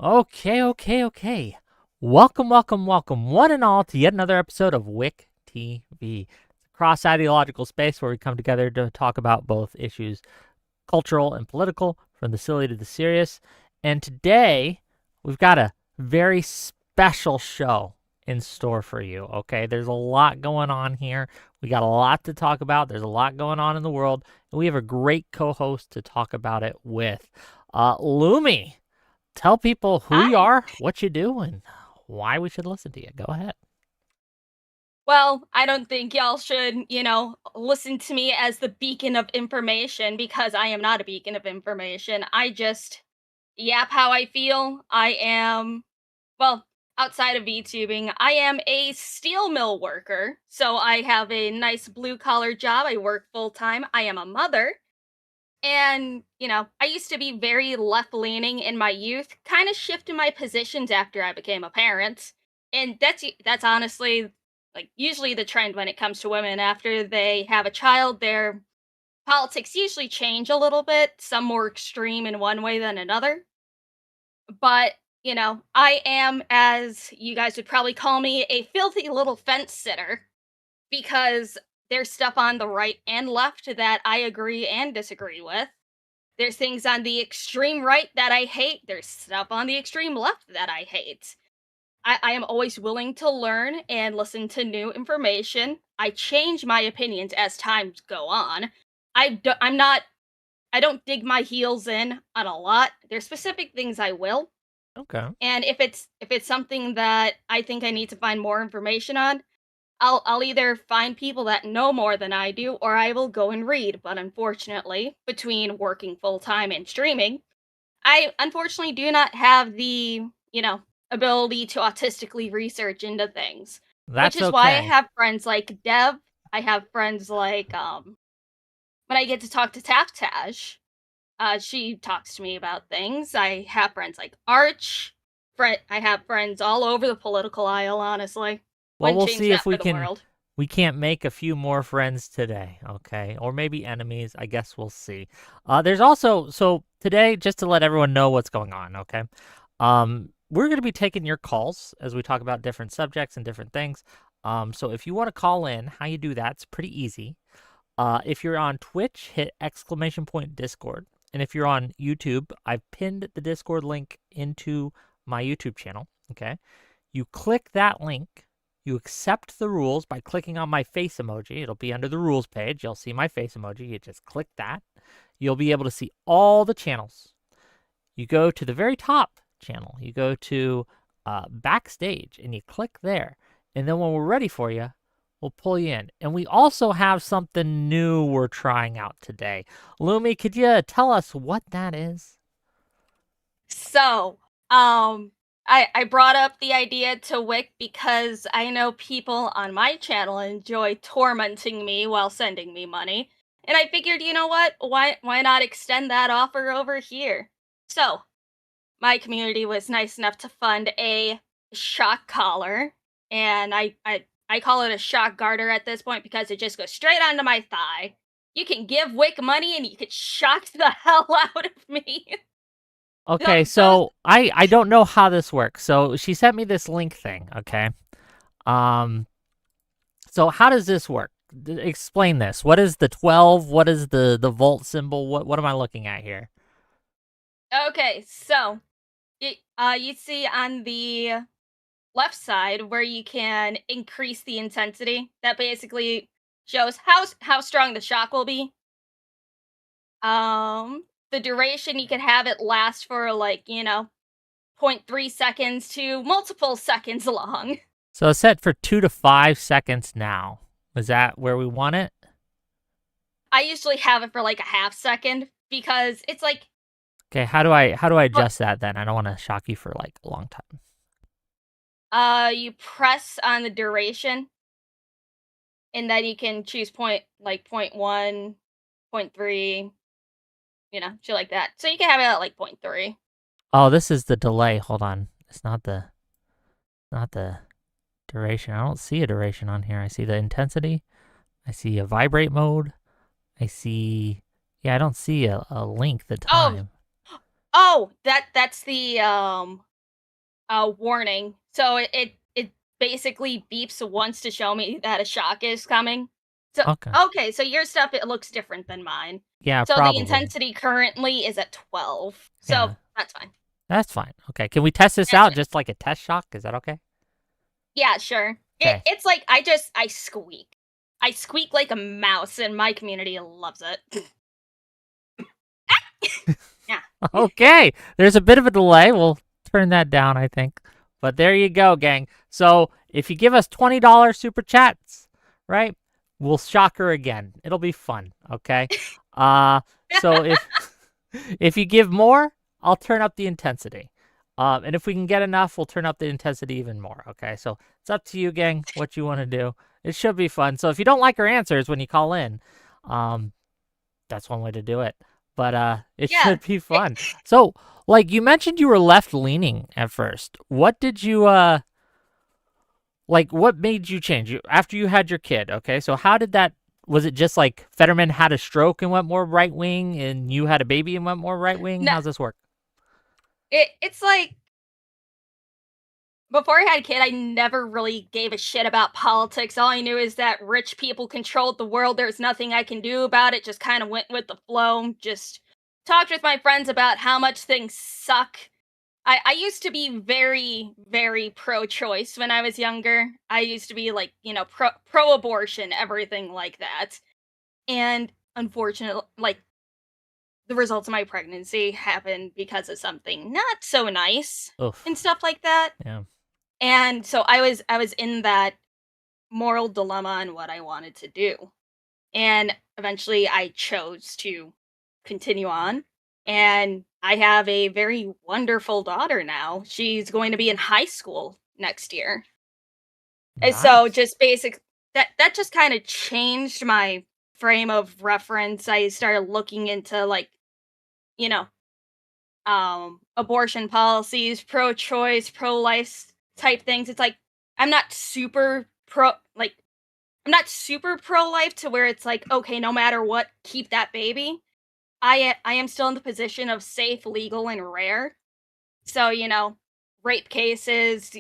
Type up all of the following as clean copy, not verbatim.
Okay. Welcome, one and all, to yet another episode of Wick TV. It's a cross-ideological space where we come together to talk about both issues, cultural and political, from the silly to the serious. And today, we've got a very special show in store for you, okay? There's a lot going on here. We got a lot to talk about. There's a lot going on in the world, and we have a great co-host to talk about it with. Lumi, tell people who you Hi. are, what you do, and why we should listen to you. Go ahead. Well, I don't think y'all should, listen to me as the beacon of information because I am not a beacon of information. I just yap how I feel. Well, outside of VTubing, I am a steel mill worker. So I have a nice blue collar job. I work full time. I am a mother. And, I used to be very left leaning in my youth, kind of shifted my positions after I became a parent. And that's honestly like usually the trend when it comes to women after they have a child, their politics usually change a little bit, some more extreme in one way than another. But, I am, as you guys would probably call me, a filthy little fence sitter because there's stuff on the right and left that I agree and disagree with. There's things on the extreme right that I hate. There's stuff on the extreme left that I hate. I am always willing to learn and listen to new information. I change my opinions as times go on. I'm not. I don't dig my heels in on a lot. There's specific things I will, Okay. and if it's something that I think I need to find more information on, I'll either find people that know more than I do, or I will go and read. But unfortunately, between working full time and streaming, I unfortunately do not have the, ability to autistically research into things. Which That's is why I okay. have friends like Dev. I have friends like when I get to talk to Taftash, she talks to me about things. I have friends like Arch. I have friends all over the political aisle, honestly. Well, Wouldn't we'll change see if that for the world. we can't make a few more friends today, okay? Or maybe enemies. I guess we'll see. There's also so today, just to let everyone know what's going on, okay? We're going to be taking your calls as we talk about different subjects and different things. So if you want to call in, how you do that's pretty easy. If you're on Twitch, hit exclamation point Discord. And if you're on YouTube, I've pinned the Discord link into my YouTube channel. Okay. You click that link. You accept the rules by clicking on my face emoji. It'll be under the rules page. You'll see my face emoji. You just click that. You'll be able to see all the channels. You go to the very top channel. You go to backstage and you click there. And then when we're ready for you, we'll pull you in. And we also have something new we're trying out today. Lumi, could you tell us what that is? So, I brought up the idea to Wick because I know people on my channel enjoy tormenting me while sending me money. And I figured, you know what? Why not extend that offer over here? So, my community was nice enough to fund a shock collar, and I call it a shock garter at this point because it just goes straight onto my thigh. You can give Wick money and you can shock the hell out of me. Okay, Those so I don't know how this works. So she sent me this link thing, okay? Um so how does this work? Explain this. What is the 12? What is the volt symbol? What am I looking at here? Okay, so you see on the left side where you can increase the intensity. That basically shows how strong the shock will be. The duration you can have it last for like zero point 0.3 seconds to multiple seconds long. So it's set for 2 to 5 seconds now. Is that where we want it? I usually have it for like a half second because it's like Okay, how do I uh, adjust that then? I don't want to shock you for like a long time. you press on the duration and then you can choose point 1, point 0.3, shit like that. So you can have it at like point 0.3. Oh, this is the delay. Hold on. It's not the duration. I don't see a duration on here. I see the intensity. I see a vibrate mode. I see yeah, I don't see a length of Oh, time. oh, that's the a warning. So it basically beeps once to show me that a shock is coming. So Okay. okay, so your stuff it looks different than mine. Yeah, So the probably. intensity currently is at 12. So Yeah, that's fine. that's fine. Okay, can we test this That's out it. just like a test shock? Is that okay? Yeah, sure. Okay. It's like I squeak. I squeak like a mouse and my community loves it. Yeah. Okay, there's a bit of a delay. We'll turn that down, I think. But there you go, gang. So if you give us $20 super chats, right, we'll shock her again. It'll be fun. Okay. So if if you give more, I'll turn up the intensity. And if we can get enough, we'll turn up the intensity even more. Okay. So it's up to you, gang, what you want to do. It should be fun. So if you don't like our answers when you call in, um, that's one way to do it. But it Yeah. should be fun. So, like you mentioned you were left leaning at first. What did you like what made you change? You after you had your kid, okay? So how did that was it just like Fetterman had a stroke and went more right wing and you had a baby and went more right wing? No, How's this work? it's like before I had a kid, I never really gave a shit about politics. All I knew is that rich people controlled the world. There's nothing I can do about it. Just kind of went with the flow. Just talked with my friends about how much things suck. I used to be very, very pro choice when I was younger. I used to be like, pro abortion, everything like that. And unfortunately, like the results of my pregnancy happened because of something not so nice and Oof. stuff like that. Yeah. And so I was in that moral dilemma on what I wanted to do. And eventually I chose to continue on. And I have a very wonderful daughter now. She's going to be in high school next year. And so Nice. just basic that just kind of changed my frame of reference. I started looking into like, you know, abortion policies, pro-choice, pro-life type things. It's like I'm not super I'm not super pro-life to where it's like, okay, no matter what, keep that baby. I am still in the position of safe, legal, and rare. So, rape cases,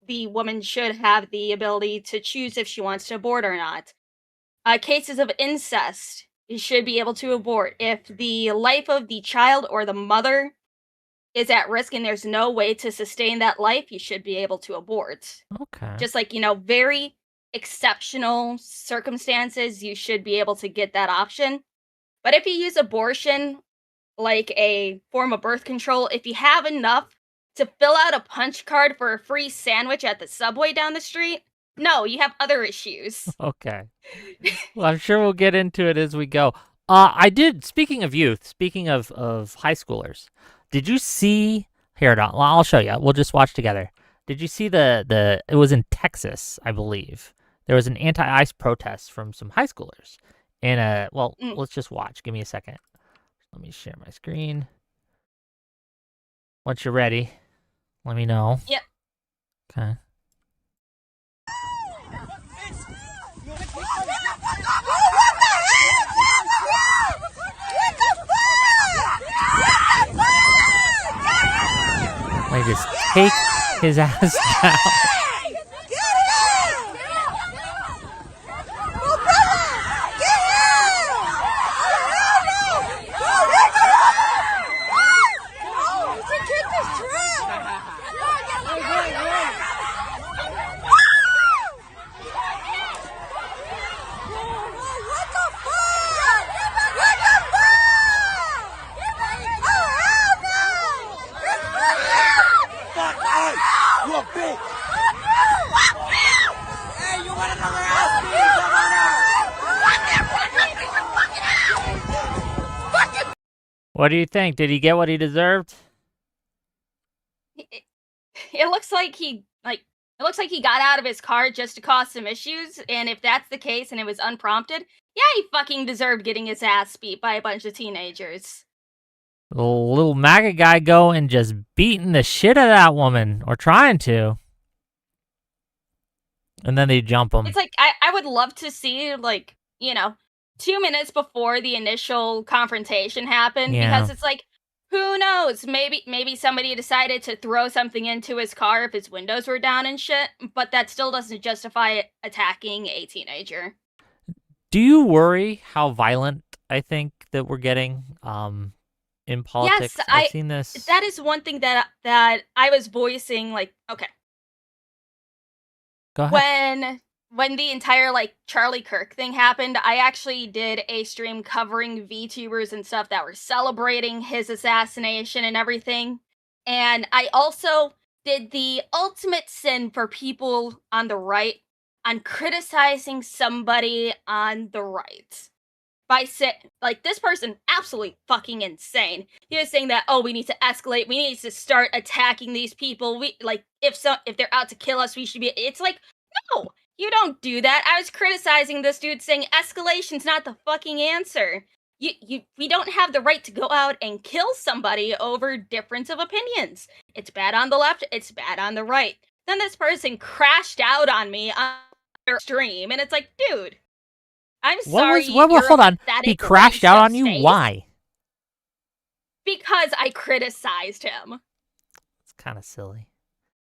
the woman should have the ability to choose if she wants to abort or not. Cases of incest, you should be able to abort. If the life of the child or the mother is at risk and there's no way to sustain that life, you should be able to abort. Okay. Just like, very exceptional circumstances, you should be able to get that option. But if you use abortion like a form of birth control, if you have enough to fill out a punch card for a free sandwich at the subway down the street, no, you have other issues. Okay. Well, I'm sure we'll get into it as we go. I did. Speaking of youth, speaking of high schoolers, did you see? Here, I'll show you. We'll just watch together. Did you see the? It was in Texas, I believe. There was an anti-ICE protest from some high schoolers. And well, Mm, let's just watch. Give me a second. Let me share my screen. Once you're ready, let me know. yep. Okay. Let me just take his ass down. What do you think? Did he get what he deserved? It, it looks like it looks like he got out of his car just to cause some issues, and if that's the case and it was unprompted, yeah, he fucking deserved getting his ass beat by a bunch of teenagers. The little MAGA guy go and just beating the shit out of that woman, or trying to. And then they jump him. It's like I would love to see 2 minutes before the initial confrontation happened Yeah. because it's like Who knows? Maybe somebody decided to throw something into his car if his windows were down and shit, but that still doesn't justify attacking a teenager. Do you worry how violent I think that we're getting in Yes, politics? I've I seen this. that is one thing that I was voicing, like, okay, Go ahead. when the entire like Charlie Kirk thing happened, I actually did a stream covering VTubers and stuff that were celebrating his assassination and everything. And I also did the ultimate sin for people on the right on criticizing somebody on the right by saying, like, this person absolutely fucking insane. He was saying that, oh, we need to escalate, we need to start attacking these people, we like, if they're out to kill us, we should be, it's like, no, you don't do that. I was criticizing this dude saying escalation's not the fucking answer. We don't have the right to go out and kill somebody over difference of opinions. It's bad on the left, it's bad on the right. Then this person crashed out on me on their stream, and it's like, dude, I'm What sorry was what? you're a Hold on. He pathetic crashed out on racist you. face Why? because I criticized him. It's kind of silly.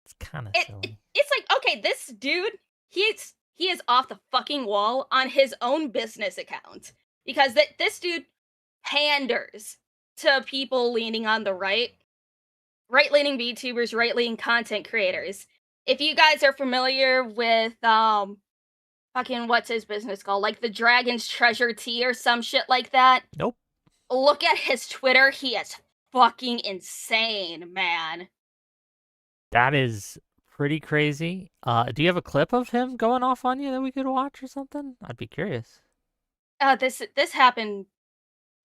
It's kind of silly. It's like, okay, this dude, he is off the fucking wall on his own business account because this dude panders to people leaning on the right-leaning VTubers, right-leaning content creators. If you guys are familiar with fucking what's his business called, like the Dragon's Treasure Tea or some shit like that, Nope. look at his Twitter. He is fucking insane, man. That is pretty crazy. Do you have a clip of him going off on you that we could watch or something? I'd be curious. This happened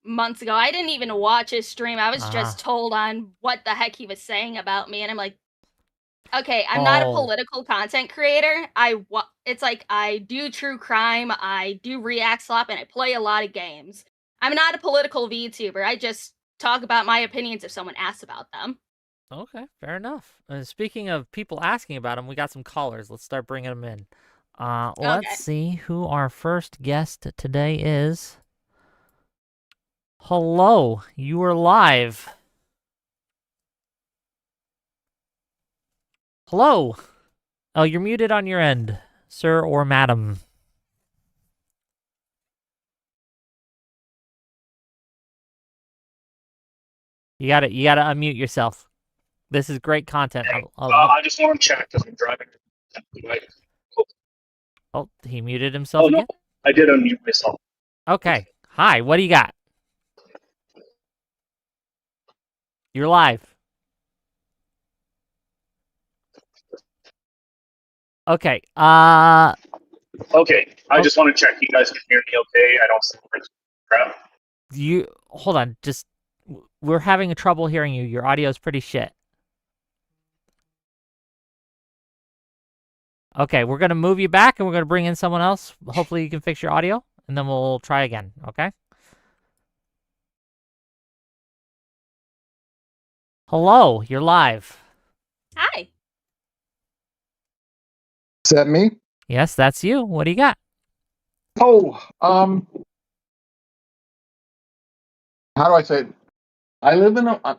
months ago. I didn't even watch his stream. I was Ah. just told on what the heck he was saying about me, and I'm like, okay, I'm not a Oh. political content creator. It's like I do true crime, I do React Slop, and I play a lot of games. I'm not a political VTuber. I just talk about my opinions if someone asks about them. Okay, fair enough. Speaking of people asking about him, we got some callers. Let's start bringing them in. Let's Okay. see who our first guest today is. Hello, you are live. Hello. Oh, you're muted on your end, sir or madam. You gotta unmute yourself. This is great content. Hey, I just want to check because I'm driving. Oh, he muted himself Oh no, again? I did unmute myself. Okay. Hi, what do you got? You're live. Okay. Okay, I just want to check you guys can hear me okay. I don't sound like crap. You hold on. Just we're having trouble hearing you. Your audio is pretty shit. Okay, we're gonna move you back, and we're gonna bring in someone else. Hopefully, you can fix your audio, and then we'll try again. Okay. Hello, you're live. Hi. Is that me? Yes, that's you. What do you got? Oh, how do I say it? I live in a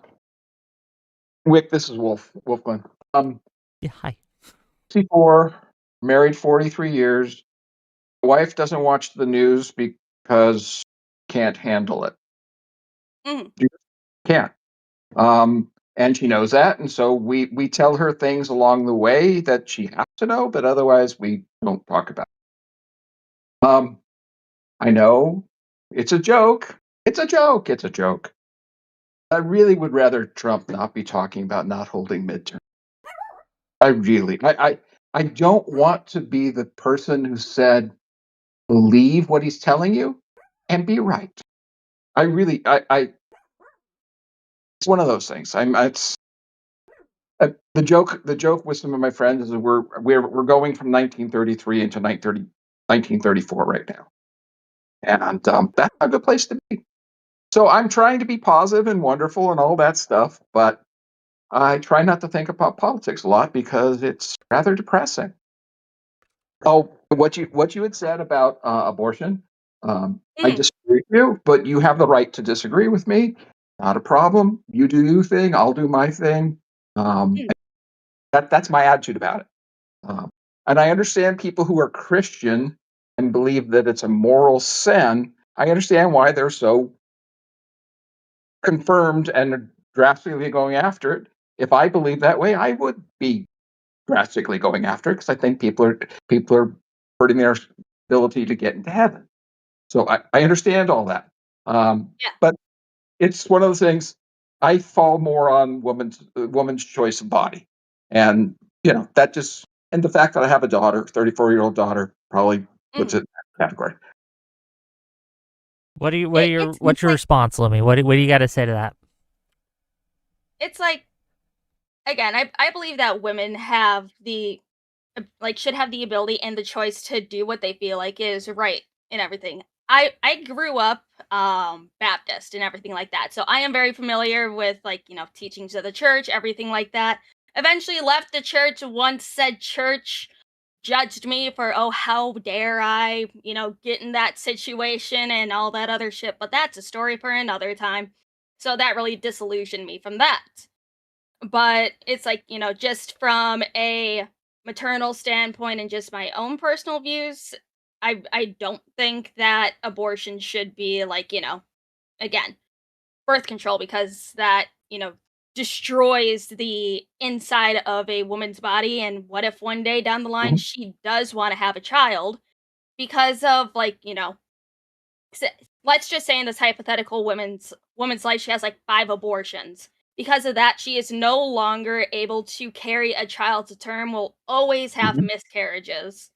Wick. This is Wolfman. Yeah, hi. 64, married 43 years. My wife doesn't watch the news because can't handle it. Mm. She can't. And she knows that, and so we tell her things along the way that she has to know, but otherwise we don't talk about it. I know it's a joke. It's a joke. It's a joke. I really would rather Trump not be talking about not holding midterm. I don't want to be the person who said, believe what he's telling you and be right. It's one of those things. The joke with some of my friends is that we're going from 1933 into 1934 right now. And that's a good place to be. So I'm trying to be positive and wonderful and all that stuff, but I try not to think about politics a lot because it's rather depressing. Oh, what you had said about abortion, I Mm. disagree with you, but you have the right to disagree with me. Not a problem. You do your thing. I'll do my thing. Mm. That's my attitude about it. And I understand people who are Christian and believe that it's a moral sin. I understand why they're so confirmed and drastically going after it. If I believe that way, I would be drastically going after it because I think people are hurting their ability to get into heaven. So I understand all that. Yeah. But it's one of those things. I fall more on woman's choice of body, and that just and the fact that I have a daughter, 34-year-old daughter, probably puts Mm. it in that category. What's your response, Lumi? What do you got to say to that? It's like, again, I believe that women have should have the ability and the choice to do what they feel like is right and everything. I grew up Baptist and everything like that. So I am very familiar with teachings of the church, everything like that. Eventually left the church once said church judged me for, oh, how dare I, get in that situation and all that other shit, but that's a story for another time. So that really disillusioned me from that. But it's like, just from a maternal standpoint and just my own personal views, I don't think that abortion should be again, birth control, because that, destroys the inside of a woman's body. And what if one day down the line Mhm. she does want to have a child because of s- let's just say in this hypothetical woman's life she has like 5 abortions. Because of that, she is no longer able to carry a child to term, will always have Mhm. miscarriages.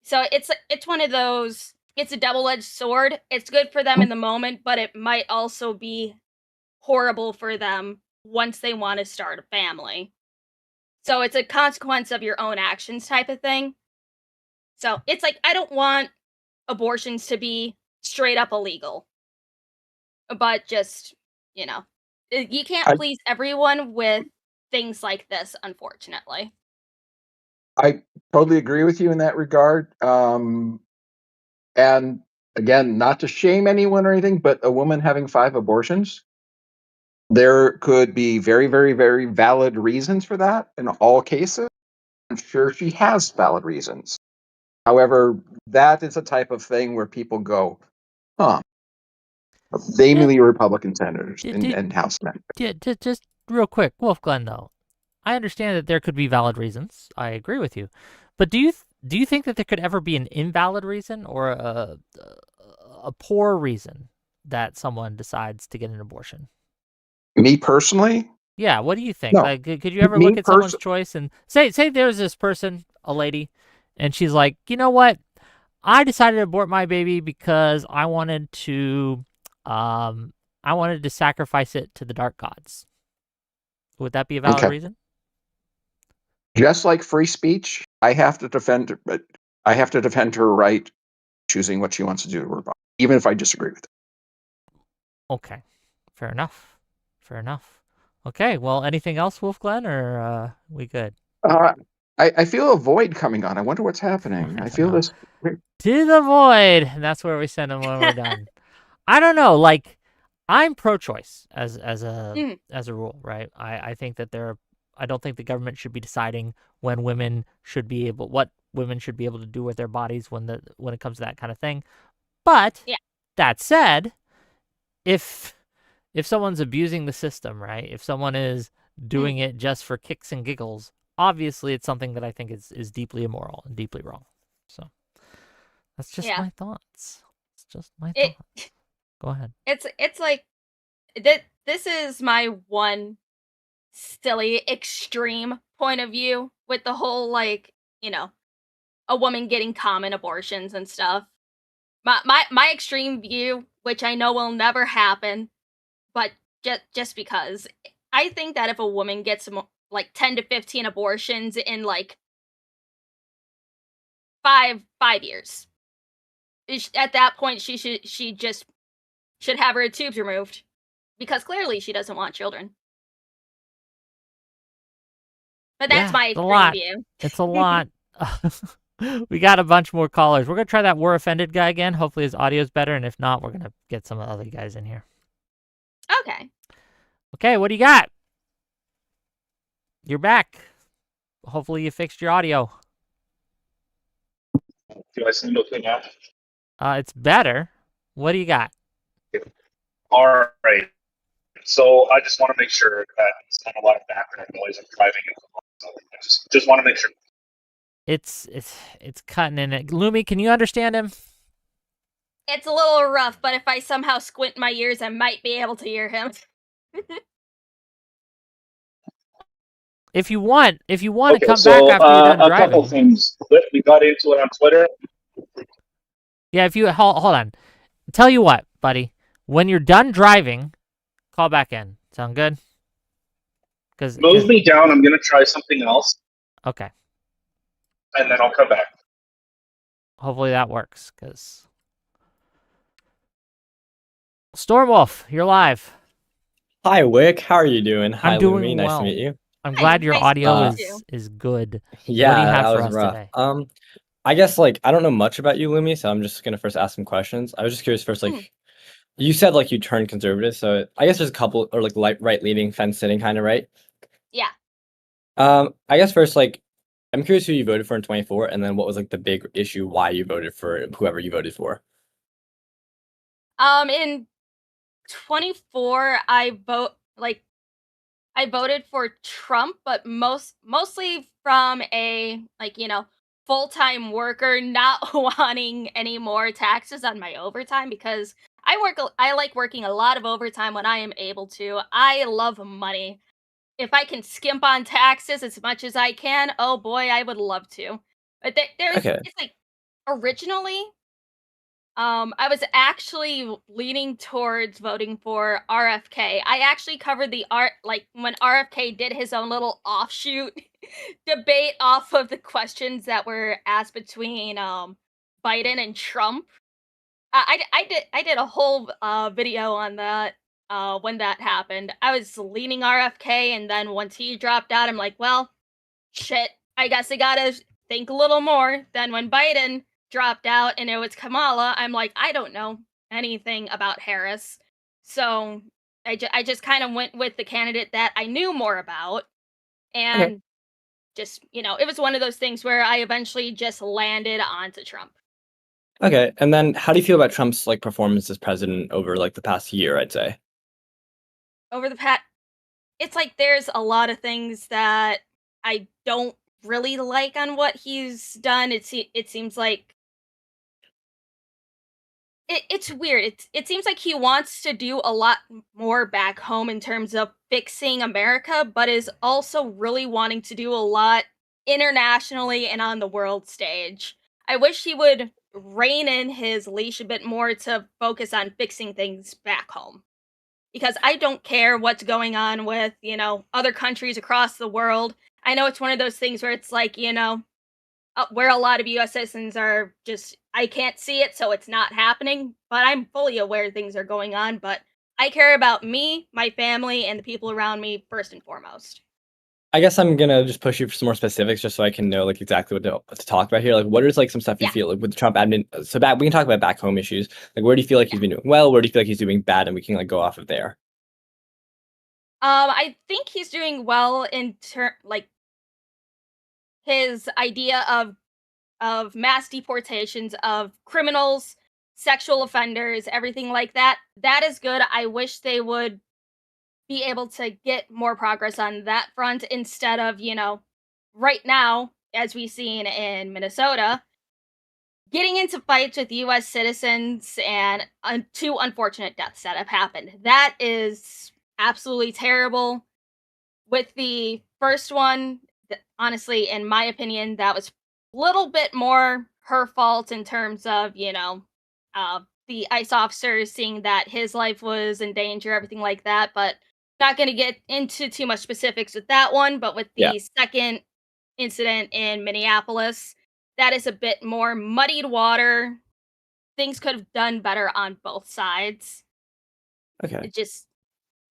So it's one of those, it's a double-edged sword. It's good for them Mhm. in the moment, but it might also be horrible for them once they want to start a family. So it's a consequence of your own actions type of thing. So it's like I don't want abortions to be straight up illegal, but just, you know, you can't I please everyone with things like this, unfortunately. I totally agree with you in that regard. And again, not to shame anyone or anything, but a woman having 5 abortions, there could be very, very, very valid reasons for that in all cases. I'm sure she has valid reasons. However, that is a type of thing where people go, huh, Yeah, namely Republican senators d- and, d- and House men. just real quick, Wolf Glenn. Though I understand that there could be valid reasons. I agree with you, but do you think that there could ever be an invalid reason or a poor reason that someone decides to get an abortion? Me personally, Yeah, what do you think? no. Like, could you ever Me look at someone's person, choice and say there's this person, a lady, and she's like, you know what? I decided to abort my baby because um, I wanted to sacrifice it to the dark gods. Would that be a valid okay. reason? Just like free speech, I have to defend her right choosing what she wants to do to her body, even if I disagree with it. Okay, fair enough. Fair enough. Okay, well, anything else, Wolf Glenn, or we good? Uh, I feel a void coming on. I wonder what's happening. I I don't feel know. this. To the void, and that's where we send them when we're done. I don't know. Like, I'm pro-choice Mm, as a rule, right? I think that I don't think the government should be deciding what women should be able to do with their bodies when it comes to that kind of thing. But yeah, that said, if someone's abusing the system, right? If someone is mm, doing it just for kicks and giggles, obviously it's something that I think is deeply immoral and deeply wrong. So that's just yeah. my thoughts. It's just my It thoughts. Go ahead. it's like that. This is my one silly extreme point of view with the whole you know a woman getting common abortions and stuff. My extreme view, which I know will never happen, but just because I think that if a woman gets like 10 to 15 abortions in like 5 years, at that point she just should have her tubes removed because clearly she doesn't want children. But that's Yeah, my it's a extreme lot. view. It's a lot. We got a bunch more callers. We're gonna try that "we're offended" guy again. Hopefully his audio's better, and if not, we're gonna get some other guys in here. Okay. Okay, what do you got? You're back. Hopefully you fixed your audio. Do I sound okay now? It's better. What do you got? All right. So I just want to make sure that it's not a lot of background noise. I'm driving in. So I just want to make sure. It's cutting in it. Lumi, can you understand him? It's a little rough, but if I somehow squint my ears, I might be able to hear him. If you want to Okay, come back so after you're done a couple driving. things. We got into it on Twitter. Yeah, if you hold on. Tell you what, buddy. When you're done driving, call back in. Sound good? Cause Move me down. I'm gonna try something else, okay. and then I'll come back. Hopefully that works. Cause Stormwolf, you're live. Hi, Wick. How are you doing? Hi, I'm doing Lumi. Nice well. to meet you. I'm glad your Nice to audio meet you. is good. Yeah, What do you have that for was us rough. today? I guess I don't know much about you, Lumi, so I'm just gonna first ask some questions. I was just curious first, you said you turned conservative, so I guess there's a couple or right-leaning, fence-sitting kind of, right? Yeah. I guess first, I'm curious who you voted for in 24, and then what was the big issue why you voted for whoever you voted for. In 24, I voted for Trump, but mostly from a full-time worker not wanting any more taxes on my overtime because I like working a lot of overtime when I am able to. I love money. If I can skimp on taxes as much as I can, oh boy, I would love to. But Okay. it's originally I was actually leaning towards voting for RFK. I actually covered the when RFK did his own little offshoot debate off of the questions that were asked between Biden and Trump. I did a whole video on that when that happened. I was leaning RFK, and then once he dropped out, I'm like, well, shit. I guess I gotta think a little more. Then when Biden dropped out and it was Kamala, I'm like, I don't know anything about Harris. So I just kind of went with the candidate that I knew more about. Okay. And just, it was one of those things where I eventually just landed onto Trump. Okay. And then how do you feel about Trump's performance as president over the past year, I'd say? Over the past, it's there's a lot of things that I don't really like on what he's done. It seems like it's weird. It seems like he wants to do a lot more back home in terms of fixing America, but is also really wanting to do a lot internationally and on the world stage. I wish he would rein in his leash a bit more to focus on fixing things back home. Because I don't care what's going on with, other countries across the world. I know it's one of those things where it's where a lot of US citizens are just, I can't see it, so it's not happening, but I'm fully aware things are going on, but I care about me, my family, and the people around me first and foremost. I guess I'm gonna just push you for some more specifics, just so I can know exactly what to talk about here. What is some stuff you Yeah. feel with the Trump admin? So we can talk about back home issues. Where do you feel he's been doing well? Where do you feel he's doing bad? And we can go off of there. I think he's doing well in his idea of mass deportations of criminals, sexual offenders, everything like that. That is good. I wish they would be able to get more progress on that front instead of, right now, as we've seen in Minnesota, getting into fights with US citizens and two unfortunate deaths that have happened. That is absolutely terrible. With the first one, honestly, in my opinion, that was a little bit more her fault in terms of, the ICE officer seeing that his life was in danger, everything like that. But not going to get into too much specifics with that one. But with Yeah. the second incident in Minneapolis, that is a bit more muddied water. Things could have done better on both sides. Okay. It just,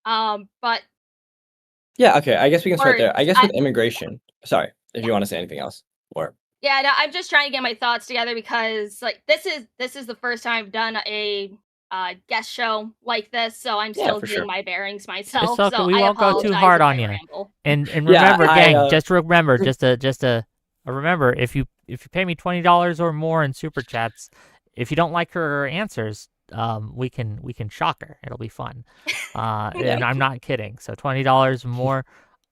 but Yeah. Okay. I guess we can start there. I guess with I, immigration. Sorry, if you want to say anything else. Or yeah, no, I'm just trying to get my thoughts together because this is the first time I've done a guest show like this, so I'm Yeah, still for getting sure. my bearings myself. It's okay. So We I won't go too apologize hard if on I you. ramble. And Yeah, remember, I, gang, uh, just remember, remember, if you pay me $20 or more in super chats, if you don't like her answers, we can shock her. It'll be fun. And I'm not kidding. So $20 more,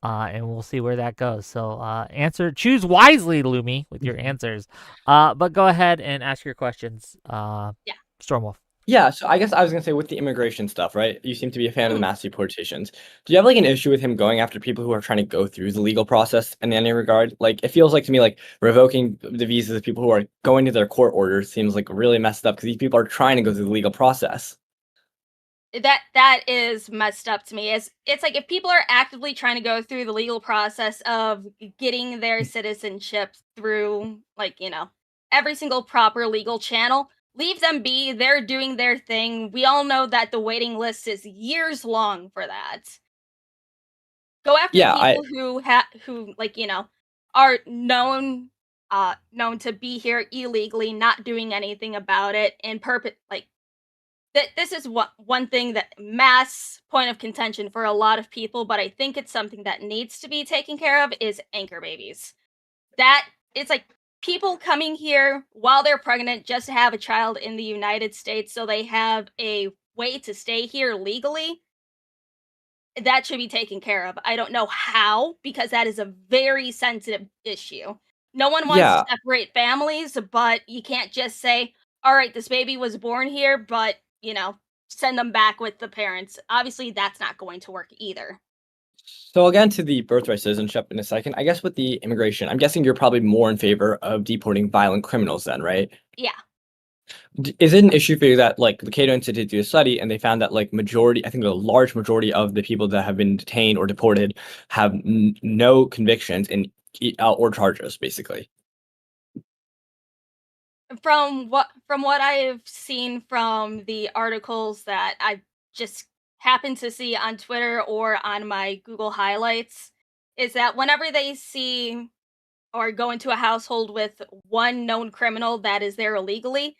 and we'll see where that goes. So choose wisely, Lumi, with your answers. But go ahead and ask your questions. Yeah. Stormwolf. Yeah, so I guess I was gonna say with the immigration stuff, right? You seem to be a fan of the Mhm. mass deportations. Do you have like an issue with him going after people who are trying to go through the legal process in any regard? Like, it feels like to me like revoking the visas of people who are going to their court orders seems like really messed up because these people are trying to go through the legal process. That is messed up to me. It's like if people are actively trying to go through the legal process of getting their citizenship through, like, every single proper legal channel, leave them be. They're doing their thing. We all know that the waiting list is years long for that. Go after the Yeah, I people who like, are known to be here illegally, not doing anything about it, and like this is one thing that mass point of contention for a lot of people, but I think it's something that needs to be taken care of is anchor babies. That it's like people coming here while they're pregnant just to have a child in the United States so they have a way to stay here legally. That should be taken care of. I don't know how, because that is a very sensitive issue. No one wants to yeah. separate families, but you can't just say, all right, this baby was born here, but, send them back with the parents. Obviously, that's not going to work either. So I'll get into the birthright citizenship in a second. I guess with the immigration, I'm guessing you're probably more in favor of deporting violent criminals then, right? Yeah. Is it an issue for you that like the Cato Institute did a study and they found that like majority, I think a large majority of the people that have been detained or deported have no convictions or charges, basically. From what I've seen from the articles that I just happened to see on Twitter or on my Google highlights, is that whenever they see or go into a household with one known criminal that is there illegally,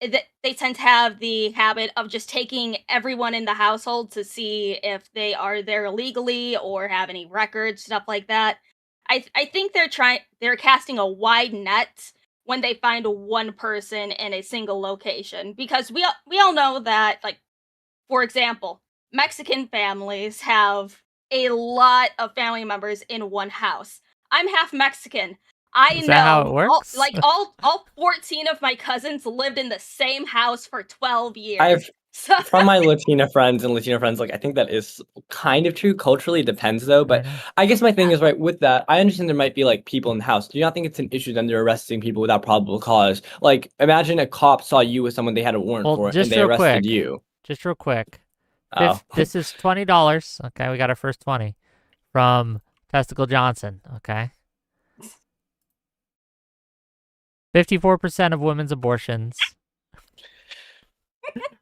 they tend to have the habit of just taking everyone in the household to see if they are there illegally or have any records, stuff like that. I think they're casting a wide net when they find one person in a single location, because we all know that, like, for example, Mexican families have a lot of family members in one house. I'm half Mexican. I Is that how it know works? all 14 of my cousins lived in the same house for 12 I've years. So from my Latina friends and Latino friends, like I think that is kind of true. Culturally, it depends though. But Right. I guess my thing is right with that. I understand there might be like people in the house. Do you not think it's an issue then they're arresting people without probable cause? Like imagine a cop saw you with someone they had a warrant Well, for and just they real arrested quick. you. Just real quick. Oh, This is $20. Okay, we got our first 20 from Testicle Johnson. Okay. 54% of women's abortions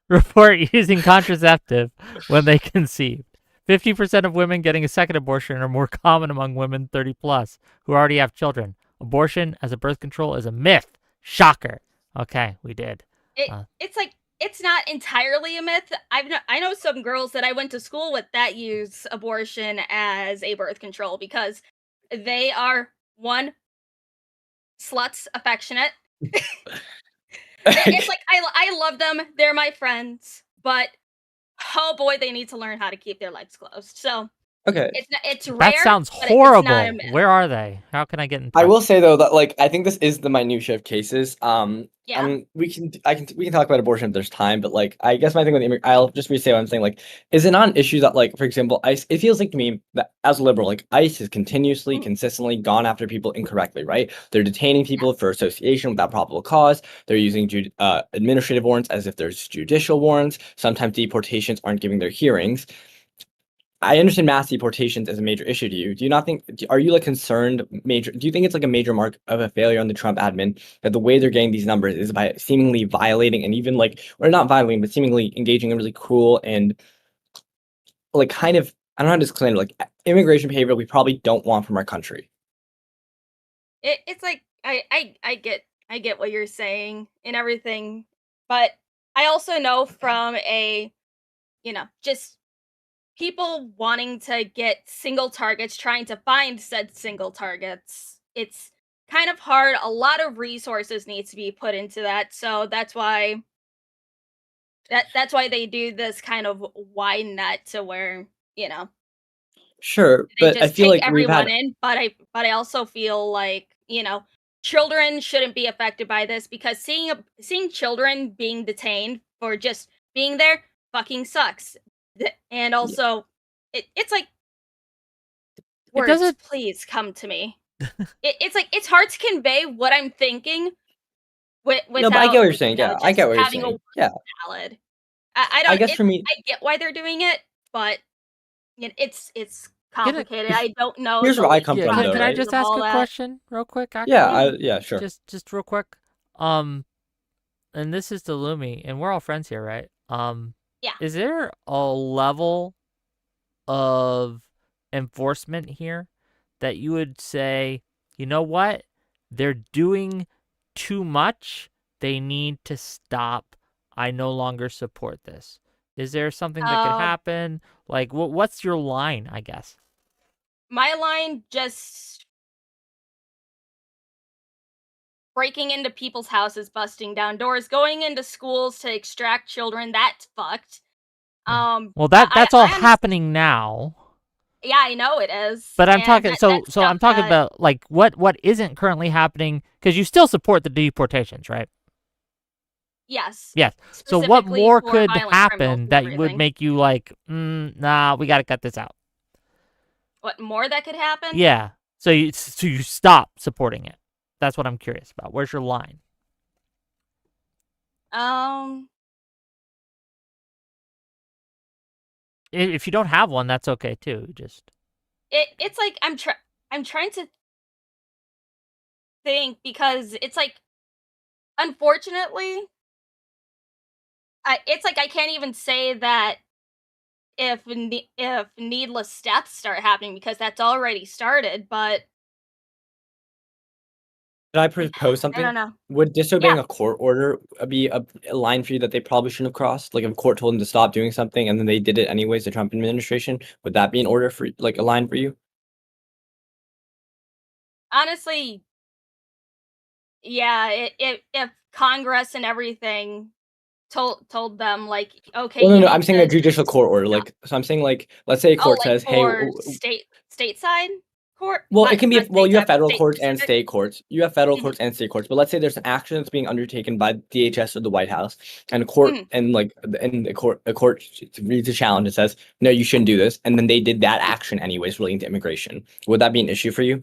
report using contraceptive when they conceived. 50% of women getting a second abortion are more common among women 30 plus who already have children. Abortion as a birth control is a myth. Shocker. Okay, we did. it's like it's not entirely a myth. I know some girls that I went to school with that use abortion as a birth control because they are one sluts affectionate. It's like I love them. They're my friends, but oh boy, they need to learn how to keep their legs closed. So okay. it's That rare, sounds but it's not a horrible. myth. Where are they? How can I get in I touch? will say though that like I think this is the minutiae of cases. Yeah. We can talk about abortion if there's time, but like I guess my thing with I'll just re-say what I'm saying. Like, is it not an issue that like for example, ICE? It feels like to me that as a liberal, like ICE has continuously, Mhm. consistently gone after people incorrectly, right? They're detaining people for association without probable cause. They're using administrative warrants as if there's judicial warrants. Sometimes deportations aren't giving their hearings. I understand mass deportations as a major issue to you. Do you not think, are you like concerned do you think it's like a major mark of a failure on the Trump admin that the way they're getting these numbers is by seemingly violating and even like, or not violating, but seemingly engaging in really cruel and like kind of, I don't know how to explain it, like immigration behavior we probably don't want from our country. It's like I get what you're saying and everything, but I also know from a, just people wanting to get single targets, trying to find said single targets. It's kind of hard. A lot of resources needs to be put into that. So that's why they do this kind of wide net to where, Sure, they but I just feel take like we've everyone had in, but I also feel like, children shouldn't be affected by this because seeing children being detained for just being there fucking sucks. And also it's like, It words, doesn't. please come to me. It's like it's hard to convey what I'm thinking no, but I get without, what you're saying. Yeah, I just get what you're having a saying. word Yeah, salad. I I don't guess it for me, I get why they're doing it, but it's Can it, complicated. I don't know here's the where I legal come yeah, from, though, can I right? processes just of ask all a that. question real quick, Yeah, actually? Mhm. yeah, sure. Just real quick. And this is to Lumi, and we're all friends here, right? Yeah. Is there a level of enforcement here that you would say, you know what? They're doing too much. They need to stop. I no longer support this. Is there something that could Um, happen? Like, what's your line, I guess? my line, just breaking into people's houses, busting down doors, going into schools to extract children, that's fucked. Well, I that's all honestly, happening now. yeah, I know it is, But I'm and talking that so stuff I'm talking that about like what isn't currently happening because you still support the deportations, right? yes, Yes. So what specifically more for could violent criminals happen and that would everything. make you like, nah, we got to cut this out? What more that could happen? Yeah. So you stop supporting it. That's what I'm curious about. Where's your line? Um, If you don't have one, that's okay too. Just it's like I'm trying to think because it's like, unfortunately, it's like I can't even say that if needless deaths start happening because that's already started, but Can I propose I don't something? know. Would disobeying Yeah. a court order be a line for you that they probably shouldn't have crossed? Like if a court told them to stop doing something and then they did it anyways, the Trump administration, would that be an order for like a line for you? Honestly, yeah, if Congress and everything told them like, okay, Well, no, you no, need I'm saying a to judicial court order. stop. Like, so I'm saying like, let's say a Oh, court like says, hey, for stateside court, well, it not can be, not well, you have stateside, but federal state courts and specific. state courts. You have federal Mhm, courts and state courts, but let's say there's an action that's being undertaken by DHS or the White House, and a court mhm, and like and a court reads a challenge and says, no, you shouldn't do this, and then they did that action anyways relating to immigration. Would that be an issue for you?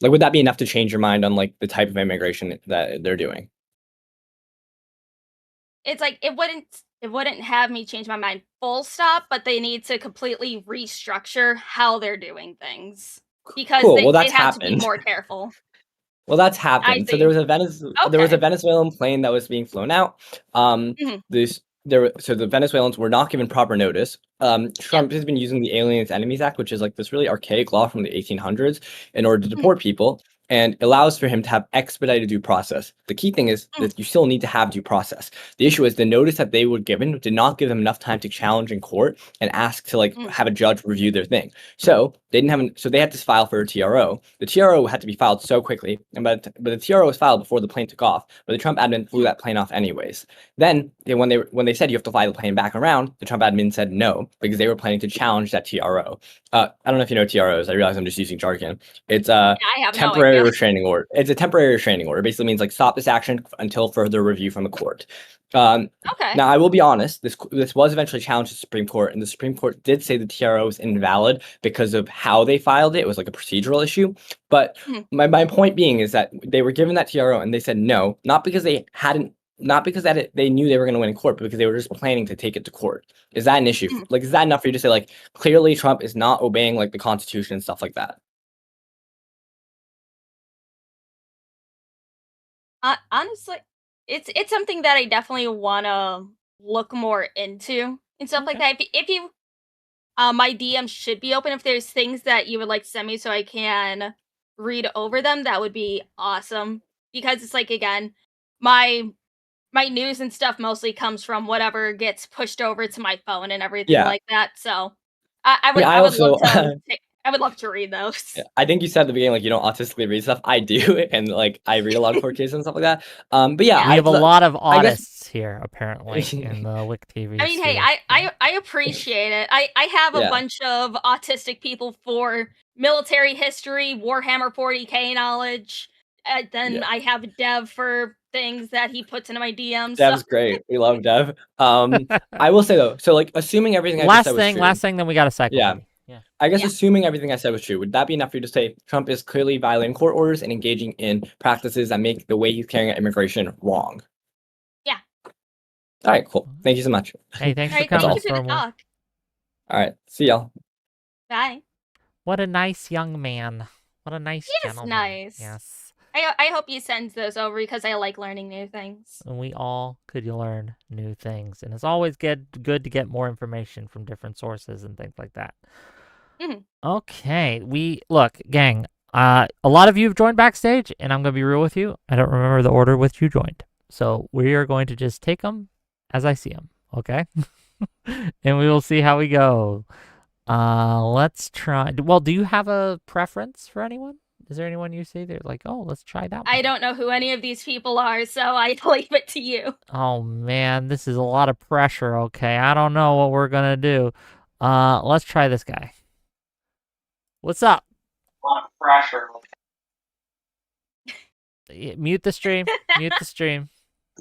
Like, would that be enough to change your mind on like the type of immigration that they're doing? it's like it wouldn't have me change my mind full stop, but they need to completely restructure how they're doing things because Cool. Well, they that's have to be happened. more careful. Well, that's I happened. So see. there was a Okay. Venezuelan plane that was being flown out. Mhm. So the Venezuelans were not given proper notice. Yep. Trump has been using the Aliens Enemies Act, which is like this really archaic law from the 1800s, in order to Mhm, deport people, and allows for him to have expedited due process. The key thing is mhm, that you still need to have due process. The issue is the notice that they were given did not give them enough time to challenge in court and ask to like mhm, have a judge review their thing. So they didn't have, so they had to file for a TRO. The TRO had to be filed so quickly, and but the TRO was filed before the plane took off. But the Trump admin flew mhm, that plane off anyways. Then when they said you have to fly the plane back around, the Trump admin said no because they were planning to challenge that TRO. I don't know if you know what TRO is. I realize I'm just using jargon. It's a I have no temporary idea. restraining order. It's a temporary restraining order. It basically means like stop this action until further review from the court. Um, Okay. Now, I will be honest. This was eventually challenged to the Supreme Court, and the Supreme Court did say the TRO was invalid because of how they filed it. It was like a procedural issue. But Mhm, my point being is that they were given that TRO, and they said no, not because they hadn't, not because they knew they were going to win in court, but because they were just planning to take it to court. Is that an issue? mhm. Like, is that enough for you to say like clearly Trump is not obeying like the Constitution and stuff like that? Honestly, it's something that I definitely wanna look more into and stuff like okay. that. If you my DM should be open if there's things that you would like to send me so I can read over them, that would be awesome. Because it's like, again, my my news and stuff mostly comes from whatever gets pushed over to my phone and everything Yeah. like that. So I would Yeah, I I would love also to I would love to read those. Yeah, I think you said at the beginning, like, you don't autistically read stuff. I do, and, like, I read a lot of court cases and stuff like that. But yeah, Yeah. We have a lot of I guess autists here, apparently, in the Wick TV I mean, hey, sphere. I appreciate it. I have a Yeah. bunch of autistic people for military history, Warhammer 40K knowledge. Then Yeah. I have Dev for things that he puts into my DMs. So Dev's great. We love Dev. I will say though, so like assuming everything I just said was true. Last thing, then we got a cycle. Yeah. Yeah. I guess Yeah. assuming everything I said was true, would that be enough for you to say Trump is clearly violating court orders and engaging in practices that make the way he's carrying out immigration wrong? Yeah. All right, cool. Thank you so much. Hey, thanks all for right, thank coming, you for the Stormwood. talk. All right, see y'all. Bye. What a nice young man. What a nice He is gentleman. nice. Yes. I hope he sends those over because I like learning new things. And we all could learn new things. And it's always good to get more information from different sources and things like that. Mhm. Okay. Look, gang, a lot of you have joined backstage, and I'm going to be real with you. I don't remember the order which you joined. So we are going to just take them as I see them. Okay. And we will see how we go. Let's try. Well, do you have a preference for anyone? Is there anyone you see? They're like, oh, let's try that one. I don't know who any of these people are, so I leave it to you. Oh man, this is a lot of pressure. Okay, I don't know what we're gonna do. Let's try this guy. What's up? A lot of pressure. Mute the stream. Mute the stream.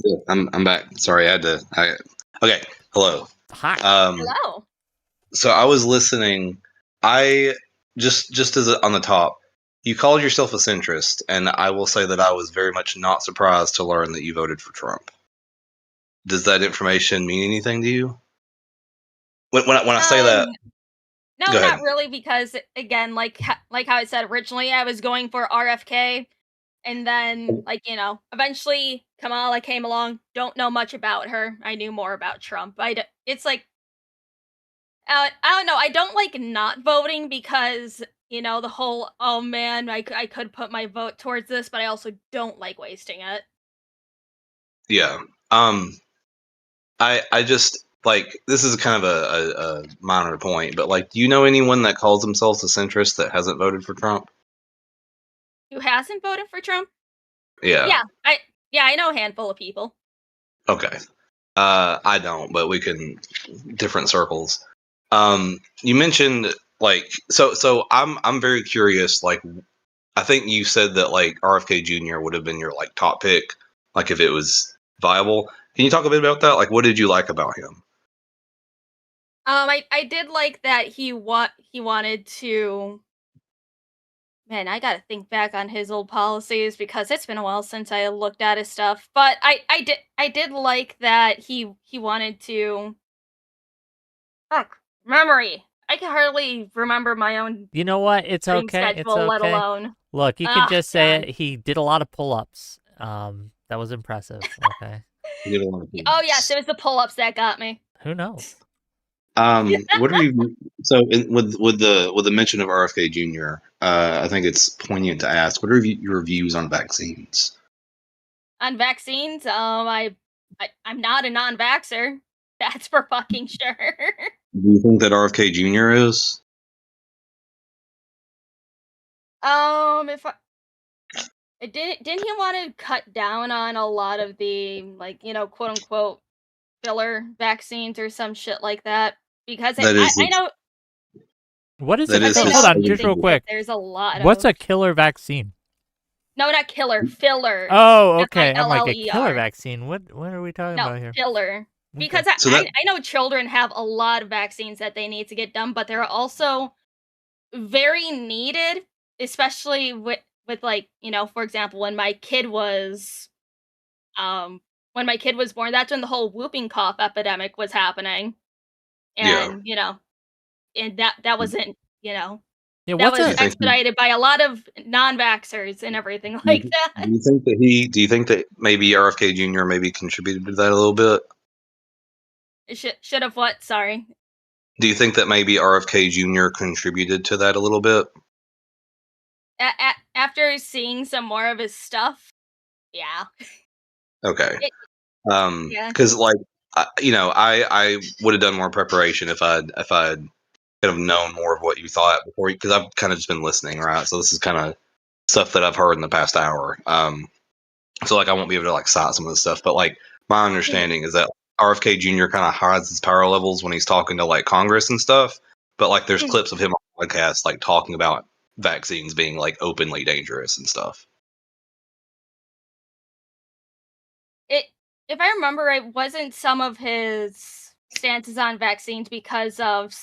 Yeah, I'm back. Sorry, okay. Hello. Hi. Hello. So I was listening. I just as on the top, you called yourself a centrist, and I will say that I was very much not surprised to learn that you voted for Trump. Does that information mean anything to you? When I say that, No, go ahead. not really, because again, like how I said originally, I was going for RFK, and then eventually Kamala came along. Don't know much about her. I knew more about Trump. It's like I don't know. I don't like not voting because the whole oh man, I could put my vote towards this, but I also don't like wasting it. Yeah. I just like this is kind of a minor point, but like, do you know anyone that calls themselves a centrist that hasn't voted for Trump? Who hasn't voted for Trump? Yeah. I know a handful of people. Okay. I don't, but we can different circles. You mentioned like so I'm very curious. Like, I think you said that like RFK Jr. would have been your like top pick, like if it was viable. Can you talk a bit about that? Like, what did you like about him? I did like that he wanted to. Man, I gotta think back on his old policies because it's been a while since I looked at his stuff. But I did like that he wanted to. Fuck, memory. I can hardly remember my own You know what? It's stream okay. It's schedule, let okay. alone. Look, you can just say God. it. He did a lot of pull-ups. That was impressive. Okay. You did a lot of things. Oh yes, it was the pull-ups that got me. Who knows? What are you? So with the mention of RFK Jr., I think it's poignant to ask. What are your views on vaccines? On vaccines, I'm not a non-vaxxer. That's for fucking sure. Do you think that RFK Jr. is? If didn't he want to cut down on a lot of the quote unquote filler vaccines or some shit like that? Because I know. What is That it? is Hold his on, favorite just real thing. quick. There's a lot. What's a killer vaccine? No, not killer. Filler. Oh, okay. I'm like a FILLER. killer vaccine. What are we talking about No, here? filler. Because So I know children have a lot of vaccines that they need to get done, but they're also very needed, especially with like, for example, when my kid was born, that's when the whole whooping cough epidemic was happening. And, and that wasn't, Yeah, that what's was a expedited by a lot of non-vaxxers and everything like that. Do you think that maybe RFK Jr. maybe contributed to that a little bit? Should have what? Sorry. Do you think that maybe RFK Jr. contributed to that a little bit? After seeing some more of his stuff, yeah. Okay. Yeah. Because like I would have done more preparation if I'd kind of known more of what you thought before, because I've kind of just been listening, right? So this is kind of stuff that I've heard in the past hour. So like I won't be able to like cite some of this stuff, but like my understanding is that RFK Jr. kind of hides his power levels when he's talking to like Congress and stuff. But like there's clips of him on podcasts like talking about vaccines being like openly dangerous and stuff. If I remember right, wasn't some of his stances on vaccines because of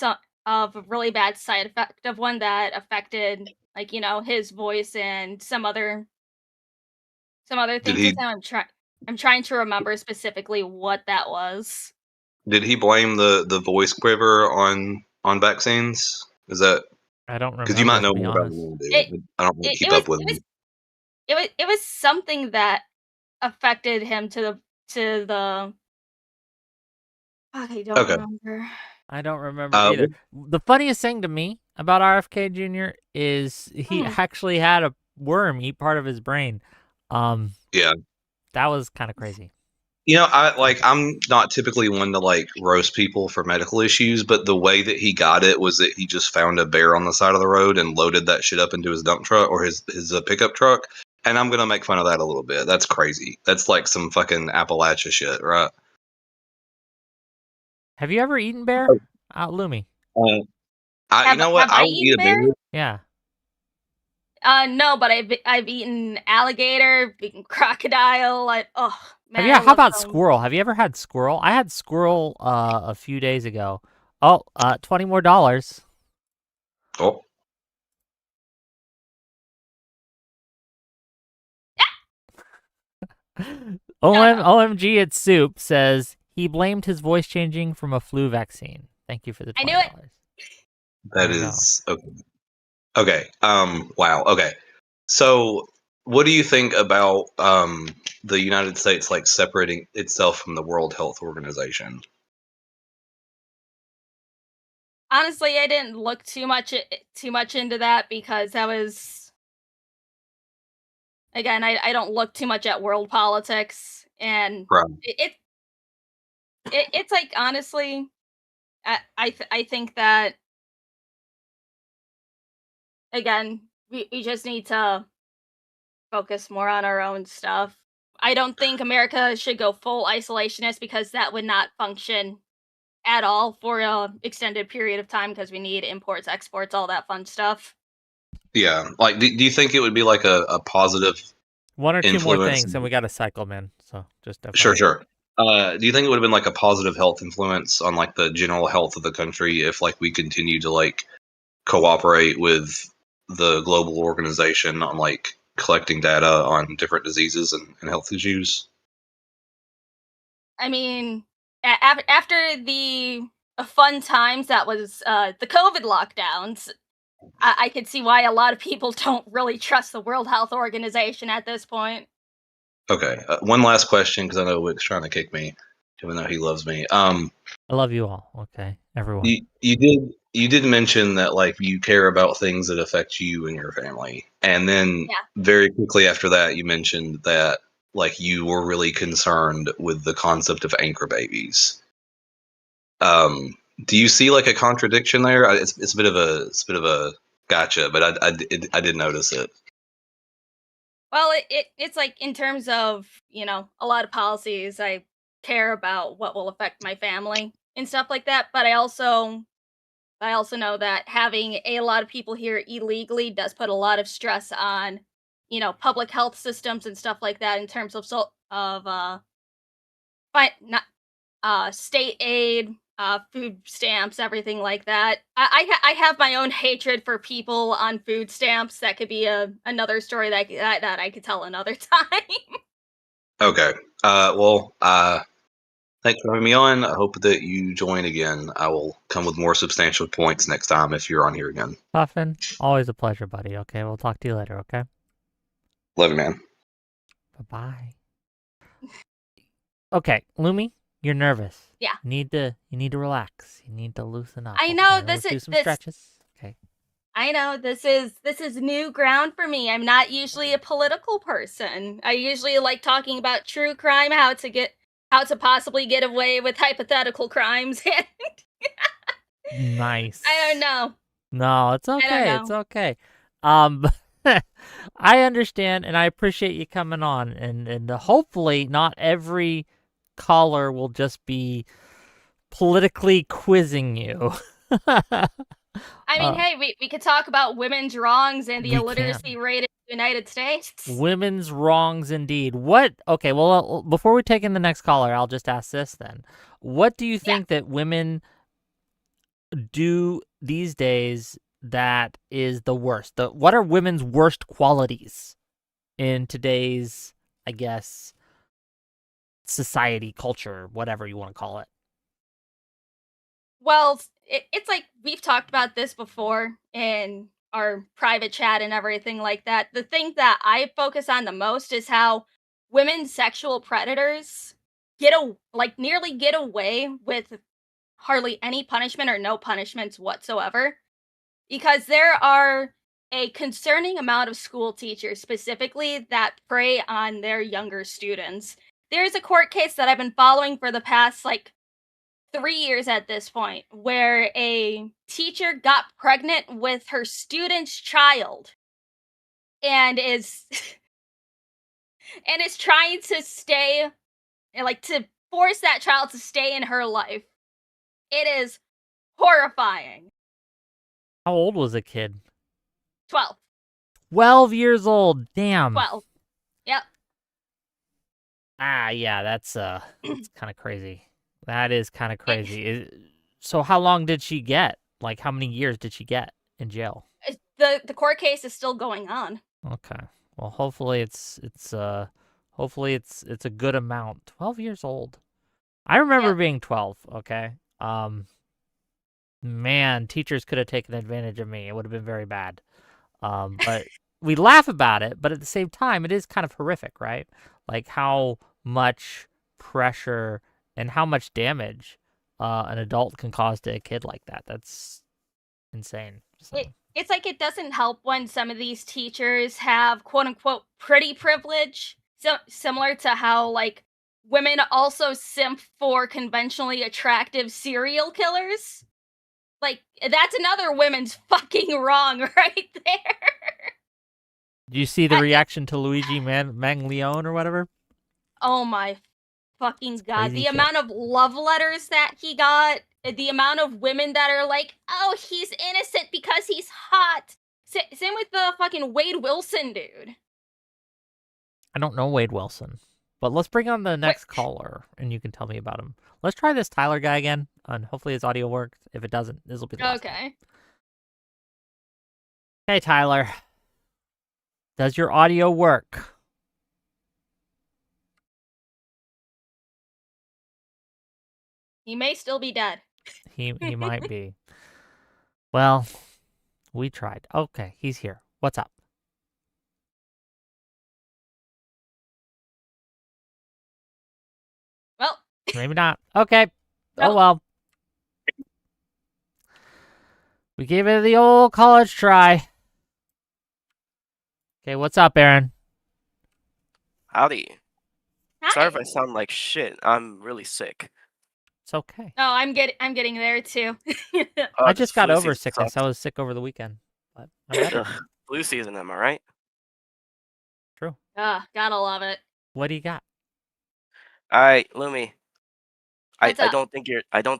a really bad side effect of one that affected, like, his voice and some other Did things with he him? I'm trying to remember specifically what that was. did he blame the voice quiver on vaccines? Is that I don't because you remember, might to know be more about it honest. than I It do. I don't really it, keep up with him. it was something that affected him to the I don't Okay. remember. I don't remember either. The funniest thing to me about RFK Jr. is he actually had a worm eat part of his brain. Yeah. That was kind of crazy. I'm not typically one to like roast people for medical issues, but the way that he got it was that he just found a bear on the side of the road and loaded that shit up into his dump truck or his pickup truck. And I'm gonna make fun of that a little bit. That's crazy. That's like some fucking Appalachia shit, right? Have you ever eaten bear? Lumi. You know what? Have I I would eat eaten a bear. bear? Yeah. No, but I've eaten alligator, eaten crocodile. Man, I How love about some. squirrel? Have you ever had squirrel? I had squirrel a few days ago. Oh, $20 more. Oh, OMG, it's Soup says he blamed his voice changing from a flu vaccine. Thank you for the $20. I knew it. that is okay. Okay. Wow. Okay. So, what do you think about the United States like separating itself from the World Health Organization? Honestly, I didn't look too much into that because that was again. I don't look too much at world politics, and Right. it's like honestly, I think that again we just need to focus more on our own stuff. I don't think America should go full isolationist because that would not function at all for a extended period of time because we need imports, exports, all that fun stuff. Yeah. Like, do you think it would be like a positive One or two more influence? things, and we got to cycle, man. So just Sure, FYI. sure. Do you think it would have been like a positive health influence on like the general health of the country if like we continue to like cooperate with the global organization on like collecting data on different diseases and health issues? I mean, after the fun times that was the COVID lockdowns, I could see why a lot of people don't really trust the World Health Organization at this point. Okay. One last question because I know Wick's trying to kick me, even though he loves me. I love you all. Okay, everyone. You did mention that like you care about things that affect you and your family, and then very quickly after that, you mentioned that like you were really concerned with the concept of anchor babies. Do you see like a contradiction there? It's a bit of a gotcha, but I did notice it. Well, it's like in terms of a lot of policies, I care about what will affect my family and stuff like that. But I also know that having a lot of people here illegally does put a lot of stress on, public health systems and stuff like that in terms of not state aid, food stamps, everything like that. I have my own hatred for people on food stamps. That could be another story that I could tell another time. Okay. Well, thanks for having me on. I hope that you join again. I will come with more substantial points next time if you're on here again. Puffin, always a pleasure, buddy. Okay, we'll talk to you later, okay? Love you, man. Bye-bye. Okay, Lumi, you're nervous. Yeah. You need to relax. You need to loosen up. I know okay? this Let's do is some this. stretches. Okay. I know this is new ground for me. I'm not usually a political person. I usually like talking about true crime, how to get how to possibly get away with hypothetical crimes. Nice. I don't know. No, it's don't okay. It's know. okay. I understand, and I appreciate you coming on, and hopefully not every caller will just be politically quizzing you. I mean, hey, we could talk about women's wrongs and the We illiteracy can. rate in the United States. Women's wrongs indeed. What? Okay, well, before we take in the next caller, I'll just ask this then. What do you think that women do these days that is the worst? What are women's worst qualities in today's, I guess, society, culture, whatever you want to call it? Well, it's like we've talked about this before in our private chat and everything like that. The thing that I focus on the most is how women sexual predators nearly get away with hardly any punishment or no punishments whatsoever, because there are a concerning amount of school teachers specifically that prey on their younger students. There's a court case that I've been following for the past 3 years at this point, where a teacher got pregnant with her student's child and is and is trying to to force that child to stay in her life. It is horrifying. How old was the kid? 12. 12 years old. Damn. 12. Yep. Yeah, that's kind of crazy. That is kind of crazy. So how long did she get? Like, how many years did she get in jail? The court case is still going on. Okay. Well, hopefully it's a good amount. 12 years old. I remember being 12, okay? Man, teachers could have taken advantage of me. It would have been very bad. But we laugh about it, but at the same time, it is kind of horrific, right? Like how much pressure and how much damage an adult can cause to a kid like that. That's insane. So. It's like it doesn't help when some of these teachers have quote unquote pretty privilege. So similar to how women also simp for conventionally attractive serial killers. That's another women's fucking wrong right there. Do you see the reaction to Luigi Manglione or whatever? Oh my fucking god. The amount of love letters that he got, the amount of women that are like, oh, he's innocent because he's hot. Same with the fucking Wade Wilson dude. I don't know Wade Wilson. But let's bring on the next caller, and you can tell me about him. Let's try this Tyler guy again, and hopefully his audio works. If it doesn't, this will be the last time. Hey, Tyler. Does your audio work? He may still be dead. He might be. Well, we tried. Okay, he's here. What's up? Well, maybe not. Okay. Nope. Oh well. We gave it the old college try. Okay, what's up, Aaron? Howdy. Hi. Sorry if I sound like shit. I'm really sick. It's okay. Oh, I'm getting there too. I just got over sickness. I was sick over the weekend. But I'm better. Flu season, am I right? True. Gotta love it. What do you got? All right, Lumi. I What's up? don't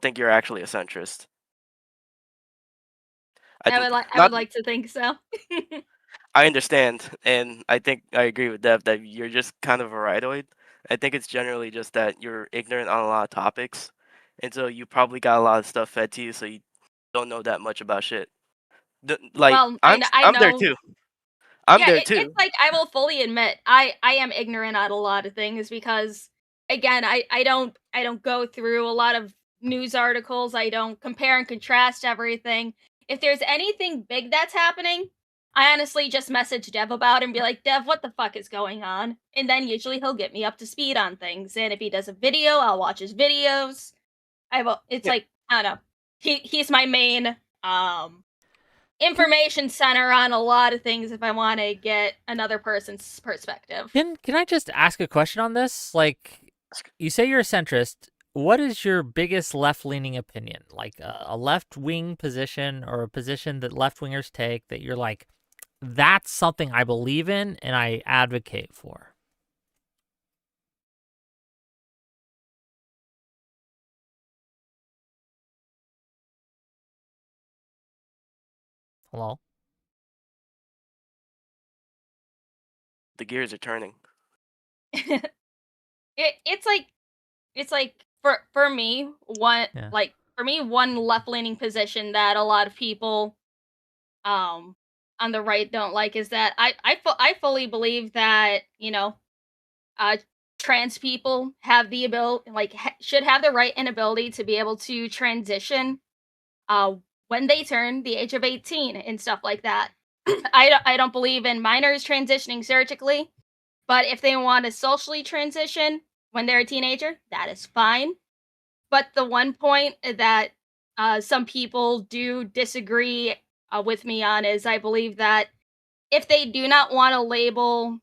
think you're actually a centrist. I would like to think so. I understand, and I think I agree with Dev that you're just kind of a rightoid. I think it's generally just that you're ignorant on a lot of topics, and so you probably got a lot of stuff fed to you, so you don't know that much about shit. Well, I'm there know. too. I'm there It's too. like I will fully admit I am ignorant on a lot of things because again I don't go through a lot of news articles. I don't compare and contrast everything. If there's anything big that's happening, I honestly just message Dev about it and be like, Dev, what the fuck is going on? And then usually he'll get me up to speed on things. And if he does a video, I'll watch his videos. It's like, I don't know. He's my main information center on a lot of things if I want to get another person's perspective. Can I just ask a question on this? Like, You say you're a centrist. What is your biggest left-leaning opinion? Like a left-wing position or a position that left-wingers take that you're like, that's something I believe in and I advocate for. Hello? The gears are turning. It's like for me one Yeah. one left-leaning position that a lot of people on the right don't like is that I fully believe that, uh trans people have the ability, should have the right and ability to be able to transition uh when they turn the age of 18 and stuff like that. I don't believe in minors transitioning surgically, but if they want to socially transition when they're a teenager, that is fine. But the one point that some people do disagree with me on is I believe that if they do not want to label,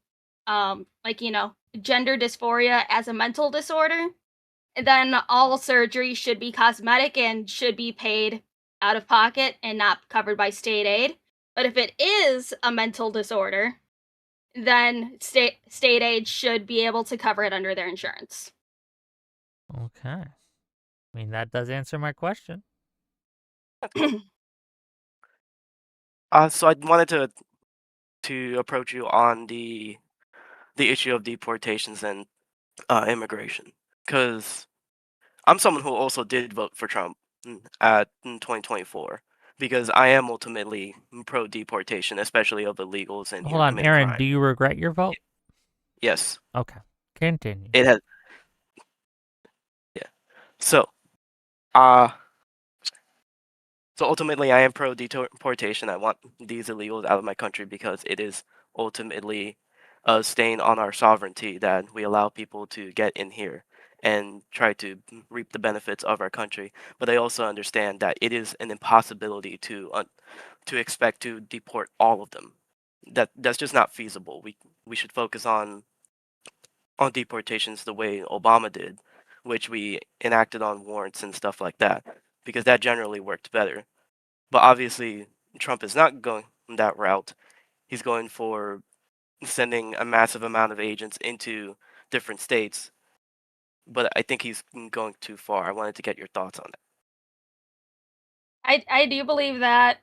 gender dysphoria as a mental disorder, then all surgery should be cosmetic and should be paid out of pocket and not covered by state aid. But if it is a mental disorder, then state aid should be able to cover it under their insurance. Okay. I mean, that does answer my question. So I wanted to approach you on the issue of deportations and immigration, because I'm someone who also did vote for Trump in 2024, because I am ultimately pro deportation, especially of illegals and Hold here on, committing Aaron, crime. do you regret your vote? Yes, Okay. Continue. it has. Yeah. So, uh so ultimately, I am pro deportation. I want these illegals out of my country because it is ultimately a stain on our sovereignty that we allow people to get in here and try to reap the benefits of our country. But I also understand that it is an impossibility to expect to deport all of them. That's just not feasible. We should focus on deportations the way Obama did, which we enacted on warrants and stuff like that, because that generally worked better. But obviously, Trump is not going that route. He's going for sending a massive amount of agents into different states. But I think he's going too far. I wanted to get your thoughts on that. I do believe that.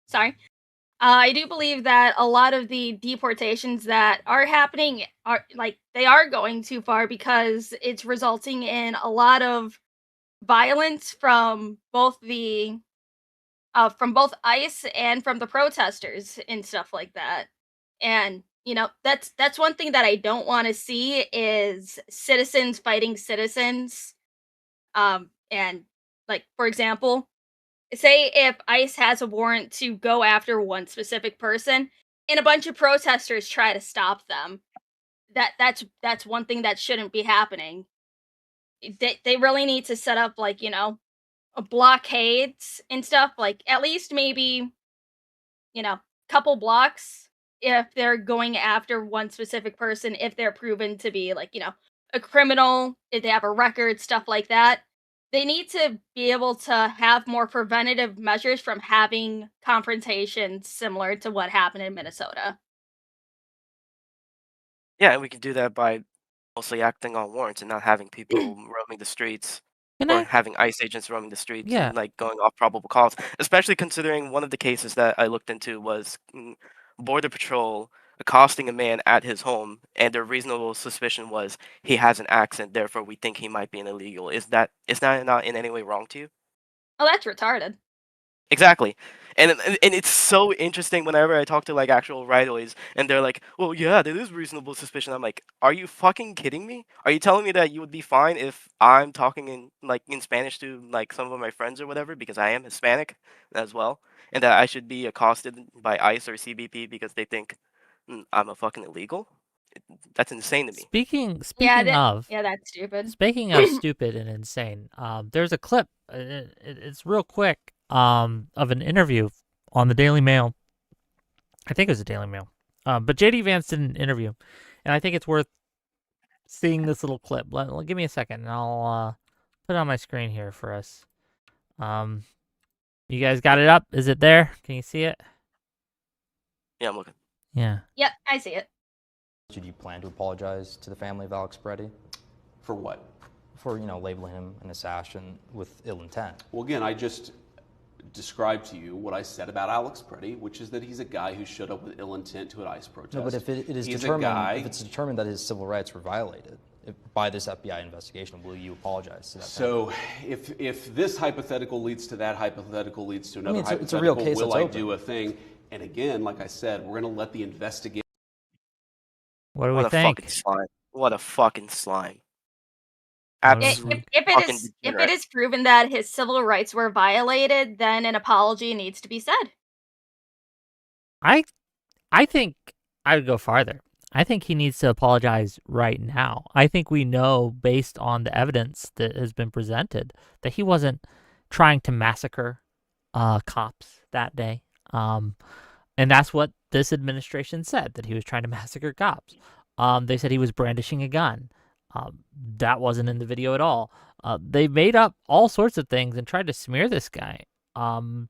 Sorry. I do believe that a lot of the deportations that are happening are they are going too far because it's resulting in a lot of violence from both ICE and from the protesters and stuff like that. And that's one thing that I don't want to see is citizens fighting citizens. And for example, say if ICE has a warrant to go after one specific person and a bunch of protesters try to stop them. That's one thing that shouldn't be happening. They really need to set up blockades and stuff, like at least maybe, couple blocks if they're going after one specific person, if they're proven to be a criminal, if they have a record, stuff like that. They need to be able to have more preventative measures from having confrontations similar to what happened in Minnesota. Yeah, we can do that by mostly acting on warrants and not having people roaming the streets, Can or I? having ICE agents roaming the streets Yeah. and going off probable cause. Especially considering one of the cases that I looked into was Border Patrol accosting a man at his home, and their reasonable suspicion was he has an accent, therefore we think he might be an illegal. Is that not in any way wrong to you? Oh, that's retarded. Exactly. And it's so interesting whenever I talk to actual right-ways and they're like, "Well, yeah, there is reasonable suspicion." I'm like, "Are you fucking kidding me? Are you telling me that you would be fine if I'm talking in Spanish to some of my friends or whatever, because I am Hispanic as well, and that I should be accosted by ICE or CBP because they think I'm a fucking illegal?" That's insane to me. Speaking Yeah, speaking of that's stupid. speaking of stupid and insane, there's a clip. It's real quick. Of an interview on the Daily Mail. I think it was the Daily Mail. But JD Vance did an interview, and I think it's worth seeing this little clip. Give me a second, and I'll put it on my screen here for us. You guys got it up? Is it there? Can you see it? Yeah, I'm looking. Yeah. Yep, I see it. Did you plan to apologize to the family of Alex Preddy For what? for, labeling him an assassin with ill intent? Well, again, I just described to you what I said about Alex Preddy, which is that he's a guy who showed up with ill intent to an ICE protest. No, but if it is He's determined, if it's determined that his civil rights were violated by this FBI investigation, will you apologize to that family? So, if this hypothetical leads to that hypothetical leads to another hypothetical, it's a real case will that's I open. do a thing? And again, like I said, we're going to let the investigation. What do What we a think? fucking slime. What a fucking slime. What do we Absolute think? If fucking it degenerate. is proven that his civil rights were violated, then an apology needs to be said. I think I would go farther. I think he needs to apologize right now. I think we know, based on the evidence that has been presented, that he wasn't trying to massacre cops that day. And that's what this administration said, that he was trying to massacre cops. They said he was brandishing a gun. That wasn't in the video at all. They made up all sorts of things and tried to smear this guy. So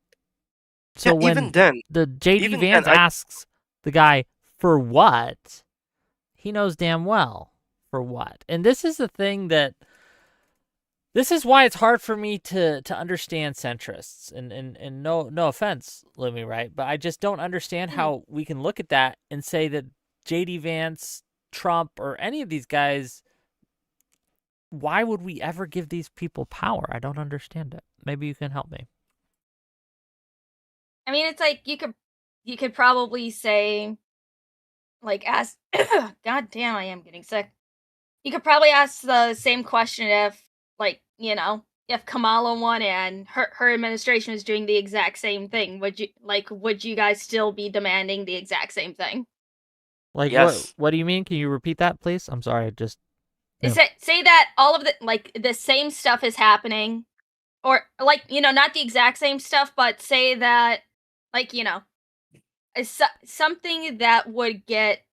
Yeah, when even then, the JD even Vance then, asks the guy for what, he knows damn well for what. And this is the thing that, this is why it's hard for me to understand centrists. And no offense, Lumi, right? But I just don't understand how we can look at that and say that JD Vance, Trump, or any of these guys, why would we ever give these people power? I don't understand it. Maybe you can help me. I mean, it's like you could probably say, like, ask. God damn, I am getting sick. You could probably ask the same question if, like, if Kamala won and her administration was doing the exact same thing. Would you guys still be demanding the exact same thing? Like, Yes. what do you mean? Can you repeat that, please? I'm sorry. Just Yeah. Say that all of the same stuff is happening, or not the exact same stuff, but say that, like, something that would get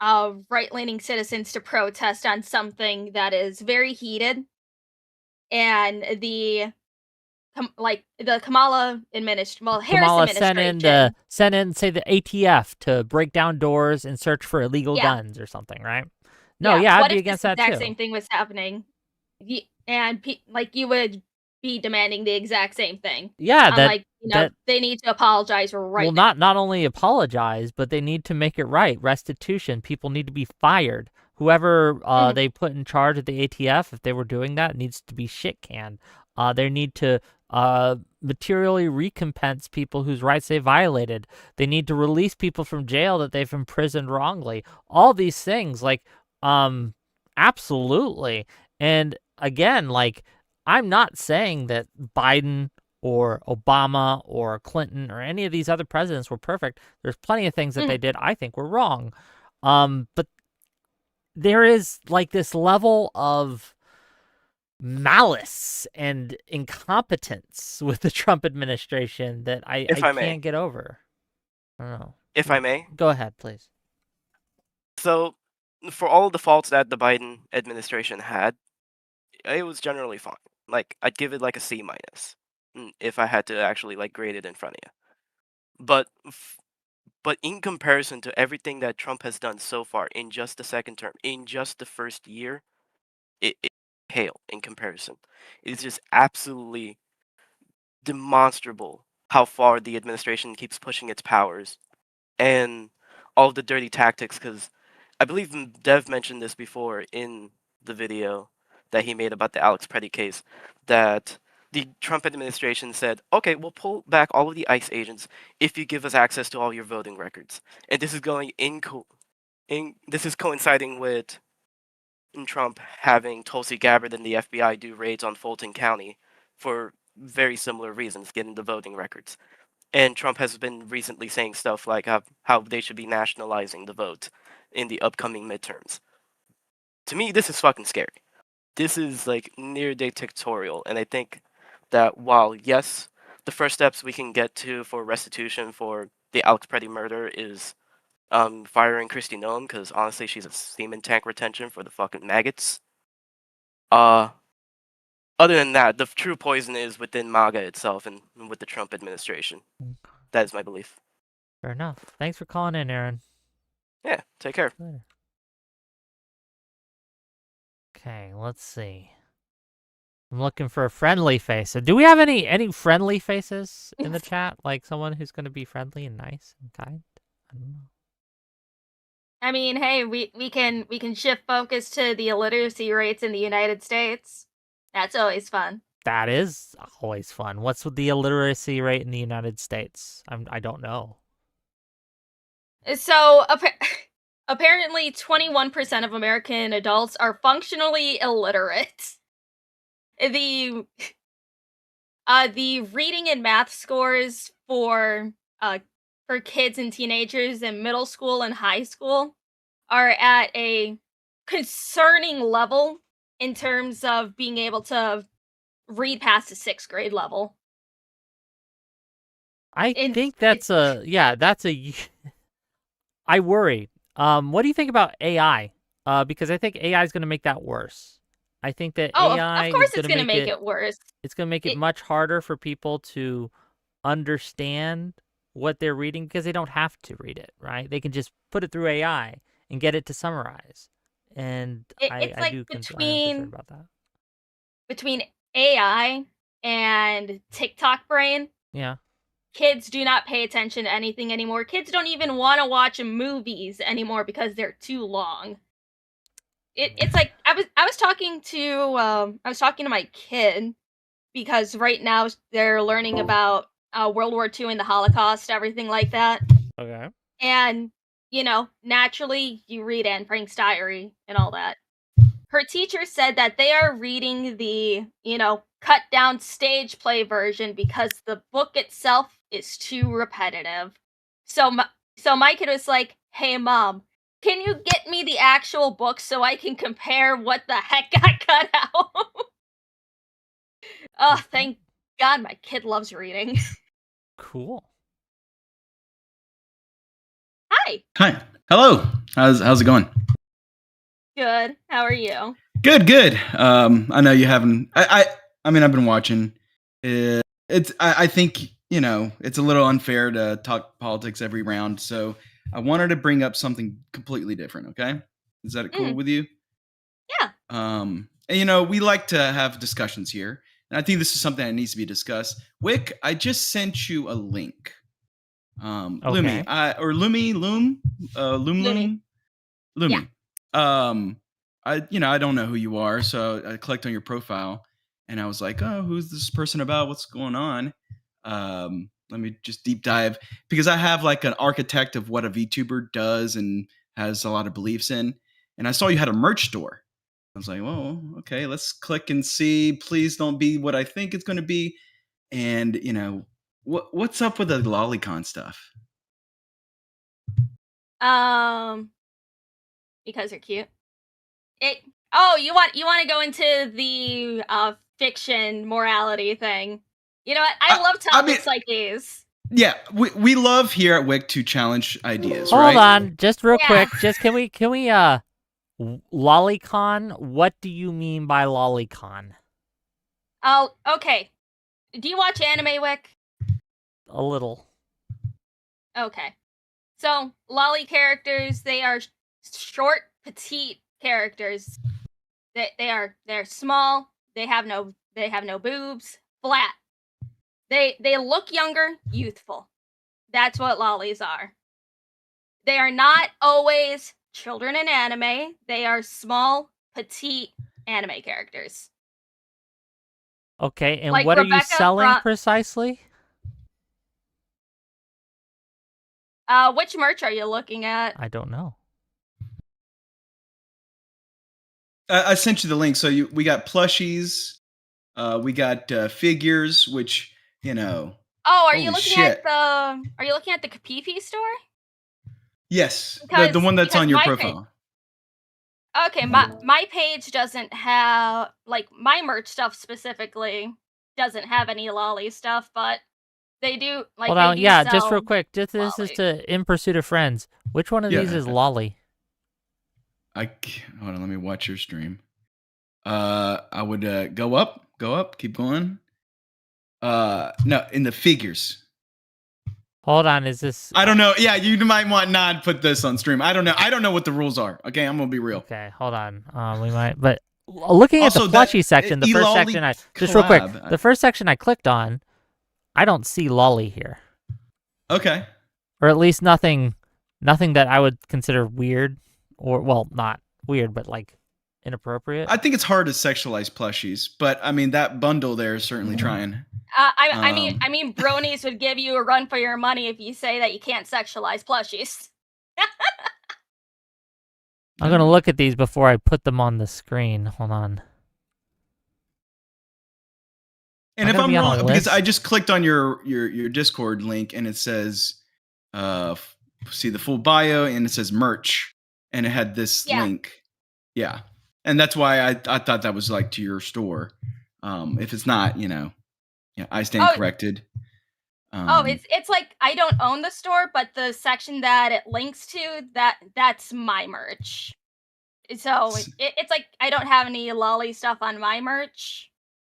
right-leaning citizens to protest on something that is very heated, and the Kamala administration, Harris Kamala administration, sent in, say, the ATF to break down doors and search for illegal Yeah. guns or something, right? No, yeah, I'd what be if against the that exact too. same thing was happening, you would be demanding the exact same thing. Yeah, They need to apologize right well, now. not only apologize, but they need to make it right. Restitution. People need to be fired. Whoever they put in charge of the ATF, if they were doing that, needs to be shit canned. They need to materially recompense people whose rights they violated. They need to release people from jail that they've imprisoned wrongly. All these things, absolutely. And again, I'm not saying that Biden or Obama or Clinton or any of these other presidents were perfect. There's plenty of things that they did I think were wrong. But there is this level of malice and incompetence with the Trump administration that I can't get over. I don't know. If I may. Go ahead, please. So, for all the faults that the Biden administration had, it was generally fine. I'd give it a C minus if I had to actually grade it in front of you. But in comparison to everything that Trump has done so far in just the second term, in just the first year, it pale in comparison. It's just absolutely demonstrable how far the administration keeps pushing its powers and all the dirty tactics. Because I believe Dev mentioned this before in the video that he made about the Alex Preddy case, that the Trump administration said, okay, we'll pull back all of the ICE agents if you give us access to all your voting records. And this is going this is coinciding with Trump having Tulsi Gabbard and the FBI do raids on Fulton County for very similar reasons, getting the voting records. And Trump has been recently saying stuff like how they should be nationalizing the vote in the upcoming midterms. To me, this is fucking scary. This is near dictatorial, and I think that while yes, the first steps we can get to for restitution for the Alex Preddy murder is firing Christy Noem because honestly, she's a semen tank retention for the fucking maggots. Other than that, the true poison is within MAGA itself and with the Trump administration. That is my belief. Fair enough. Thanks for calling in, Aaron. Yeah, take care. Later. Okay, let's see. I'm looking for a friendly face. Do we have any friendly faces in the chat? Like someone who's going to be friendly and nice and kind? I don't know. I mean, hey, we can shift focus to the illiteracy rates in the United States. That's always fun. That is always fun. What's with the illiteracy rate in the United States? I don't know. So apparently 21% of American adults are functionally illiterate. The reading and math scores for kids and teenagers in middle school and high school are at a concerning level in terms of being able to read past the 6th grade level. I think that's a I worry. What do you think about AI? Because I think AI is going to make that worse. I think that AI of course is it's going to make it worse. It's going to make it much harder for people to understand what they're reading because they don't have to read it, right? They can just put it through AI and get it to summarize. And it's I like am concerned about that. Between AI and TikTok brain, yeah, kids do not pay attention to anything anymore. Kids don't even want to watch movies anymore because they're too long. It's like I was talking to my kid because right now they're learning about World War II and the Holocaust, everything like that. Okay. And naturally you read Anne Frank's diary and all that. Her teacher said that they are reading the, cut down stage play version because the book itself is too repetitive. So my kid was like, "Hey mom, can you get me the actual book so I can compare what the heck got cut out?" Oh, thank God my kid loves reading. Cool. Hi. Hi. Hello. How's it going? Good. How are you? Good. I know you haven't. I mean, I've been watching. I think it's a little unfair to talk politics every round. So I wanted to bring up something completely different. Okay, is that cool with you? Yeah. And, we like to have discussions here, and I think this is something that needs to be discussed. Wick, I just sent you a link. Okay. Lumi, Loom. Yeah. I don't know who you are, so I clicked on your profile and I was like, oh, who's this person about? What's going on? Let me just deep dive because I have like an architect of what a VTuber does and has a lot of beliefs in. And I saw you had a merch store. I was like, well, okay, let's click and see. Please don't be what I think it's going to be. And what's up with the lolicon stuff? Because they're cute. You want to go into the fiction morality thing. You know what? I love topics like these. Yeah, we love here at Wick to challenge ideas, Hold right? on, just real quick. Just can we lolicon? What do you mean by lolicon? Oh, okay. Do you watch anime, Wick? A little. Okay. So, lolly characters, they are short, petite characters. They're small. They have no boobs. Flat. They look younger, youthful. That's what lollies are. They are not always children in anime. They are small, petite anime characters. Okay, and like what Rebecca are you selling precisely? Which merch are you looking at? I don't know. I sent you the link. So we got plushies, we got figures, which Oh, are you looking at the Kapifi store? Yes, the one that's on your profile. Okay, my page doesn't have my merch stuff specifically doesn't have any lolly stuff, but They do like Hold they on, do yeah, just real sell quick. This is lollies. to In Pursuit of Friends. Which one of these Yeah. is lolly? Hold on, let me watch your stream. I would go up, keep going. No, in the figures. Hold on, is this I don't know. Yeah, you might want not put this on stream. I don't know. I don't know what the rules are. Okay, I'm gonna be real. okay? Hold on. We might, but looking at the Also, that plushie section, the first Elolly section I just real quick, collab, the first section I clicked on, I don't see lolly here, Okay. or at least nothing that I would consider weird, or well, not weird, but like inappropriate. I think it's hard to sexualize plushies, but I mean that bundle there is certainly trying. I mean, bronies would give you a run for your money if you say that you can't sexualize plushies. I'm gonna look at these before I put them on the screen. Hold on. And Am I if gonna I'm be on a wrong, because list? I just clicked on your Discord link and it says, see the full bio and it says merch, and it had this Yeah. link. Yeah, and that's why I thought that was like to your store. If it's not, yeah, I stand corrected. It's like I don't own the store, but the section that it links to, that's my merch. So it's like I don't have any lolly stuff on my merch.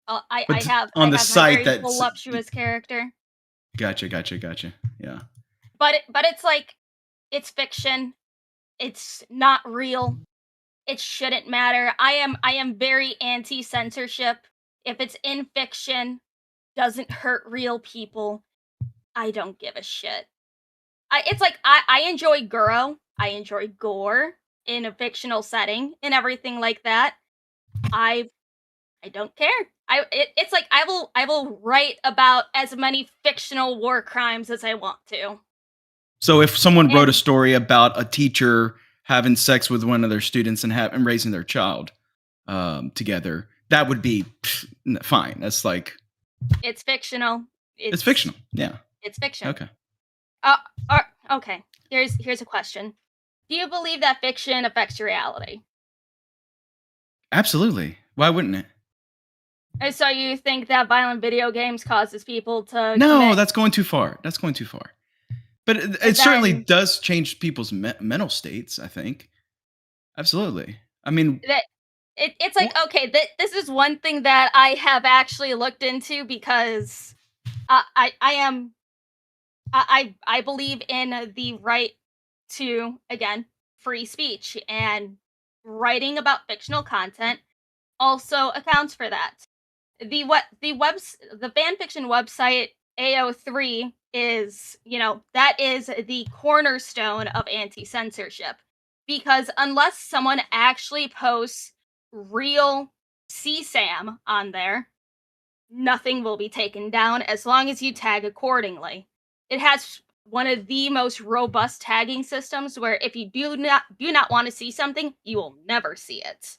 I have on the my site very that's voluptuous character. Gotcha. Yeah. But it's like it's fiction. It's not real. It shouldn't matter. I am very anti-censorship. If it's in fiction, doesn't hurt real people, I don't give a shit. It's like I enjoy Guro. I enjoy gore in a fictional setting and everything like that. I don't care. It's like I will write about as many fictional war crimes as I want to. So if someone wrote a And- story about a teacher having sex with one of their students and raising their child together, that would be fine. That's like It's fictional. it's fictional. Yeah. It's fiction. Okay. Okay. Here's a question. Do you believe that fiction affects reality? Absolutely. Why wouldn't it? And so you think that violent video games causes people to No, commit- that's going too far. But it certainly does change people's mental states, I think. Absolutely. I mean, it's like, okay, this is one thing that I have actually looked into because I believe in the right to, again, free speech, and writing about fictional content also accounts for that. The fan fiction website AO3 is, that is the cornerstone of anti-censorship, because unless someone actually posts real CSAM on there, nothing will be taken down as long as you tag accordingly. It has one of the most robust tagging systems where if you do not want to see something, you will never see it.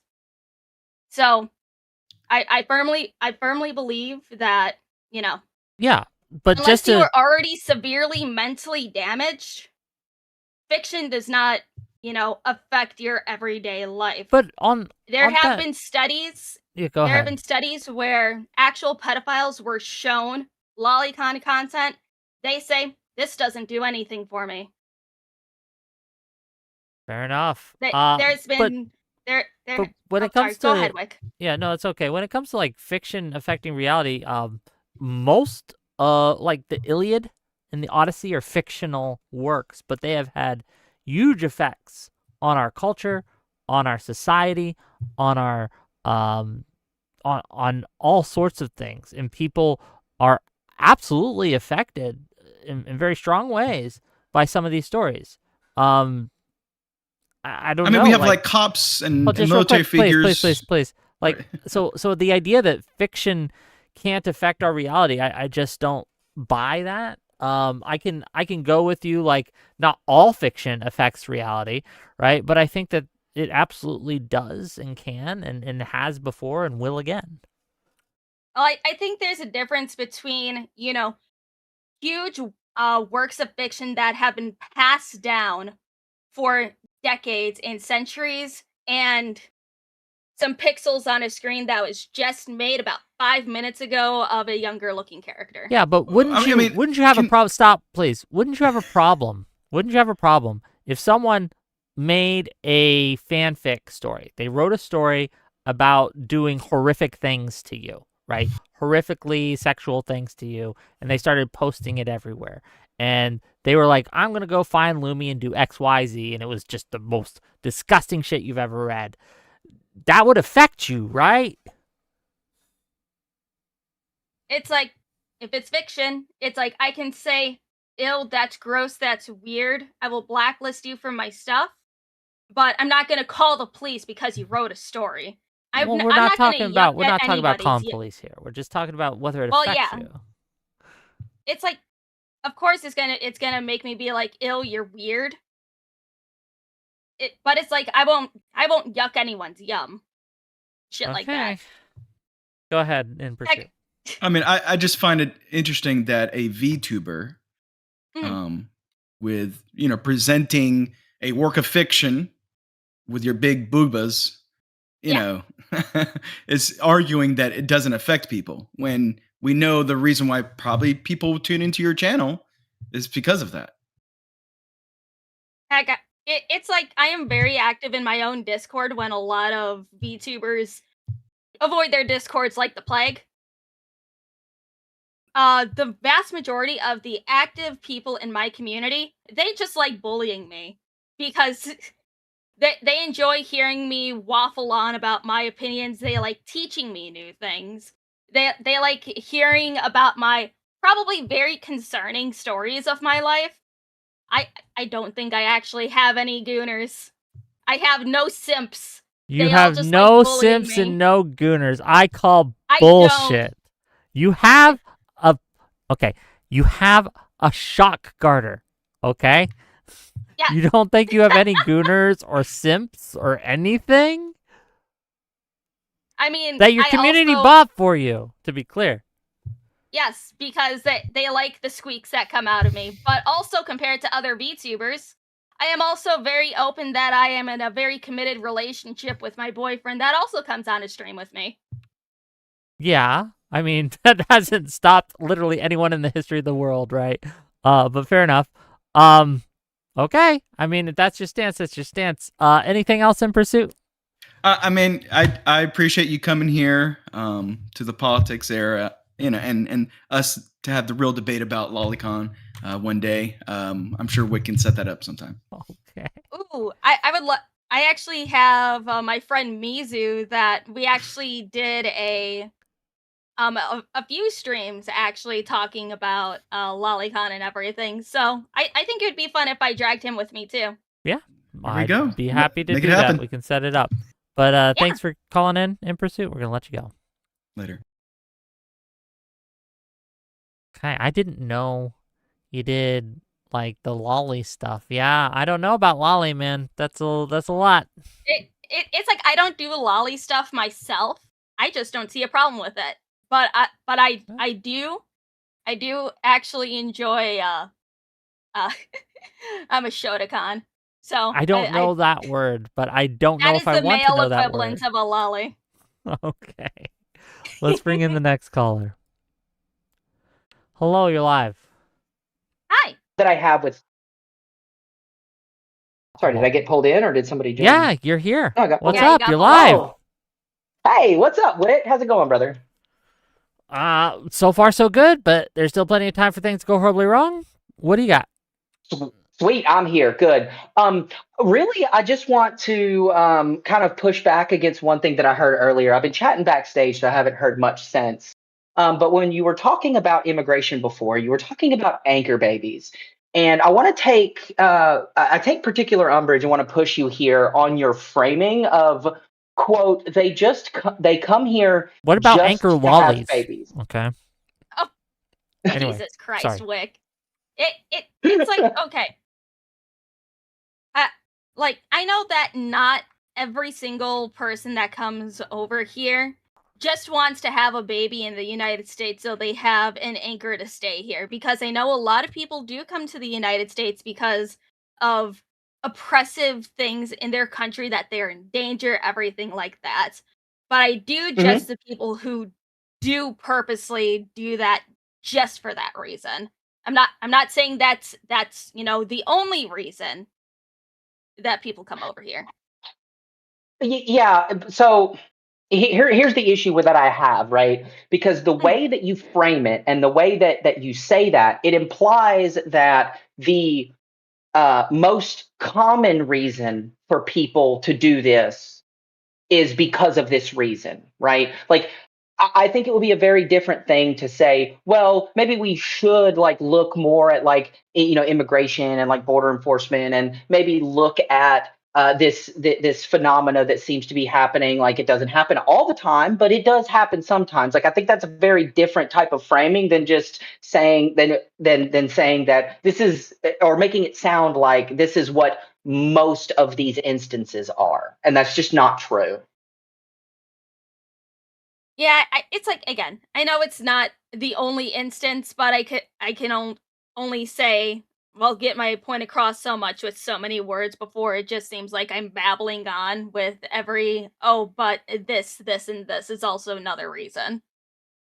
So I firmly believe that, Yeah, but unless just you to are already severely mentally damaged, fiction does not, affect your everyday life. but there on have that- been studies. Yeah, go There have ahead. been studies where actual pedophiles were shown lolicon content. They say this doesn't do anything for me. Fair enough. There's been but when it comes to go ahead, Wick. Yeah, no, it's okay. When it comes to like fiction affecting reality, most like the Iliad and the Odyssey are fictional works, but they have had huge effects on our culture, on our society, on our on all sorts of things, and people are absolutely affected in very strong ways by some of these stories. I don't know. we have like cops and just military real quick, figures. Please. Like, so the idea that fiction can't affect our reality, I just don't buy that. I can go with you, like, not all fiction affects reality, right? But I think that it absolutely does and can and has before and will again. I think there's a difference between, huge works of fiction that have been passed down for decades and centuries, and some pixels on a screen that was just made about 5 minutes ago of a younger looking character. Yeah, but wouldn't you have a problem? Stop, please. Wouldn't you have a problem? Wouldn't you have a problem if someone made a fanfic story? They wrote a story about doing horrific things to you, right? Horrifically sexual things to you, and they started posting it everywhere. And they were like, I'm going to go find Lumi and do XYZ, and it was just the most disgusting shit you've ever read. That would affect you, right? It's like, if it's fiction, it's like, I can say, ew, that's gross, that's weird. I will blacklist you from my stuff, but I'm not going to call the police because you wrote a story. Well, we're not talking about calling police here. We're just talking about whether it affects you. It's like, of course it's gonna make me be like, ew, you're weird. But it's like, I won't yuck anyone's yum. Shit like that. Go ahead and pursue. I mean, I just find it interesting that a VTuber, with, presenting a work of fiction with your big boobas, you know, is arguing that it doesn't affect people, when we know the reason why probably people tune into your channel is because of that. Heck, it's like, I am very active in my own Discord when a lot of VTubers avoid their Discords like the plague. The vast majority of the active people in my community, they just like bullying me because they enjoy hearing me waffle on about my opinions. They like teaching me new things. They like hearing about my probably very concerning stories of my life. I don't think I actually have any gooners. I have no simps. You have no simps and no gooners. I call bullshit. You have you have a shock garter, okay? Yeah. You don't think you have any gooners or simps or anything? I mean, that your community bought for you, to be clear. Yes, because they like the squeaks that come out of me. But also, compared to other VTubers, I am also very open that I am in a very committed relationship with my boyfriend that also comes on a stream with me. Yeah, I mean, that hasn't stopped literally anyone in the history of the world, right? But fair enough. Okay. I mean, if that's your stance, that's your stance. Anything else in pursuit? I mean, I appreciate you coming here to the politics era, and us to have the real debate about Lolicon one day. I'm sure Whick can set that up sometime. Okay. Ooh, I actually have my friend Mizu that we actually did a few streams actually talking about Lolicon and everything. So I think it would be fun if I dragged him with me too. Yeah, I'd be happy to Make do it happen. that. We can set it up. But thanks for calling in pursuit. We're gonna let you go later. Okay, I didn't know you did like the lolly stuff. Yeah, I don't know about lolly, man. That's a lot. It's like, I don't do lolly stuff myself. I just don't see a problem with it. But I do actually enjoy I'm a Shotokan. So I don't know that word, but I don't know if I want to know that word. That is the male equivalent of a lolly. Okay. Let's bring in the next caller. Hello, you're live. Hi. That I have with. Sorry, did I get pulled in or did somebody join? Yeah, you're here. Oh, what's up? You're live. Oh. Hey, what's up, Whit? How's it going, brother? So far so good, but there's still plenty of time for things to go horribly wrong. What do you got? Sweet, I'm here. Good. Really, I just want to kind of push back against one thing that I heard earlier. I've been chatting backstage, so I haven't heard much since. But when you were talking about immigration before, you were talking about anchor babies. And I want to take I take particular umbrage and want to push you here on your framing of, quote, they come here. What about just anchor to lollies? have babies. Okay. Oh, anyway, Jesus Christ, sorry. Wick. It's like, okay. Like, I know that not every single person that comes over here just wants to have a baby in the United States so they have an anchor to stay here. Because I know a lot of people do come to the United States because of oppressive things in their country, that they're in danger, everything like that. But I do hmm judge the people who do purposely do that just for that reason. I'm not saying that's the only reason that people come over here. Yeah. So here's the issue with that I have, right? Because the Mm. way that you frame it and the way that you say that, it implies that the most common reason for people to do this is because of this reason, right? Like, I think it would be a very different thing to say, well, maybe we should like look more at like immigration and like border enforcement, and maybe look at this phenomena that seems to be happening. Like, it doesn't happen all the time, but it does happen sometimes. Like, I think that's a very different type of framing than just saying than saying that this is, or making it sound like this is what most of these instances are, and that's just not true. Yeah, it's like, again, I know it's not the only instance, but I can only say, well, get my point across so much with so many words before it just seems like I'm babbling on with every, oh, but this, and this is also another reason.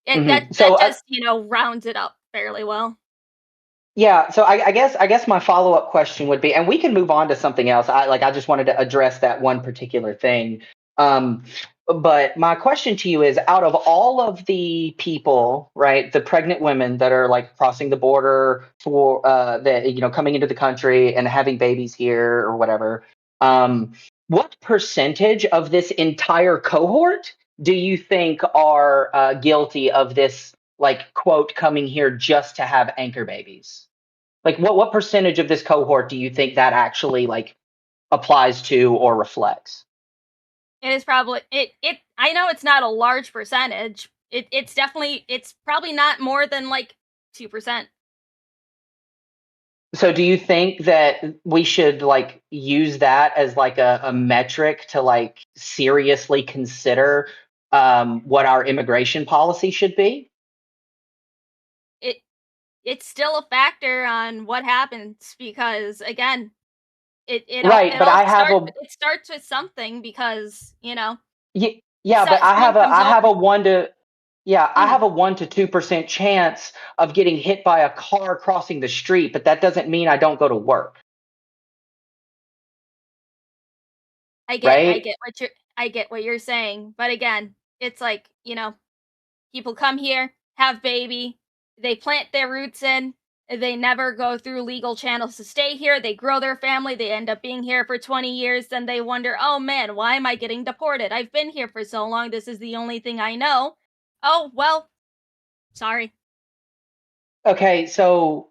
It that So that just rounds it up fairly well. yeah, so I guess my follow up question would be, and we can move on to something else. I just wanted to address that one particular thing. Um, but my question to you is, out of all of the people, right, the pregnant women that are like crossing the border for that coming into the country and having babies here or whatever, um, what percentage of this entire cohort do you think are guilty of this, like, quote, coming here just to have anchor babies? Like, what percentage of this cohort do you think that actually like applies to or reflects? It is probably it. I know it's not a large percentage. It's probably not more than like 2%. So do you think that we should like use that as like a metric to like seriously consider what our immigration policy should be? It it's still a factor on what happens, because again, Right, it but all I have a it starts with something, because yeah, but I someone have a comes I have over. a one to yeah, I Mhm. have a 1 to 2% chance of getting hit by a car crossing the street, but that doesn't mean I don't go to work, I right? get what you're saying, but again, it's like, people come here, have baby, they plant their roots in, they never go through legal channels to stay here, they grow their family, they end up being here for 20 years, then they wonder, "Oh man, why am I getting deported? I've been here for so long, this is the only thing I know." Oh, well, sorry. Okay, so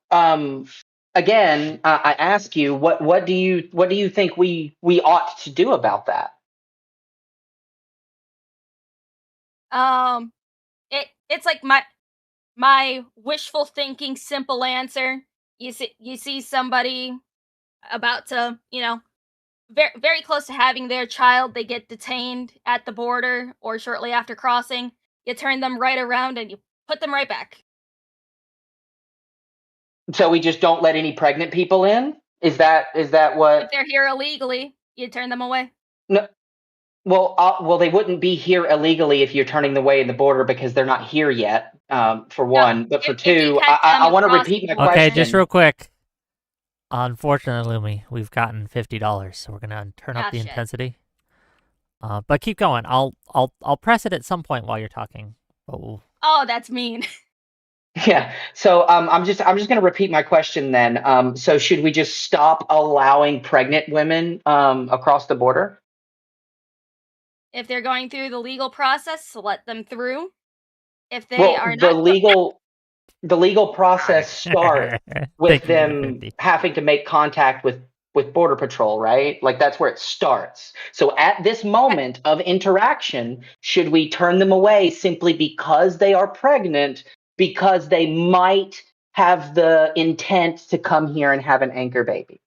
again, I ask you, what do you think we ought to do about that? Um, it's like my wishful thinking simple answer. You see somebody about to, very very close to having their child, they get detained at the border or shortly after crossing. You turn them right around and you put them right back. So we just don't let any pregnant people in? Is that If what? they're here illegally, you turn them away. No, well, they wouldn't be here illegally if you're turning them away in the border because they're not here yet. For No, one, but for if you two, catch I them want to across repeat the my Okay, border. just question. real quick. Unfortunately, Lumi, we've gotten $50, so we're gonna turn up Ah, the shit. intensity. But keep going. I'll press it at some point while you're talking. Oh, Oh, that's mean. Yeah. So I'm just going to repeat my question then. So should we just stop allowing pregnant women across the border? If they're going through the legal process, let them through. If they Well, are the not legal process starts with thank you for the them 50. having to make contact with border patrol, right? Like, that's where it starts. So at this moment of interaction, should we turn them away simply because they are pregnant, because they might have the intent to come here and have an anchor baby?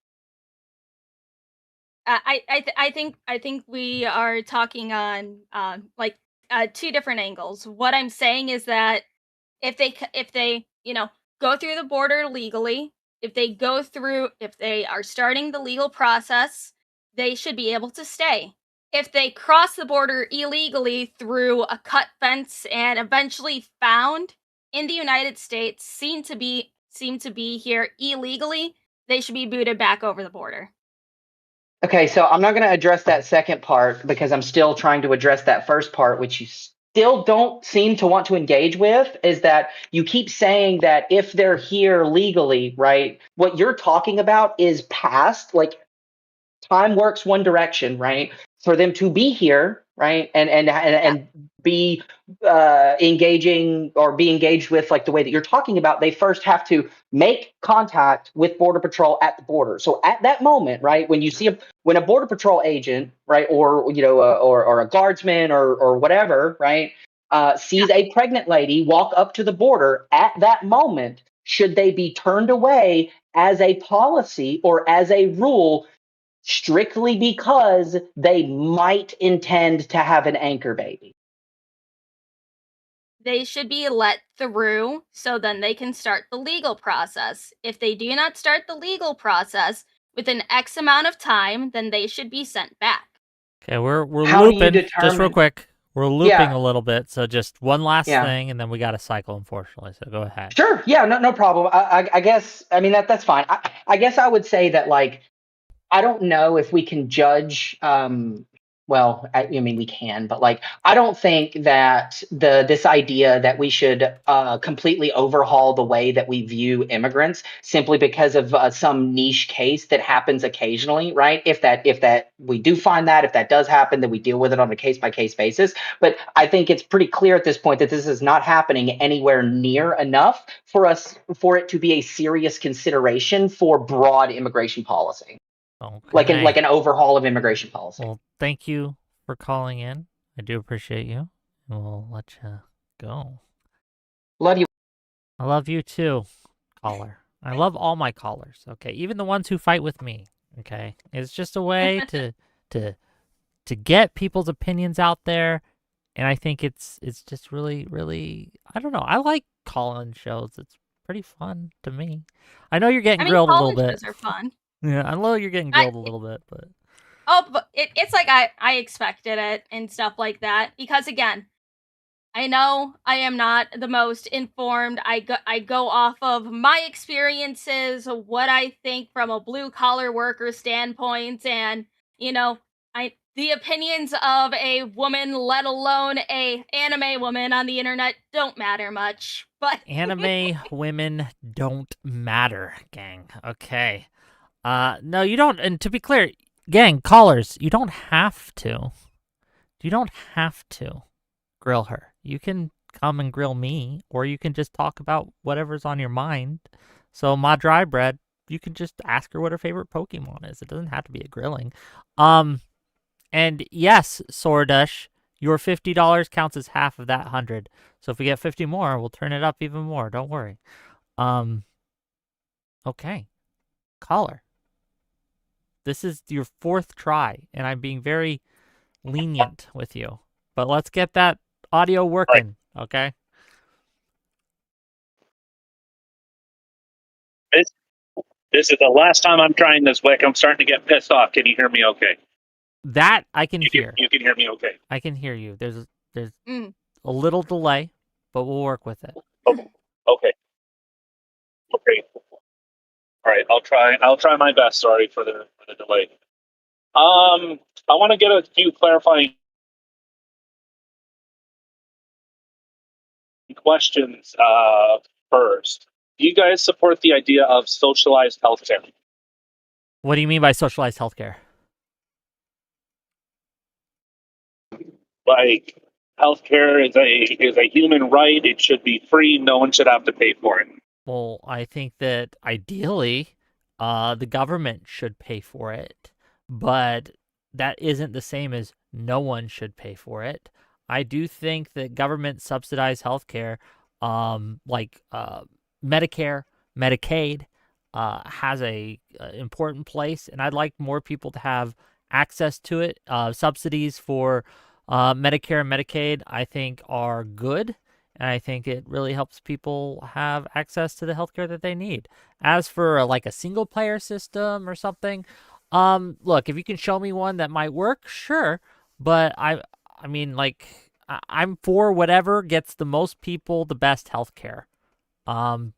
I think we are talking on like two different angles. What I'm saying is that if they go through the border legally, If they go through, if they are starting the legal process, they should be able to stay. If they cross the border illegally through a cut fence and eventually found in the United States, seem to be here illegally, they should be booted back over the border. Okay, so I'm not going to address that second part because I'm still trying to address that first part, which you still don't seem to want to engage with, is that you keep saying that if they're here legally, right, what you're talking about is past, like time works one direction, right? For them to be here, right, and be engaging or be engaged with like the way that you're talking about, they first have to make contact with Border Patrol at the border. So at that moment, right, when you see when a Border Patrol agent, right, or or a guardsman or whatever, right, sees a pregnant lady walk up to the border, at that moment, should they be turned away as a policy or as a rule? Strictly because they might intend to have an anchor baby. They should be let through so then they can start the legal process. If they do not start the legal process within X amount of time, then they should be sent back. Okay, we're How do you looping just real determine- quick. We're looping Yeah. a little bit, so just one last Yeah. thing, and then we got to cycle, unfortunately. So go ahead. Sure. Yeah. No problem. I guess. I mean that's fine. I guess I would say that like I don't know if we can judge. Well, I mean we can, but like I don't think that this idea that we should completely overhaul the way that we view immigrants simply because of some niche case that happens occasionally, right? If that we do find that, if that does happen, then we deal with it on a case by case basis. But I think it's pretty clear at this point that this is not happening anywhere near enough for it to be a serious consideration for broad immigration policy. Okay. Like an overhaul of immigration policy. Well, thank you for calling in. I do appreciate you. We'll let you go. Love you. I love you too, caller. I love all my callers. Okay, even the ones who fight with me. Okay, it's just a way to get people's opinions out there, and I think it's just really I don't know. I like calling shows. It's pretty fun to me. I know you're getting grilled a little bit. Shows are fun. Yeah, I know you're getting grilled a little bit, but but it's like I expected it and stuff like that because again, I know I am not the most informed. I go off of my experiences, what I think from a blue collar worker standpoint, and the opinions of a woman, let alone a anime woman on the internet, don't matter much. But anime women don't matter, gang. Okay. No, you don't. And to be clear, gang, callers, you don't have to. You don't have to grill her. You can come and grill me, or you can just talk about whatever's on your mind. So, my dry bread, you can just ask her what her favorite Pokemon is. It doesn't have to be a grilling. And yes, Sordush, your $50 counts as half of that 100. So if we get 50 more, we'll turn it up even more. Don't worry. Okay. Caller. This is your fourth try, and I'm being very lenient with you. But let's get that audio working, okay? This is the last time I'm trying this, Wick. I'm starting to get pissed off. Can you hear me okay? That I can hear. You can hear me okay. I can hear you. There's a little delay, but we'll work with it. Okay. All right, I'll try my best. Sorry for the delay. I want to get a few clarifying questions first. Do you guys support the idea of socialized healthcare? What do you mean by socialized healthcare? Like healthcare is a human right. It should be free. No one should have to pay for it. Well, I think that ideally, the government should pay for it, but that isn't the same as no one should pay for it. I do think that government subsidized healthcare, like Medicare, Medicaid, has a important place, and I'd like more people to have access to it. Subsidies for Medicare and Medicaid, I think, are good. And I think it really helps people have access to the healthcare that they need. As for like a single player system or something, look, if you can show me one that might work, sure. But I mean, like, I'm for whatever gets the most people the best healthcare. Um,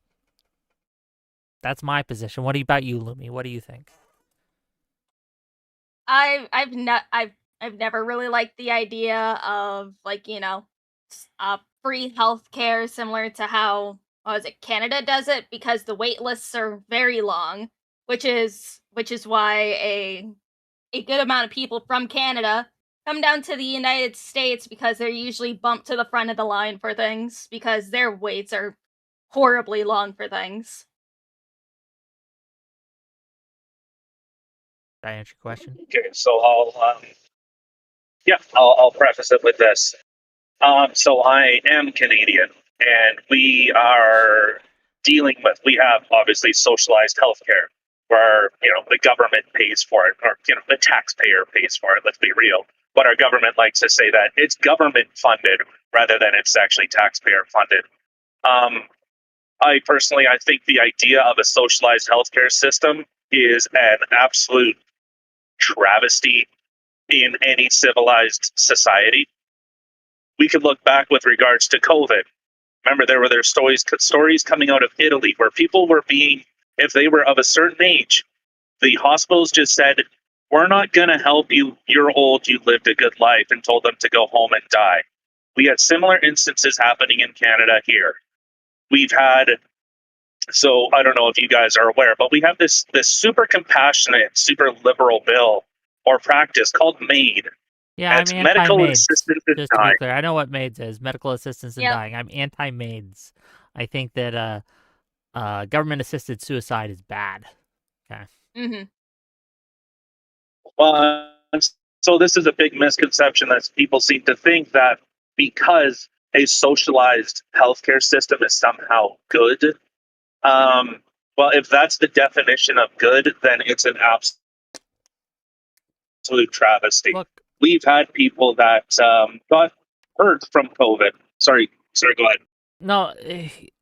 that's my position. What about you, Lumi? What do you think? I've never really liked the idea of, like, free healthcare similar to how, what was it, Canada does it, because the wait lists are very long, which is why a good amount of people from Canada come down to the United States, because they're usually bumped to the front of the line for things because their waits are horribly long for things. Did I answer your question? Okay, so I'll preface it with this. So I am Canadian, and we have obviously socialized healthcare, where the government pays for it, or the taxpayer pays for it. Let's be real. But our government likes to say that it's government funded rather than it's actually taxpayer funded. I think the idea of a socialized healthcare system is an absolute travesty in any civilized society. We could look back with regards to COVID. Remember, there were stories coming out of Italy where people were if they were of a certain age, the hospitals just said, "We're not going to help you. You're old. You lived a good life," and told them to go home and die. We had similar instances happening in Canada here. So I don't know if you guys are aware, but we have this super compassionate, super liberal bill or practice called MAID. Yeah, It's I'm medical anti-maids. assistance in Just to dying. be clear, I know what maids is. Medical assistance in Yep. dying. I'm anti-maids. I think that government-assisted suicide is bad. Okay. Mm-hmm. Well, so this is a big misconception that people seem to think that because a socialized healthcare system is somehow good. Well, if that's the definition of good, then it's an absolute travesty. Look, We've had people that got hurt from COVID. Sorry, go ahead. no,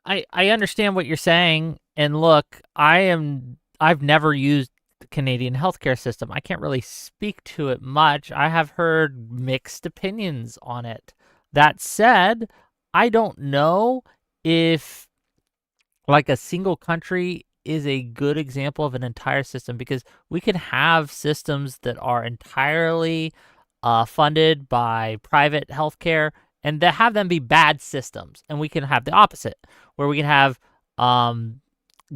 I understand what you're saying, and look, I've never used the Canadian healthcare system. I can't really speak to it much. I have heard mixed opinions on it. That said, I don't know if like a single country is a good example of an entire system, because we can have systems that are entirely funded by private healthcare and that have them be bad systems, and we can have the opposite, where we can have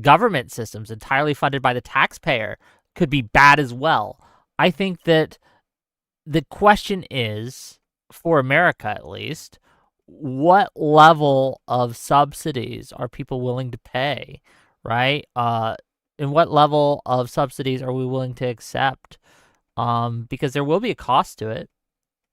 government systems entirely funded by the taxpayer could be bad as well. I think that the question is, for America at least, what level of subsidies are people willing to pay, right? And what level of subsidies are we willing to accept? Because there will be a cost to it.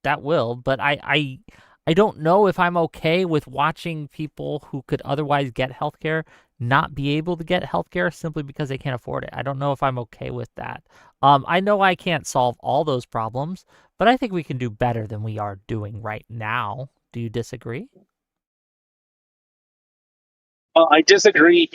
That will, but I don't know if I'm okay with watching people who could otherwise get healthcare not be able to get healthcare simply because they can't afford it. I don't know if I'm okay with that. I know I can't solve all those problems, but I think we can do better than we are doing right now. Do you disagree? I disagree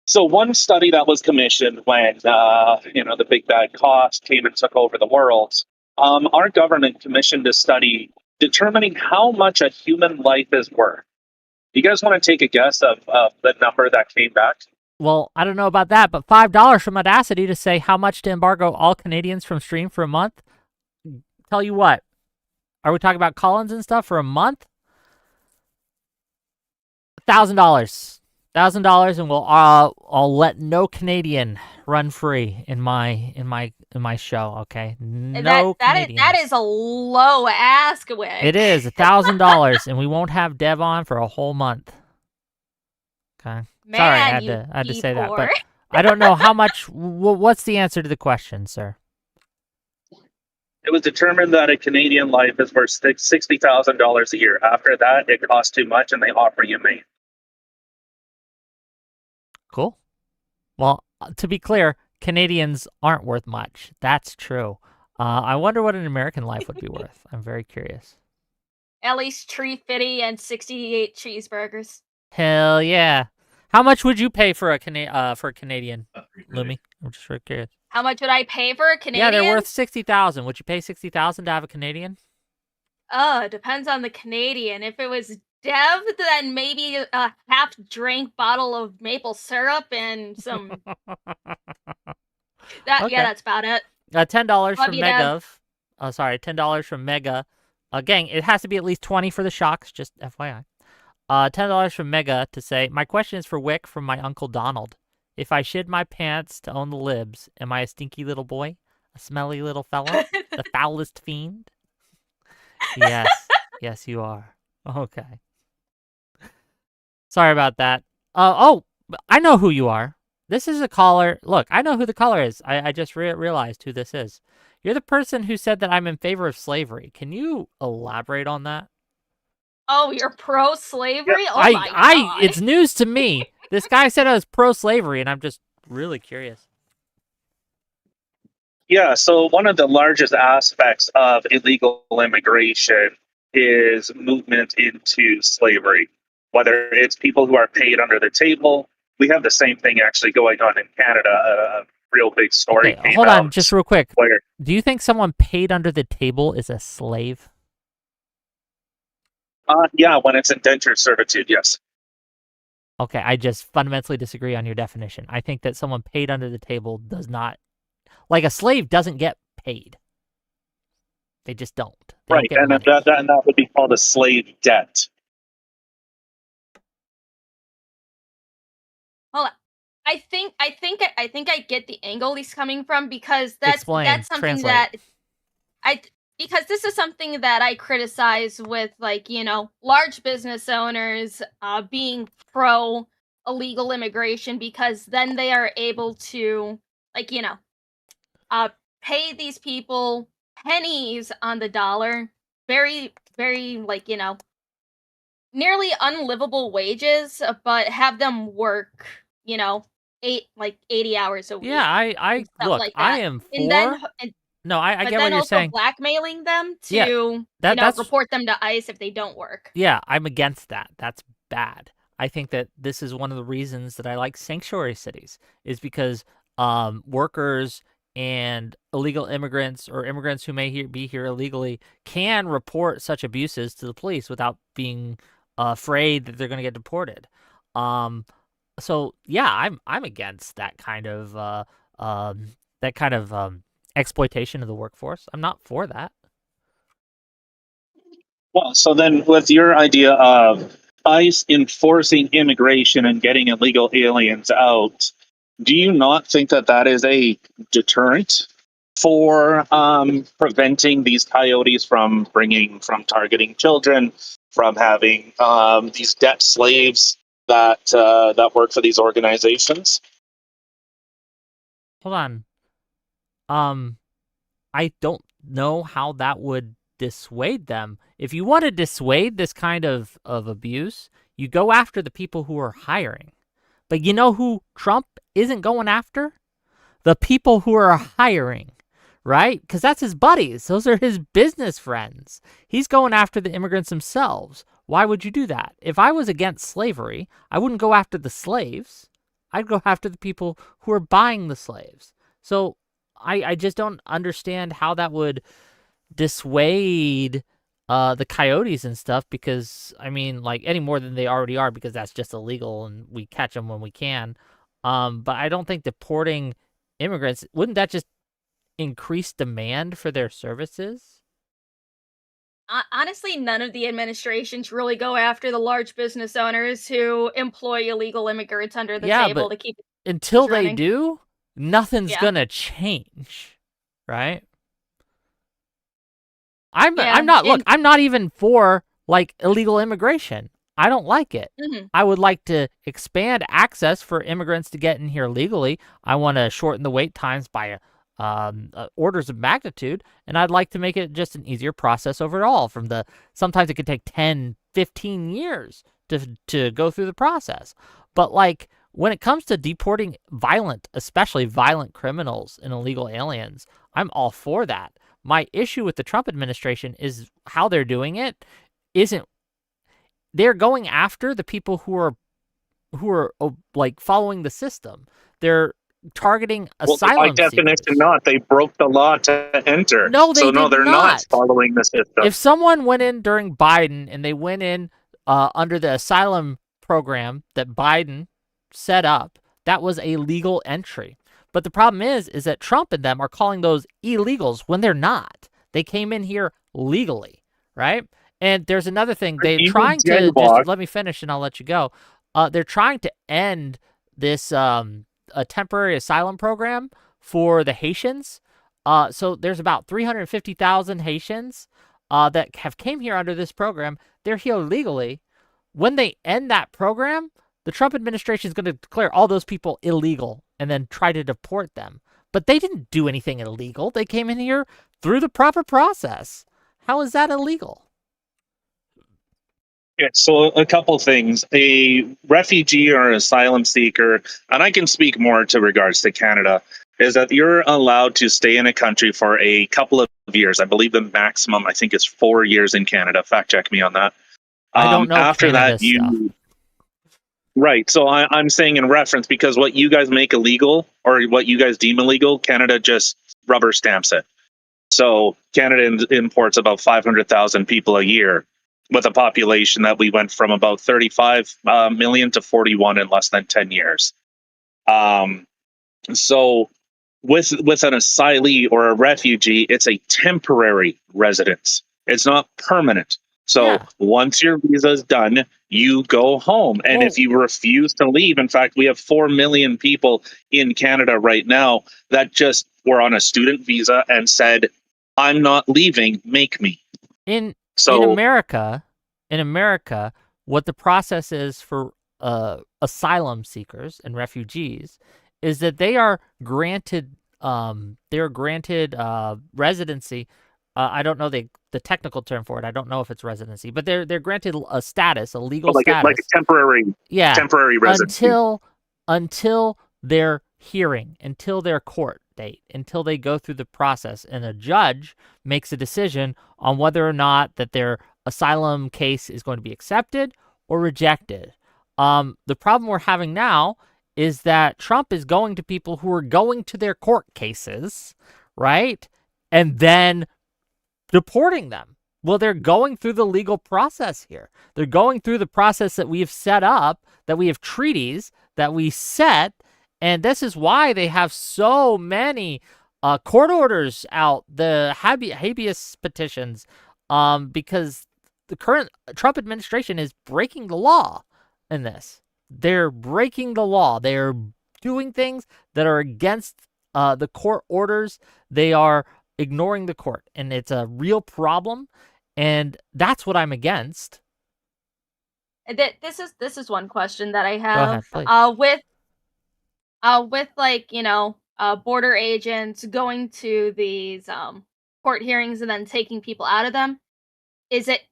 So one study that was commissioned when the big bad cost came and took over the world, our government commissioned a study determining how much a human life is worth. You guys want to take a guess of the number that came back? Well, I don't know about that, but $5 from Audacity to say how much to embargo all Canadians from stream for a month. Tell you what, are we talking about Collins and stuff for a month? $1,000, and I'll let no Canadian run free in my show. Okay, no Canadians. That is a low ask, Whick. It is $1,000, and we won't have Dev on for a whole month. Okay, Man, sorry, I had to say that, but I don't know how much. What's the answer to the question, sir? It was determined that a Canadian life is worth $60,000 a year. After that, it costs too much, and they offer you MAID. Cool. Well, to be clear, Canadians aren't worth much. That's true. I wonder what an American life would be worth. I'm very curious. at least $3.50 and 68 cheeseburgers. Hell yeah. How much would you pay for a Canadian, Lumi? I'm just really curious. How much would I pay for a Canadian? Yeah, they're worth 60,000. Would you pay 60,000 to have a Canadian? It depends on the Canadian. If it was Dev, then maybe a half-drink bottle of maple syrup and some. Yeah, Okay. that's about it. $10 Love from you, Dev. Mega. Sorry, $10 from Mega. Gang, it has to be at least 20 for the shocks, just FYI. $10 from Mega to say, my question is for Wick from my Uncle Donald. If I shit my pants to own the libs, am I a stinky little boy? A smelly little fella? The foulest fiend? Yes. Yes, you are. Okay. Sorry about that. I know who you are. This is a caller. Look, I know who the caller is. I just realized who this is. You're the person who said that I'm in favor of slavery. Can you elaborate on that? Oh, you're pro-slavery? Yeah. Oh my God. It's news to me. This guy said I was pro-slavery, and I'm just really curious. Yeah, so one of the largest aspects of illegal immigration is movement into slavery, whether it's people who are paid under the table. We have the same thing actually going on in Canada. A real big story. Okay, hold on, just real quick. Where, Do you think someone paid under the table is a slave? yeah, when it's indentured servitude, yes. Okay, I just fundamentally disagree on your definition. I think that someone paid under the table does not... Like, a slave doesn't get paid. They just don't. They Right, don't and get money. that would be called a slave debt. Hold on. I think I get the angle he's coming from, because that's something Translate. because this is something that I criticize with, like, large business owners being pro illegal immigration, because then they are able to, like, pay these people pennies on the dollar, very, very, like, nearly unlivable wages, but have them work, 80 hours a week. Yeah, I stuff look, like I that. am for... And then, No, I but get then what you're also saying. blackmailing them to, Yeah, that's... report them to ICE if they don't work. Yeah, I'm against that. That's bad. I think that this is one of the reasons that I like sanctuary cities, is because workers and illegal immigrants, or immigrants who may be here illegally, can report such abuses to the police without being afraid that they're going to get deported. So yeah, I'm against that kind of exploitation of the workforce. I'm not for that. Well, so then with your idea of ICE enforcing immigration and getting illegal aliens out, do you not think that that is a deterrent for preventing these coyotes from targeting children, from having these debt slaves that work for these organizations? Hold on. I don't know how that would dissuade them. If you want to dissuade this kind of abuse, you go after the people who are hiring. But you know who Trump isn't going after? The people who are hiring, right? Because that's his buddies. Those are his business friends. He's going after the immigrants themselves. Why would you do that? If I was against slavery, I wouldn't go after the slaves. I'd go after the people who are buying the slaves. So I just don't understand how that would dissuade the coyotes and stuff, because, I mean, like, any more than they already are, because that's just illegal and we catch them when we can. But I don't think deporting immigrants, wouldn't that just increase demand for their services? Honestly, none of the administrations really go after the large business owners who employ illegal immigrants under the table to keep until they running. do, nothing's gonna change, right? I'm not even for, like, illegal immigration. I don't like it. Mm-hmm. I would like to expand access for immigrants to get in here legally. I want to shorten the wait times by orders of magnitude, and I'd like to make it just an easier process overall. Sometimes it could take 10, 15 years to go through the process. But, like, when it comes to deporting especially violent criminals and illegal aliens, I'm all for that. My issue with the Trump administration is how they're doing it. isn't. They're going after the people who are like following the system. They're targeting Well, by asylum definition, seekers. not. They broke the law to enter. No, they so no, did they're not following the system. If someone went in during Biden and they went in under the asylum program that Biden set up, that was a legal entry. But the problem is that Trump and them are calling those illegals when they're not. They came in here legally, right? And there's another thing. They're trying to just let me finish and I'll let you go. They're trying to end this a temporary asylum program for the Haitians. So there's about 350,000 Haitians that have came here under this program. They're here legally. When they end that program, the Trump administration is going to declare all those people illegal and then try to deport them. But they didn't do anything illegal. They came in here through the proper process. How is that illegal? Yeah, so a couple things. A refugee or asylum seeker, and I can speak more to regards to Canada, is that you're allowed to stay in a country for a couple of years. I believe the maximum, I think, is 4 years in Canada. Fact check me on that. I don't know after Canada that, you stuff. Right. So I'm saying in reference, because what you guys make illegal or what you guys deem illegal, Canada just rubber stamps it. So Canada imports about 500,000 people a year with a population that we went from about 35 million to 41 in less than 10 years. So with an asylee or a refugee, it's a temporary residence. It's not permanent. So once your visa is done, you go home. And if you refuse to leave, in fact, we have 4 million people in Canada right now that just were on a student visa and said, I'm not leaving, make me. In America, what the process is for asylum seekers and refugees is that they are granted residency. I don't know the technical term for it. I don't know if it's residency, but they're granted a status, a legal status, like a temporary residency until their hearing, until their court date, until they go through the process, and a judge makes a decision on whether or not that their asylum case is going to be accepted or rejected. The problem we're having now is that Trump is going to people who are going to their court cases, right? And then deporting them. Well, they're going through the legal process here. They're going through the process that we have set up, that we have treaties that we set, and this is why they have so many court orders out, the habeas petitions, because the current Trump administration is breaking the law in this. They're breaking the law. They're doing things that are against the court orders. They are ignoring the court, and it's a real problem, and that's what I'm against. This is one question that I have. Go ahead, please. With like, border agents going to these court hearings and then taking people out of them, is it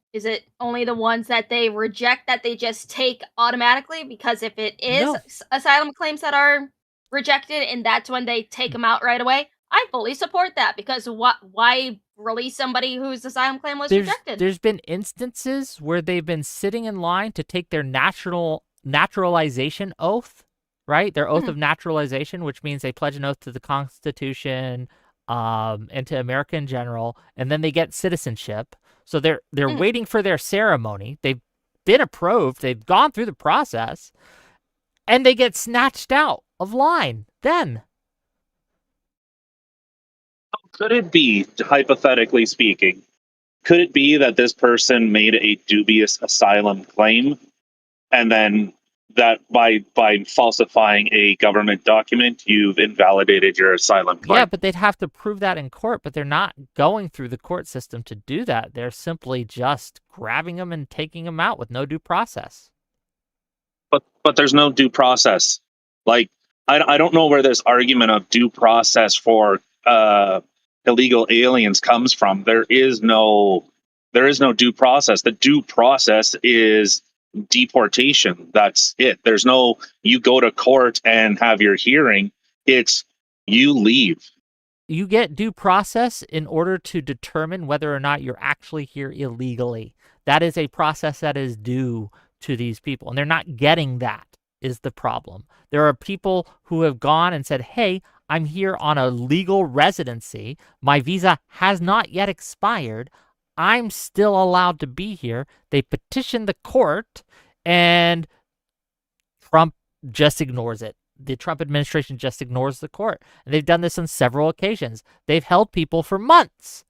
only the ones that they reject that they just take automatically? Because if it is asylum claims that are rejected and that's when they take them out right away, I fully support that, because why release somebody whose asylum claim was rejected? There's been instances where they've been sitting in line to take their naturalization oath, right? Their oath of naturalization, which means they pledge an oath to the Constitution and to America in general, and then they get citizenship. So they're waiting for their ceremony. They've been approved. They've gone through the process, and they get snatched out of line then. Could it be, hypothetically speaking, could it be that this person made a dubious asylum claim, and then that by falsifying a government document, you've invalidated your asylum claim? Yeah, but they'd have to prove that in court, but they're not going through the court system to do that. They're simply just grabbing them and taking them out with no due process. But there's no due process. Like, I don't know where this argument of due process for illegal aliens comes from. There is no due process. The due process is deportation. That's it. There's no, you go to court and have your hearing. It's you leave. You get due process in order to determine whether or not you're actually here illegally. That is a process that is due to these people, and they're not getting that is the problem. There are people who have gone and said, hey, I'm here on a legal residency. My visa has not yet expired. I'm still allowed to be here. They petitioned the court, and Trump just ignores it. The Trump administration just ignores the court. And they've done this on several occasions. They've held people for months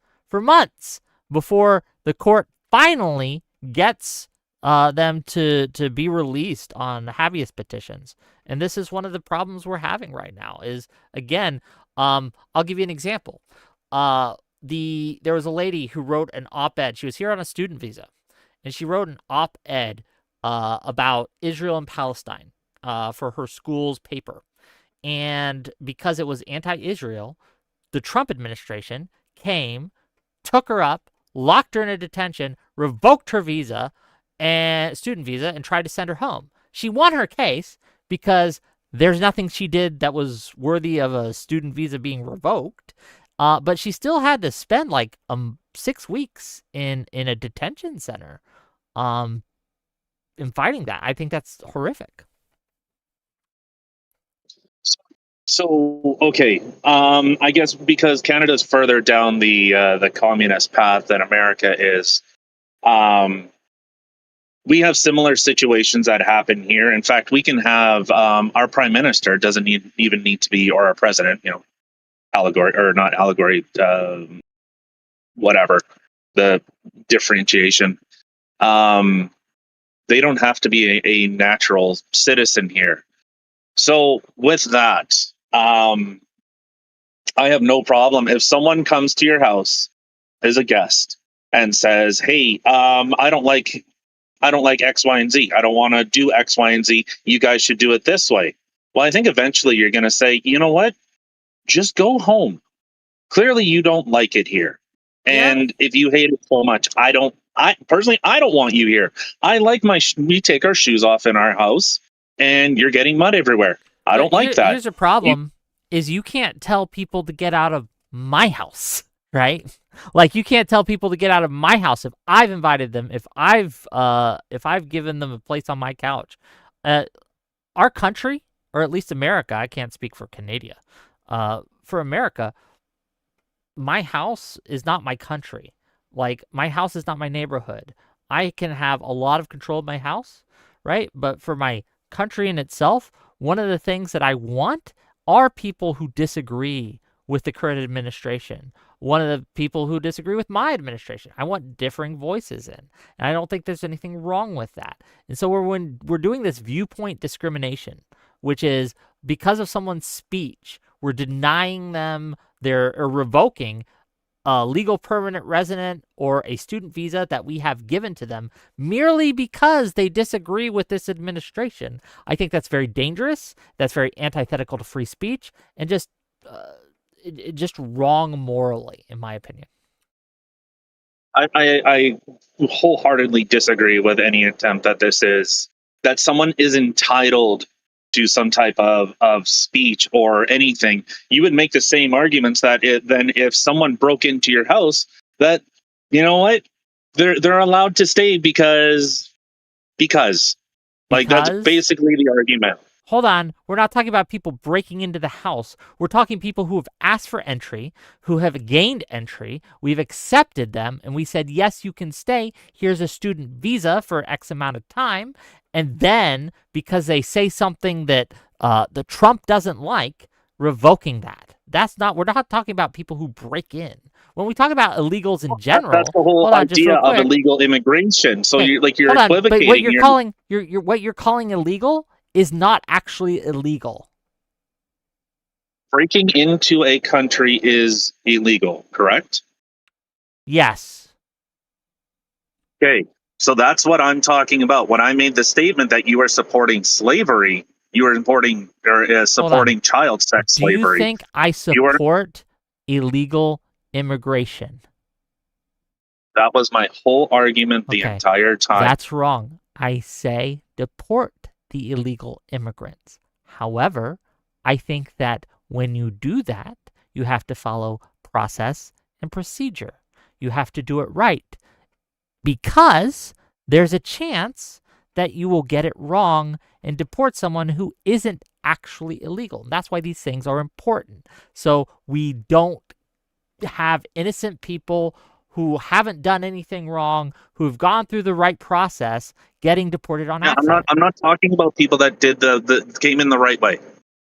before the court finally gets them to be released on habeas petitions. And this is one of the problems we're having right now is, again, I'll give you an example. There was a lady who wrote an op-ed. She was here on a student visa, and she wrote an op-ed about Israel and Palestine for her school's paper. And because it was anti-Israel, the Trump administration came, took her up, locked her in a detention, revoked her visa and student visa, and tried to send her home. She won her case because there's nothing she did that was worthy of a student visa being revoked. But she still had to spend like 6 weeks in a detention center in fighting that. I think that's horrific. So okay, I guess because Canada's further down the communist path than America is, we have similar situations that happen here. In fact, we can have our prime minister doesn't even need to be, or our president, allegory or not allegory, whatever the differentiation. They don't have to be a natural citizen here. So with that, I have no problem if someone comes to your house as a guest and says, "Hey, I don't like X, Y, and Z. I don't want to do X, Y, and Z. You guys should do it this way." Well, I think eventually you're going to say, "You know what? Just go home. Clearly you don't like it here. And if you hate it so much, I personally don't want you here. I like we take our shoes off in our house and you're getting mud everywhere. I don't like that." Here's the problem is you can't tell people to get out of my house, right? Like you can't tell people to get out of my house if I've invited them, if I've given them a place on my couch. Our country, or at least America, I can't speak for Canada. For America, my house is not my country. Like my house is not my neighborhood. I can have a lot of control of my house, right? But for my country in itself, one of the things that I want are people who disagree with the current administration. One of the people who disagree with my administration. I want differing voices in. And I don't think there's anything wrong with that. And so when we're doing this viewpoint discrimination, which is because of someone's speech, we're denying them or revoking a legal permanent resident or a student visa that we have given to them merely because they disagree with this administration. I think that's very dangerous. That's very antithetical to free speech and just wrong morally, in my opinion. I wholeheartedly disagree with any attempt that someone is entitled to some type of speech or anything. You would make the same arguments that then if someone broke into your house, that you know what, they're allowed to stay because that's basically the argument. Hold on. We're not talking about people breaking into the house. We're talking people who have asked for entry, who have gained entry. We've accepted them, and we said, yes, you can stay. Here's a student visa for X amount of time. And then, because they say something that the Trump doesn't like, revoking that. We're not talking about people who break in. When we talk about illegals in general, that's the whole idea of illegal immigration. So you're equivocating. But what you're calling illegal is not actually illegal. Breaking into a country is illegal, correct? Yes. Okay, so that's what I'm talking about. When I made the statement that you are supporting slavery, you are supporting child sex slavery. Do you think I support illegal immigration? That was my whole argument the entire time. That's wrong. I say deport the illegal immigrants. However, I think that when you do that, you have to follow process and procedure. You have to do it right. because there's a chance that you will get it wrong and deport someone who isn't actually illegal. And that's why these things are important. So we don't have innocent people who haven't done anything wrong, who've gone through the right process, getting deported on accident. I'm not talking about people that did the came in the right way.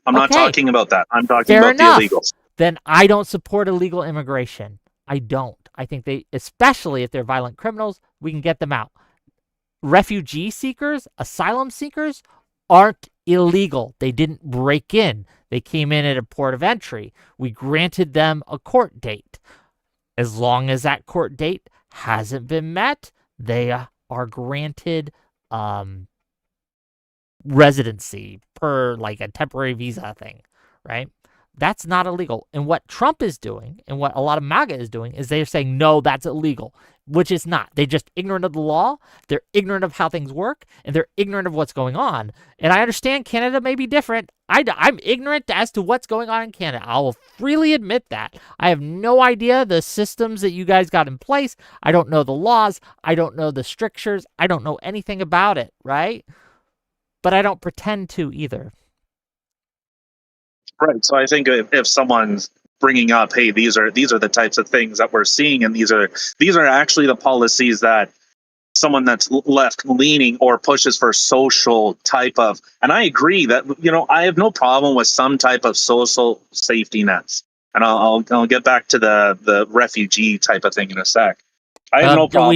I'm not talking about that. I'm talking Fair about enough. the illegals. Then I don't support illegal immigration. I don't. I think they, especially if they're violent criminals, we can get them out. Refugee seekers, asylum seekers aren't illegal. They didn't break in. They came in at a port of entry. We granted them a court date. As long as that court date hasn't been met, they are granted residency per like a temporary visa thing, right? That's not illegal. And what Trump is doing and what a lot of MAGA is doing is they're saying, no, that's illegal, which is not. They're just ignorant of the law. They're ignorant of how things work, and they're ignorant of what's going on. And I understand Canada may be different. I'm ignorant as to what's going on in Canada. I will freely admit that. I have no idea the systems that you guys got in place. I don't know the laws. I don't know the strictures. I don't know anything about it, right? But I don't pretend to either. Right. So I think if someone's bringing up, hey, these are the types of things that we're seeing, and these are actually the policies that someone that's left leaning or pushes for social type of, and I agree that, I have no problem with some type of social safety nets, and I'll get back to the refugee type of thing in a sec. I have no problem.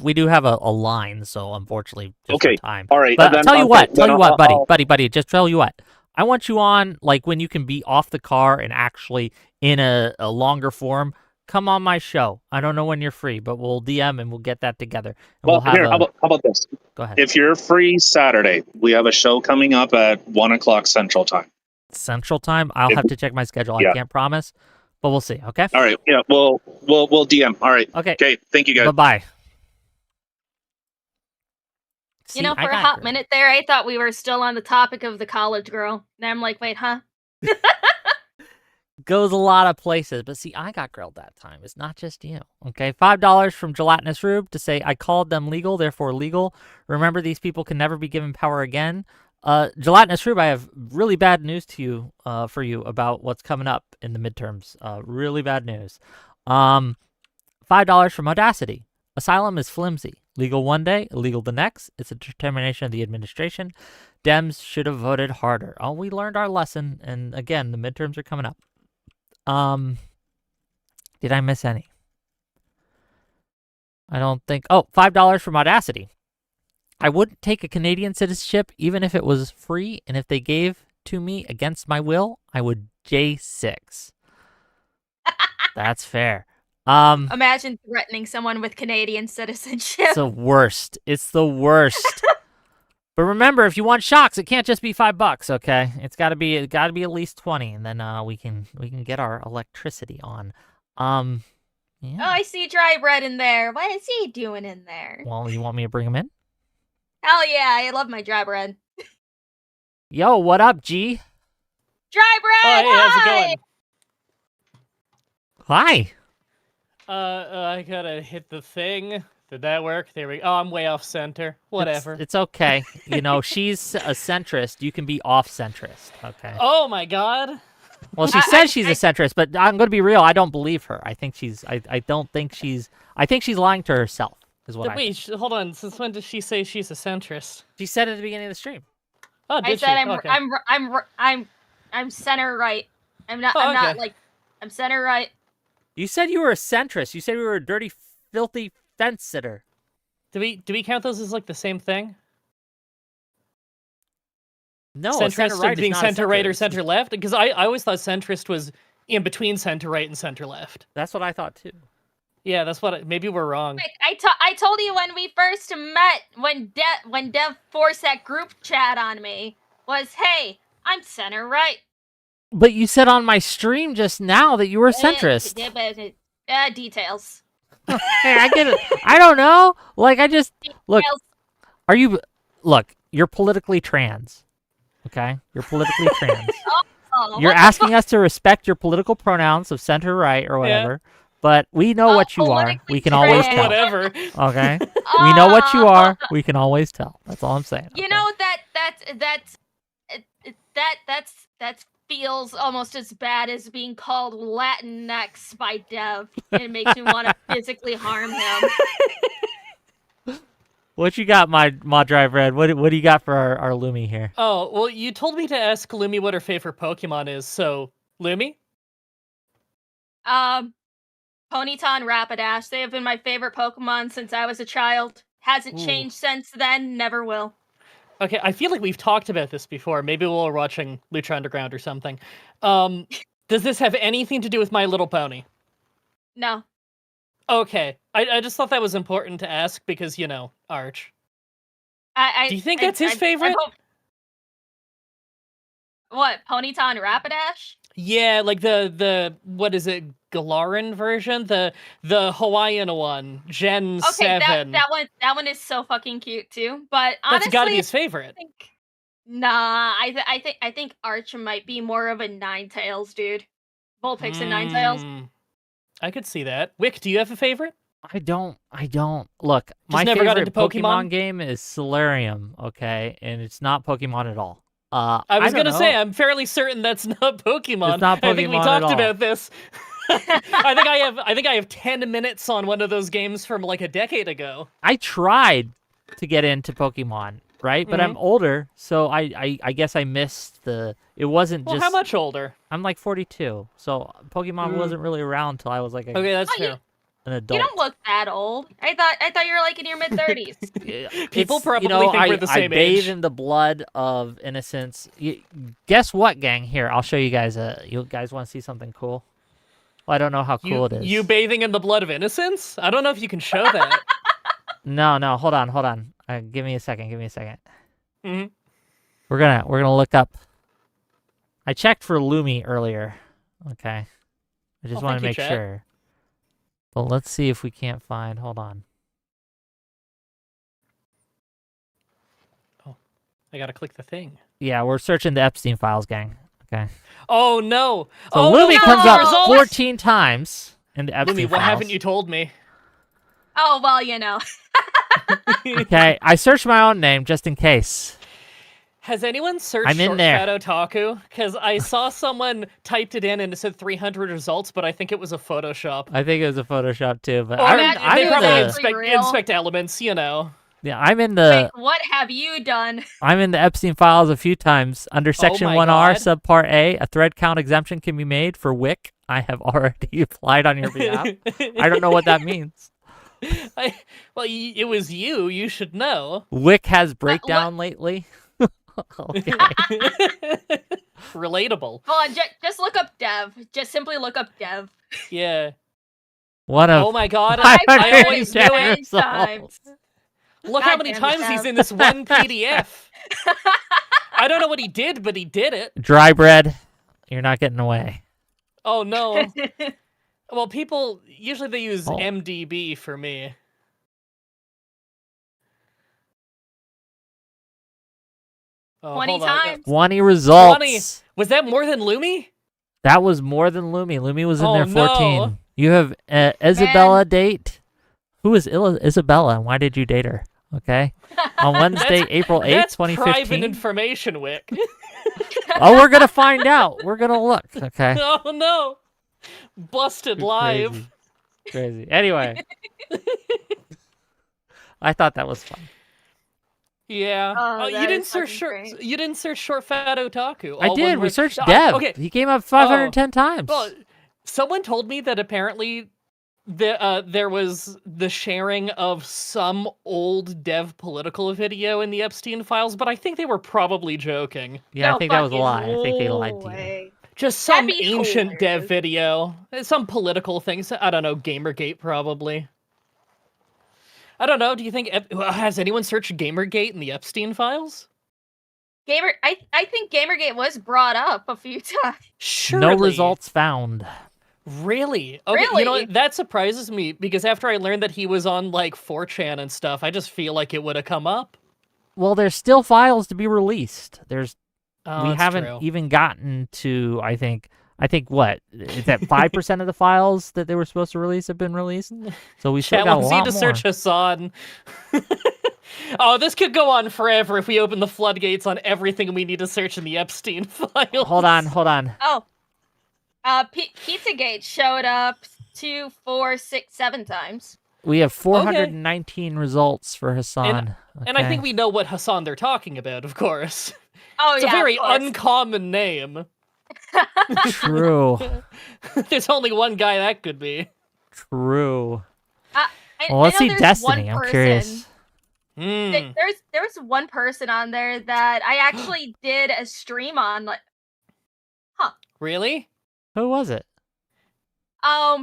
We do have a line, so unfortunately, just okay, time. all right. But tell you what, buddy. Just tell you what. I want you on, like, when you can be off the car and actually in a longer form. Come on my show. I don't know when you're free, but we'll DM and we'll get that together. And how about this? Go ahead. If you're free Saturday, we have a show coming up at 1:00 Central Time. Central Time? I'll have to check my schedule. Yeah. I can't promise, but we'll see. Okay. All right. Yeah. We'll DM. All right. Okay. Okay. Thank you, guys. Bye-bye. For a hot minute there, I thought we were still on the topic of the college girl. And I'm like, wait, huh? Goes a lot of places, but see, I got grilled that time. It's not just you. Okay, $5 from Gelatinous Rube to say I called them legal, therefore legal. Remember, these people can never be given power again. Gelatinous Rube, I have really bad news to you, for you about what's coming up in the midterms. Really bad news. $5 from Audacity. Asylum is flimsy. Legal one day, illegal the next. It's a determination of the administration. Dems should have voted harder. Oh, we learned our lesson, and again, the midterms are coming up. Did I miss any? I don't think. Oh, $5 from Audacity. I wouldn't take a Canadian citizenship even if it was free, and if they gave to me against my will, I would J6. That's fair. Imagine threatening someone with Canadian citizenship. It's the worst. It's the worst. But remember, if you want shocks, it can't just be $5, okay? It's gotta be at least 20, and then we can get our electricity on. Yeah. Oh, I see Dry Bread in there. What is he doing in there? Well, you want me to bring him in? Hell yeah, I love my Dry Bread. Yo, what up, G? Dry Bread! Oh, hey, how's it going? Hi. I gotta hit the thing. Did that work? There we go. Oh, I'm way off center. Whatever. It's okay. She's a centrist. You can be off centrist, okay? Oh my god. Well, she says she's a centrist, but I'm going to be real. I don't believe her. I think she's. I don't think she's. I think she's lying to herself. Is what Wait, hold on. Since when did she say she's a centrist? She said at the beginning of the stream. Oh, did I said she? Okay. I'm center right. I'm not. Oh, I'm okay. not like. I'm center right. You said you were a centrist. You said you were a dirty, filthy fence sitter. Do we count those as like the same thing? No, centrist center right being is not center right or centrist. center left? Because I always thought centrist was in between center right and center left. That's what I thought too. Yeah, that's what. Maybe we're wrong. I told you when we first met, when Dev forced that group chat on me, was, hey, I'm center right. But you said on my stream just now that you were a centrist. Details. Hey, I get it. I don't know. Like, I just look. Are you? Look, you're politically trans. Okay, you're politically trans. You're asking us to respect your political pronouns of center right or whatever. but we know what you are. politically We can always trained. tell. Whatever. Okay, we know what you are. We can always tell. That's all I'm saying. You okay? know that feels almost as bad as being called Latinx by Dev. It makes me want to physically harm him. What you got, my Drive Red? What do you got for our Lumi here? Oh, well, you told me to ask Lumi what her favorite Pokemon is, so Lumi? Ponyta and Rapidash. They have been my favorite Pokemon since I was a child. Hasn't changed since then. Never will. Okay, I feel like we've talked about this before. Maybe we're watching Lucha Underground or something. Does this have anything to do with My Little Pony? No. Okay, I just thought that was important to ask because, you know, Arch. Do you think that's his favorite? What, Ponyta and Rapidash? Yeah, like the what is it, Galaran version? The Hawaiian one, Gen 7. that one is so fucking cute too. But honestly, That's gotta be his favorite. I think Arch might be more of a Ninetales dude. Vulpix and Ninetales. I could see that. Wick, do you have a favorite? I don't. Look, my never got favorite into Pokemon? game is Solarium, okay? And it's not Pokemon at all. I was don't gonna know. say, I'm fairly certain that's not Pokemon. It's not I think we Pokemon at talked all. about this. I think I have 10 minutes on one of those games from like a decade ago. I tried to get into Pokemon, right? But I'm older, so I guess I missed the... It wasn't Well, just... how much older? I'm like 42, so Pokemon wasn't really around until I was like Okay, that's fair. an adult. You don't look that old. I thought you were like in your mid 30s. People probably think we're the same I bathe age. in the blood of innocence. Guess what, gang? Here, I'll show you guys. You guys want to see something cool? Well, I don't know how cool it is. You bathing in the blood of innocence? I don't know if you can show that. No, hold on. Give me a second. Mm-hmm. We're gonna look up. I checked for Lumi earlier. Okay, I just want to make sure. But let's see if we can't find. Hold on. Oh, I gotta click the thing. Yeah, we're searching the Epstein files, gang. Okay. Oh no! So oh, Lumi no! comes up Results! 14 times in the Epstein Lumi, what files. haven't you told me? Oh, well, you know. Okay, I searched my own name just in case. Has anyone searched I'm in Short there. Fat Otaku? Because I saw someone typed it in and it said 300 results, but I think it was a Photoshop. I think it was a Photoshop too, but Or I'm they in probably the inspect elements, you know. yeah, I'm in the Wait, what have you done? I'm in the Epstein files a few times. Under Section my 1R, God. Subpart A, a thread count exemption can be made for Wick. I have already applied on your behalf. I don't know what that means. Well, it was you. You should know. Wick has breakdown lately. Okay. Relatable. Hold on, just look up Dev. Just simply look up Dev. Yeah. What a Oh my God! I I always knew it. results. Look how God many damn it, times he's Dev. in this one PDF. I don't know what he did, but he did it. Dry bread. You're not getting away. Oh no. Well, people usually they use Oh. MDB for me. Oh, 20 hold on. times. 20 results. 20. Was that more than Lumi? That was more than Lumi. Lumi was in Oh, there 14. no. You have Isabella date. Who is Isabella and why did you date her? Okay. On Wednesday, April 8th, That's 2015. private information, Wick. Oh, we're going to find out. We're going to look. Okay. Oh no. Busted live. Crazy. Anyway. I thought that was fun. Yeah. Oh, you that didn't is search fucking short. great. You didn't search Short Fat Otaku. I All did. one We word. searched Oh, Dev. Okay. He came up 510 times. Well, someone told me that apparently there was the sharing of some old Dev political video in the Epstein files, but I think they were probably joking. Yeah, I No think that was a fucking lie. I think they lied to you. way. Just That'd some be ancient Dev hilarious. video. Some political things. I don't know, Gamergate probably. I don't know. Do you think has anyone searched Gamergate in the Epstein files? I think Gamergate was brought up a few times. Surely. No results found. Really? Okay, you know Really? what? That surprises me because after I learned that he was on like 4chan and stuff, I just feel like it would have come up. Well, there's still files to be released. Oh, we that's haven't true. even gotten to, I think I think what is that 5% of the files that they were supposed to release have been released. So we still Chat got a wants you lot to more. search Hassan. Oh, this could go on forever if we open the floodgates on everything we need to search in the Epstein files. Hold on. Oh, Pizzagate showed up 2, 4, 6, 7 times. We have 419 results for Hassan. And I think we know what Hassan they're talking about, of course. Oh, It's yeah, a very of course. uncommon name. True. There's only one guy that could be. True. Well, let's see there's Destiny. one I'm person- curious. There's one person on there that I actually did a stream on. Like, Really? Who was it? Fuck.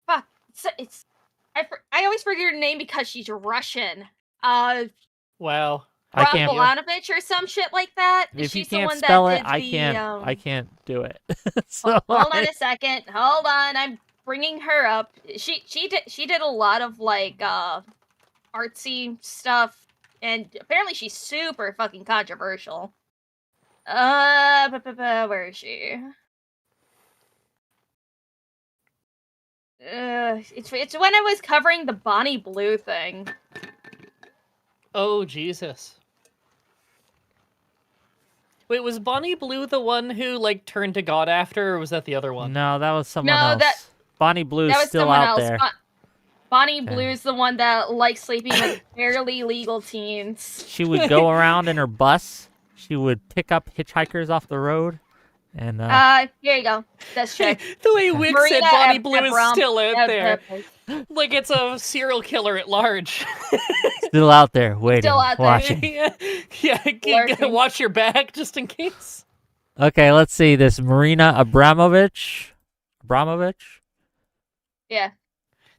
I always forget her name because she's Russian. Wow. I can't. Brokolanovich or some shit like that. If you She's the can't one spell that it, did I the, can't. I can't do it. So Hold on a second. Hold on. I'm bringing her up. She did a lot of like artsy stuff, and apparently she's super fucking controversial. Where is she? It's when I was covering the Bonnie Blue thing. Oh, Jesus. Wait, was Bonnie Blue the one who, like, turned to God after, or was that the other one? No, that was someone else. that- Bonnie Blue's That was still someone out else. there. Bonnie Blue's the one that likes sleeping with barely legal teens. She would go around in her bus. She would pick up hitchhikers off the road, and Here you go. That's true. The way Wick said Marina Bonnie Blue is Ebram- still out there. Eb- Like it's a serial killer at large. still out there waiting, Still out there. watching. Yeah, watch your back just in case. Okay, let's see this Marina Abramovich. Yeah.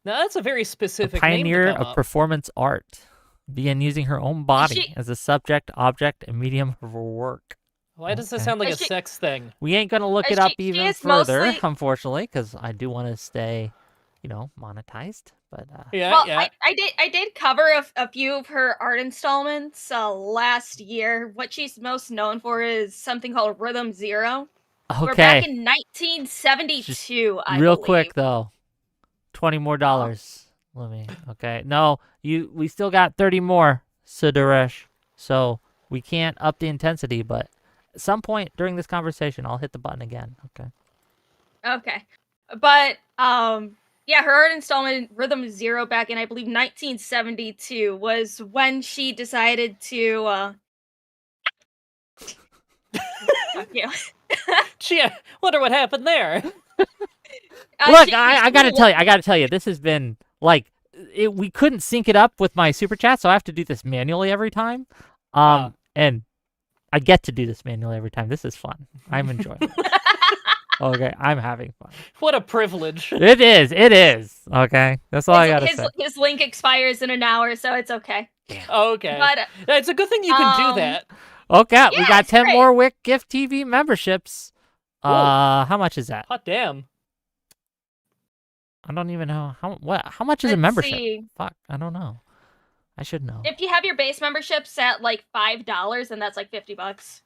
Now that's a very A specific pioneer name to come of up. performance art, began using her own body She- as a subject, object, and medium of her work. Why does this Okay. sound like a She- sex thing? We ain't gonna look it She- up she even is further, mostly- unfortunately, because I do want to stay, monetized. But Yeah, Well, yeah. I did cover a few of her art installments last year. What she's most known for is something called Rhythm Zero. We're back okay, in 1972. I real believe. quick though, $20 more. Let me. Okay, no, we still got 30 more, Sudaresh. So we can't up the intensity, but at some point during this conversation, I'll hit the button again. Okay. Okay, but yeah, her art installment Rhythm Zero back in I believe 1972 was when she decided to. Fuck you. Gee, I wonder what happened there. Look, I gotta tell you, this has been like we couldn't sync it up with my super chat, so I have to do this manually every time. And I get to do this manually every time. This is fun. I'm enjoying it. Okay, I'm having fun. What a privilege. It is. Okay, that's all I gotta say. His link expires in an hour, so it's okay. Okay. But It's a good thing you can do that. Okay, we Yeah, got it's 10 great. more Wick Gift TV memberships. Whoa. How much is that? Hot damn. I don't even know how much is a Let's membership? see. Fuck, I don't know. I should know. If you have your base memberships at like $5, then that's like $50.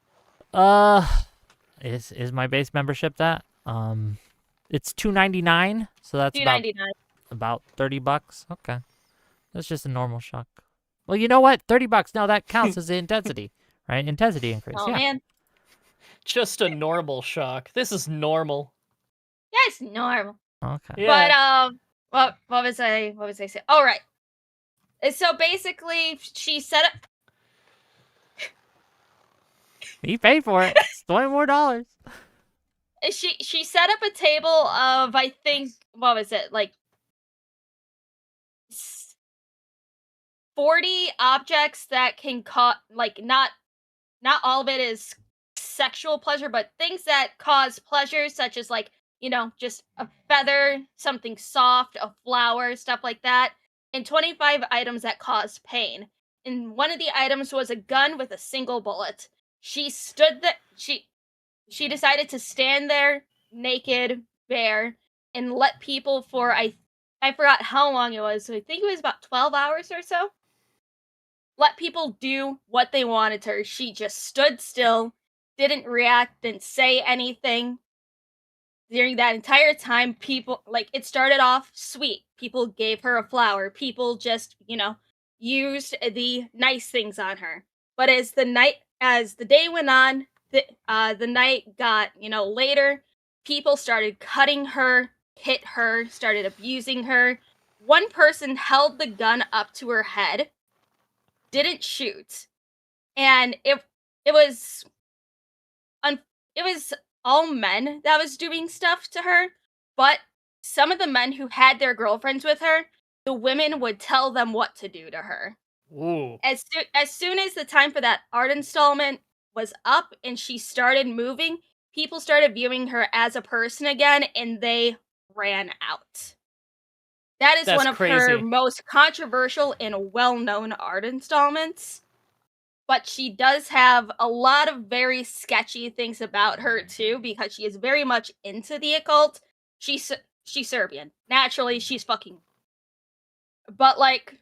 Is my base membership that? It's $2.99, so that's $2.99. about $30. Okay, that's just a normal shock. Well, you know what? $30. No, that counts as the intensity, right? Intensity increase. Oh yeah. man, Just a normal shock. This is normal. yeah, it's normal. Okay. Yeah. But what was I saying? Oh right. So basically, she set up. You paid for it. It's $20 more. She set up a table of I think what was it like 40 objects that can cause like not all of it is sexual pleasure, but things that cause pleasure, such as like just a feather, something soft, a flower, stuff like that, and 25 items that cause pain. And one of the items was a gun with a single bullet. She stood there. She decided to stand there naked, bare, and let people for I forgot how long it was. So I think it was about 12 hours or so. Let people do what they wanted to her. She just stood still, didn't react, didn't say anything, during that entire time, people, like, it started off sweet. People gave her a flower. People just, used the nice things on her. But as the day went on, the night got, later, people started cutting her, hit her, started abusing her. One person held the gun up to her head, didn't shoot, and it was it was all men that was doing stuff to her, but some of the men who had their girlfriends with her, the women would tell them what to do to her. Ooh. As soon as the time for that art installment was up and she started moving, people started viewing her as a person again, and they ran out. That is That's one of her crazy. most controversial and well-known art installments. But she does have a lot of very sketchy things about her too, because she is very much into the occult. She's Serbian. Naturally, she's fucking. But like,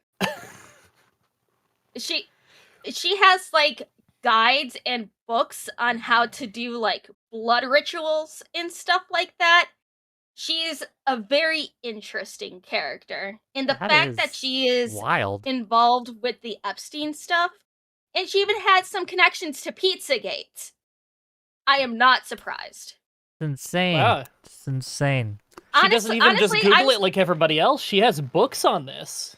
she has like guides and books on how to do like blood rituals and stuff like that. She's a very interesting character. And the fact that she is wild. involved with the Epstein stuff, and she even had some connections to Pizzagate. I am not surprised. It's insane. Wow. It's insane. She doesn't even just Google it like everybody else. She has books on this.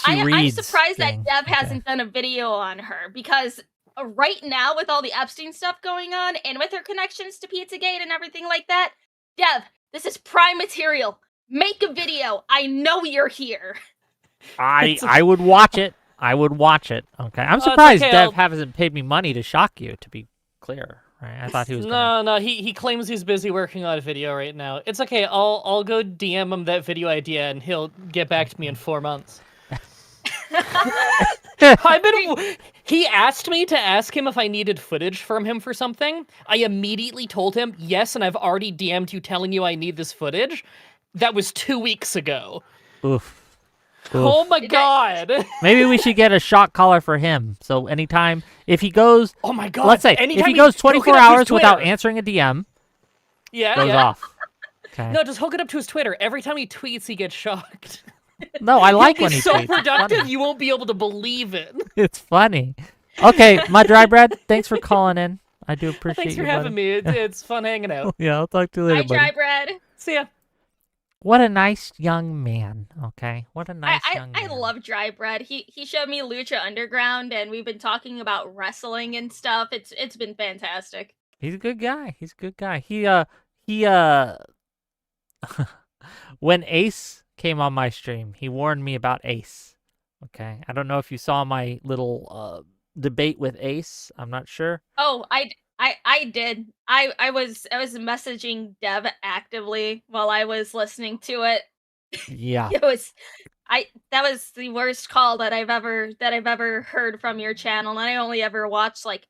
I'm surprised that Dev hasn't done a video on her, because right now, with all the Epstein stuff going on, and with her connections to Pizzagate and everything like that, Dev, this is prime material. Make a video. I know you're here. I would watch it. I would watch it. Okay. I'm surprised Dev hasn't paid me money to shock you, to be clear. Right? I thought he was No, he claims he's busy working on a video right now. It's okay. I'll go DM him that video idea and he'll get back to me in 4 months. He asked me to ask him if I needed footage from him for something. I immediately told him, yes, and I've already DM'd you telling you I need this footage. That was 2 weeks ago. Oof. Oh my god. Maybe we should get a shot collar for him. So anytime, if he goes, oh my god, let's say, if he goes 24 hours without answering a DM, goes off. Okay. No, just hook it up to his Twitter. Every time he tweets, he gets shocked. No, I like when he He's so tweets. productive, you won't be able to believe it. It's funny. Okay, my dry bread, thanks for calling in. I do appreciate Thanks for you, having buddy. me. It's fun hanging out. Yeah, I'll talk to you later, Hi, buddy. Dry Bread. See ya. What a nice young man, okay? What a nice young man. I love Dry Bread. He showed me Lucha Underground, and we've been talking about wrestling and stuff. It's been fantastic. He's a good guy. He's a good guy. He when Ace came on my stream, he warned me about Ace. Okay? I don't know if you saw my little debate with Ace. I'm not sure. Oh, I did. I was messaging Dev actively while I was listening to it. Yeah. That was the worst call that I've ever heard from your channel, and I only ever watched like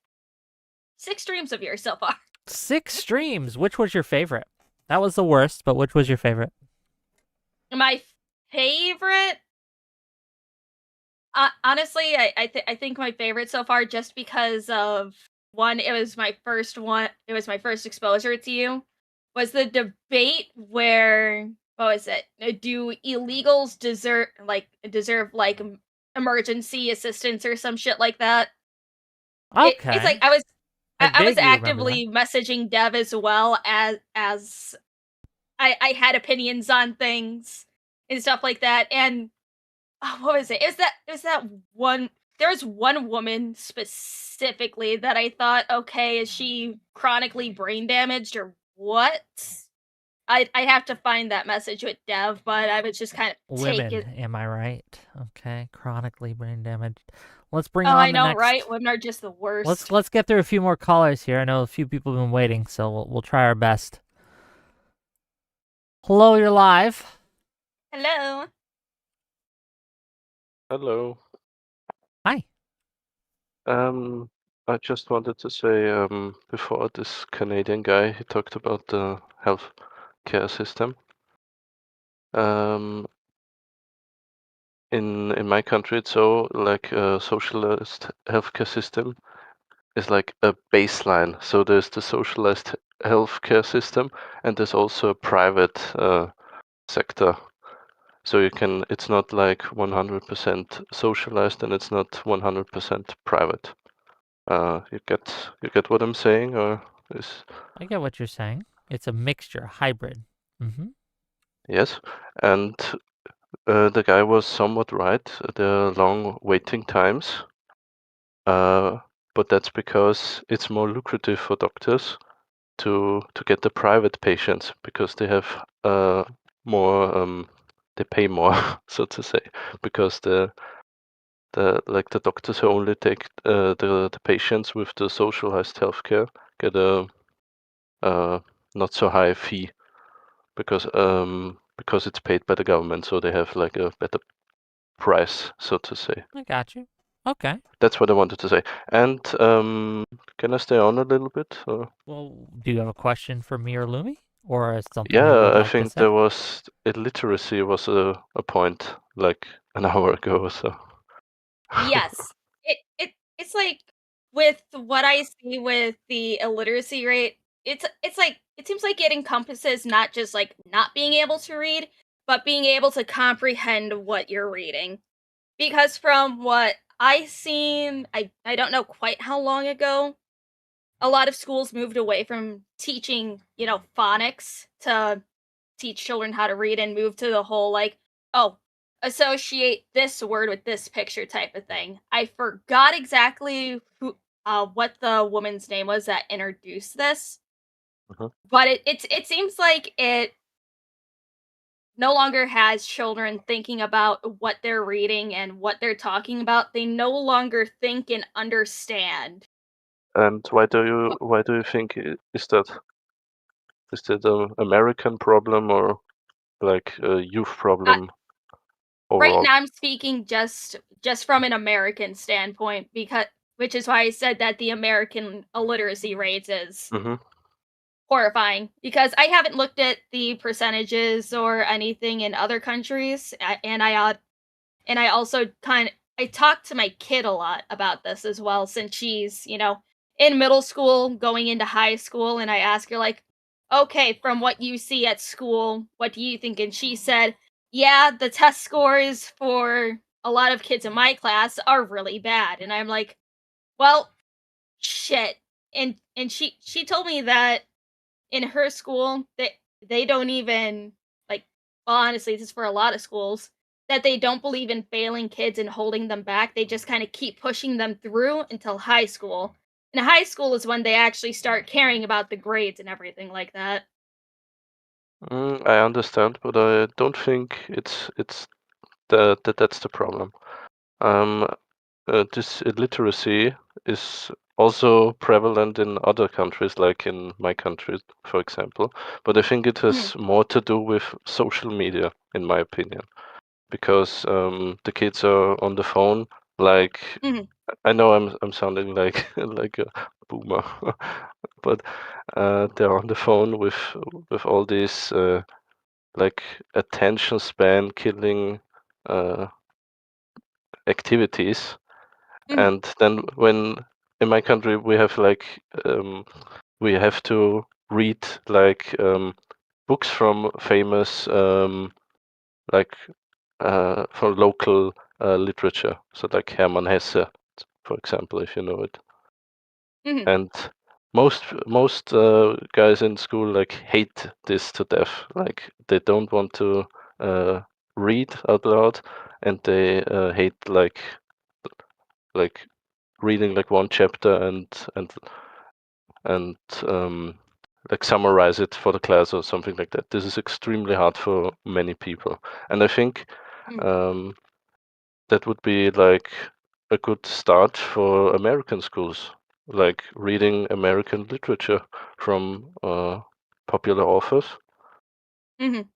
6 streams of yours so far. 6 streams. Which was your favorite? That was the worst, but which was your favorite? My favorite, honestly, I think my favorite so far, just because of one, it was my first exposure to you, was the debate where, what was it? Do illegals deserve emergency assistance or some shit like that? Okay. It's like I was vaguely remember actively messaging Dev as well, as I had opinions on things and stuff like that. And what was it? Is that one? There was one woman specifically that I thought, okay, is she chronically brain damaged or what? I have to find that message with Dev, but I was just kind of Women, am I right? Okay, chronically brain damaged. Let's bring Oh, on I the know, next. right? Women are just the worst. Let's get through a few more callers here. I know a few people have been waiting, so we'll try our best. Hello, you're live. Hello. Hello. Hi. I just wanted to say, before this Canadian guy, he talked about the health care system. In my country, it's so like a socialist healthcare system is like a baseline. So there's the socialist healthcare system, and there's also a private sector. So it's not like 100% socialized, and it's not 100% private. You get what I'm saying, or is? I get what you're saying. It's a mixture, hybrid. Mm-hmm. Yes, and the guy was somewhat right. There are long waiting times, but that's because it's more lucrative for doctors to get the private patients because they have more they pay more, so to say, because the doctors who only take the patients with the socialized healthcare get a not so high fee because it's paid by the government, so they have like a better price, so to say. I got you. Okay. That's what I wanted to say. And can I stay on a little bit? Or? Well, do you have a question for me or Lumi, or something you Yeah, would I like to think say? there was illiteracy was a point like an hour ago or so. Yes. It's like with what I see with the illiteracy rate, it's like it seems like it encompasses not just like not being able to read, but being able to comprehend what you're reading. Because from what I seen, I don't know quite how long ago, a lot of schools moved away from teaching, phonics to teach children how to read and move to the whole like, oh, associate this word with this picture type of thing. I forgot exactly what the woman's name was that introduced this, but it seems like it no longer has children thinking about what they're reading and what they're talking about. They no longer think and understand. And why do you think is that? Is that an American problem or like a youth Uh, problem right overall? now I'm speaking just from an American standpoint, because which is why I said that the American illiteracy rates is Mm-hmm. horrifying, because I haven't looked at the percentages or anything in other countries, and I also I talk to my kid a lot about this as well, since she's, in middle school going into high school, and I ask her like, "Okay, from what you see at school, what do you think?" And she said, "Yeah, the test scores for a lot of kids in my class are really bad." And I'm like, "Well, shit." And she told me that in her school, they don't even like, well, honestly, this is for a lot of schools, that they don't believe in failing kids and holding them back. They just kind of keep pushing them through until high school. And high school is when they actually start caring about the grades and everything like that. I understand, but I don't think it's that's the problem. Um, this illiteracy is also prevalent in other countries, like in my country, for example. But I think it Mhm. has more to do with social media, in my opinion, because the kids are on the phone. Like Mhm. I know I'm sounding like like a boomer, but they're on the phone with all these like attention span killing uh, activities. Mhm. And then when in my country we have like we have to read like books from famous like from local literature, so like Hermann Hesse, for example, if you know it. Mhm. And most guys in school like hate this to death. Like they don't want to uh, read out loud, and they hate like reading like one chapter and um, like summarize it for the class or something like that. This is extremely hard for many people, and I think Mhm. um, that would be like a good start for American schools, like reading American literature from popular authors. Mhm.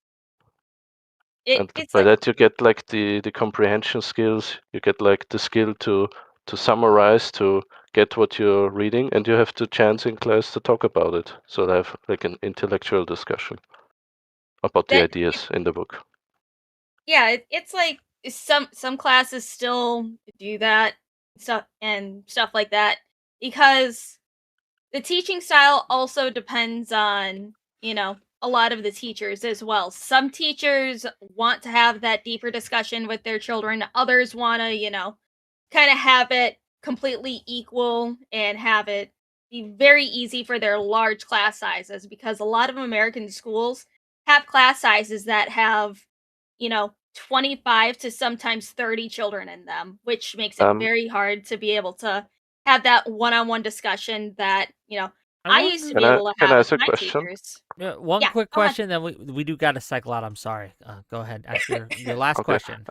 And It's by like that you get like the comprehension skills, you get like the skill to summarize, to get what you're reading, and you have the chance in class to talk about it. So they have like an intellectual discussion about the that. ideas in the book. Yeah, it's like some classes still do that stuff and stuff like that, because the teaching style also depends on, a lot of the teachers as well. Some teachers want to have that deeper discussion with their children. Others want to, kind of have it completely equal and have it be very easy for their large class sizes, because a lot of American schools have class sizes that have, 25 to sometimes 30 children in them, which makes it Um, very hard to be able to have that one-on-one discussion that, I I used to wonder. be able to can have I with ask a my question? teachers. One Yeah, quick go ahead. question, then we do got to cycle out. I'm sorry. Go ahead. Ask your last Okay. question.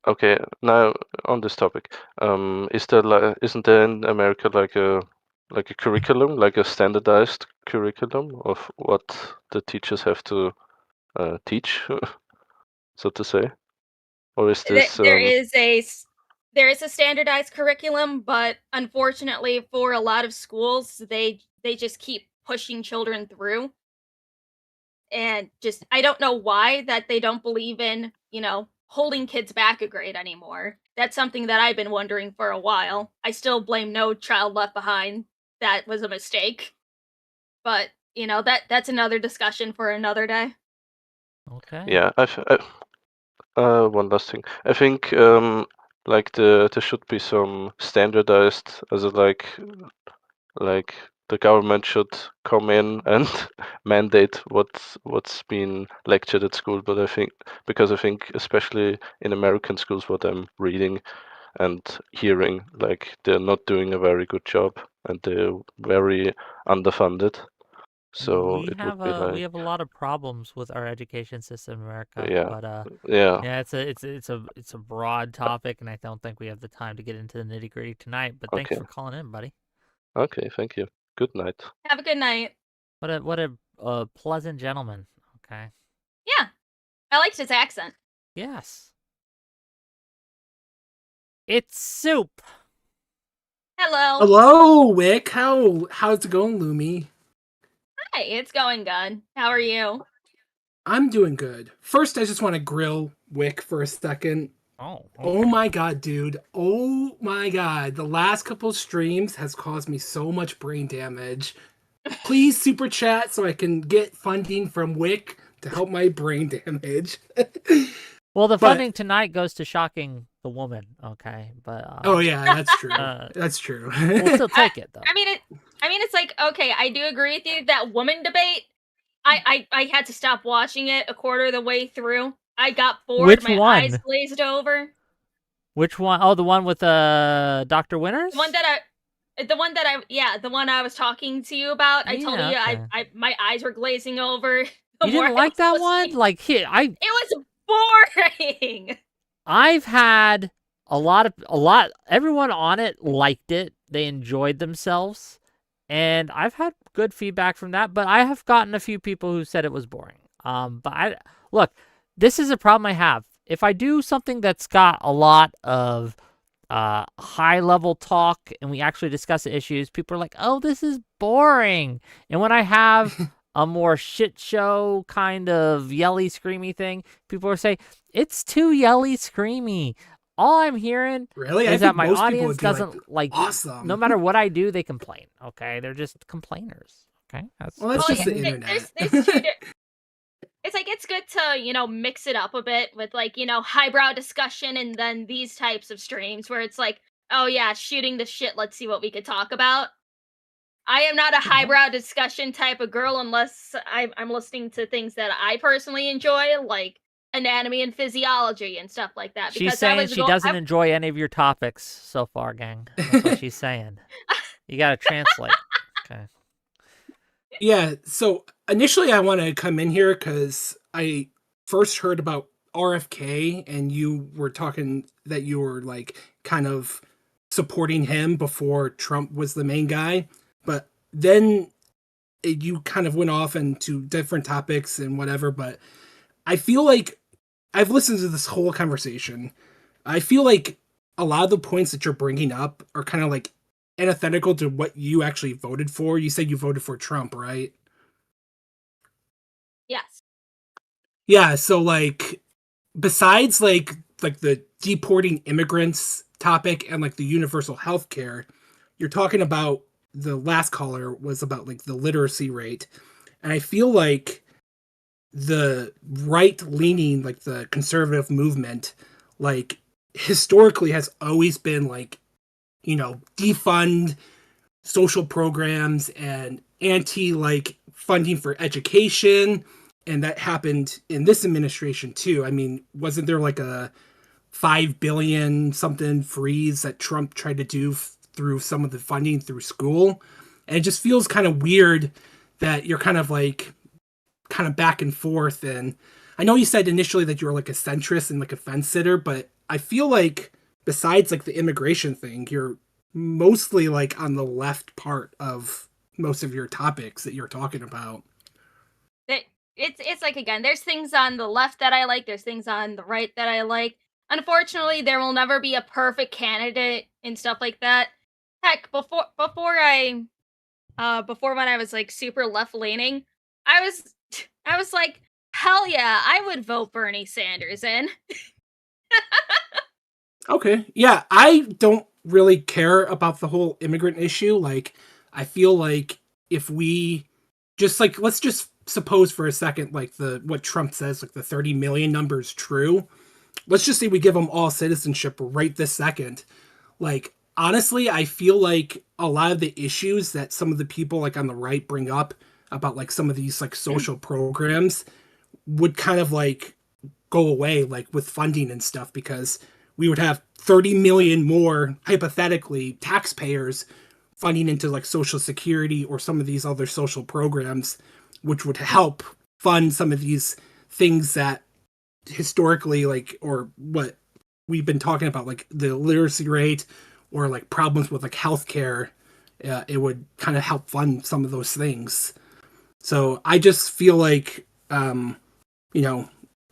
Okay. Now on this topic, isn't there in America like a curriculum, like a standardized curriculum of what the teachers have to teach, so to say, or is this There is a standardized curriculum, but unfortunately for a lot of schools, they just keep pushing children through, and just I don't know why that they don't believe in, holding kids back a grade anymore. That's something that I've been wondering for a while. I still blame No Child Left Behind. That was a mistake. But, that's another discussion for another day. Okay. Yeah, one last thing. I think like there should be some standardized, as like the government should come in and mandate what's been lectured at school. But I think especially in American schools, what I'm reading and hearing, like they're not doing a very good job and they're very underfunded. So We it would have be we like, have a lot of problems with our education system in America, yeah, but yeah, yeah, it's a broad topic, and I don't think we have the time to get into the nitty gritty tonight. But thanks okay, for calling in, buddy. okay, thank you. Good night. Have a good night. What a pleasant gentleman. Okay. Yeah, I liked his accent. Yes. It's Soup. Hello. Hello, Wick. How's it going, Lumi? Hi, it's going good. How are you? I'm doing good. First, I just want to grill Wick for a second. Oh. Oh my god, dude. Oh my god. The last couple streams has caused me so much brain damage. Please super chat so I can get funding from Wick to help my brain damage. Well, the funding tonight goes to shocking the woman. Okay, but oh yeah, that's true. That's true. We'll still take it though. I mean, it's like, okay, I do agree with you. That woman debate, I had to stop watching it a quarter of the way through. I got bored. Which my one? eyes glazed over. Which one? Oh, the one with Dr. Winters? The one I was talking to you about. I told you okay. my eyes were glazing over. You didn't like that one? Like here, it was boring. I've had a lot. Everyone on it liked it. They enjoyed themselves, and I've had good feedback from that. But I have gotten a few people who said it was boring. But look, this is a problem I have. If I do something that's got a lot of high level talk and we actually discuss the issues, people are like, "Oh, this is boring." And when I have a more shit show kind of yelly screamy thing, people are saying it's too yelly screamy. All I'm hearing is that my audience doesn't like awesome. No matter what I do, they complain. Okay, they're just complainers. Okay, that's just the internet. It's like, it's good to, mix it up a bit with like, highbrow discussion, and then these types of streams where it's like, oh yeah, shooting the shit, let's see what we could talk about. I am not a highbrow discussion type of girl unless I'm listening to things that I personally enjoy, like anatomy and physiology and stuff like that. She's saying she doesn't enjoy any of your topics so far, gang. That's what she's saying. You gotta translate. Okay. Yeah, so initially I want to come in here because I first heard about RFK and you were talking that you were like kind of supporting him before Trump was the main guy. But then you kind of went off into different topics and whatever. But I feel like I've listened to this whole conversation. I feel like a lot of the points that you're bringing up are kind of like antithetical to what you actually voted for. You said you voted for Trump, right? Yes. Yeah, so like besides like the deporting immigrants topic and like the universal health care, you're talking about the last caller was about like the literacy rate, and I feel like the right leaning, like the conservative movement, like historically has always been like, defund social programs and anti like funding for education. And that happened in this administration too. I mean, wasn't there like a 5 billion something freeze that Trump tried to do through some of the funding through school? And it just feels kind of weird that you're kind of back and forth. And I know you said initially that you were like a centrist and like a fence sitter, but I feel like besides like the immigration thing, you're mostly like on the left part of most of your topics that you're talking about. It's like, again, there's things on the left that I like, there's things on the right that I like. Unfortunately, there will never be a perfect candidate and stuff like that. Heck, before when I was like super left leaning, I was like, hell yeah, I would vote Bernie Sanders in. Okay. Yeah, I don't really care about the whole immigrant issue. Like, I feel like if we just like, let's just suppose for a second, like what Trump says, like the 30 million number is true. Let's just say we give them all citizenship right this second. Like, honestly, I feel like a lot of the issues that some of the people like on the right bring up about like some of these like social programs would kind of like go away, like with funding and stuff, because we would have 30 million more, hypothetically, taxpayers funding into like Social Security or some of these other social programs, which would help fund some of these things that historically, like, or what we've been talking about, like the literacy rate or like problems with like healthcare. It would kind of help fund some of those things. So I just feel like, I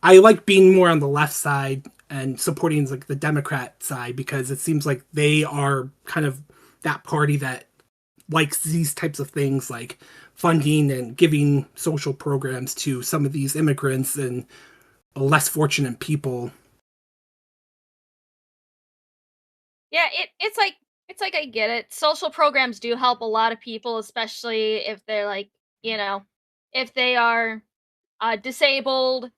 like being more on the left side and supporting like the Democrat side, because it seems like they are kind of that party that likes these types of things, like funding and giving social programs to some of these immigrants and less fortunate people. Yeah, it's like I get it. Social programs do help a lot of people, especially if they're like, if they are disabled,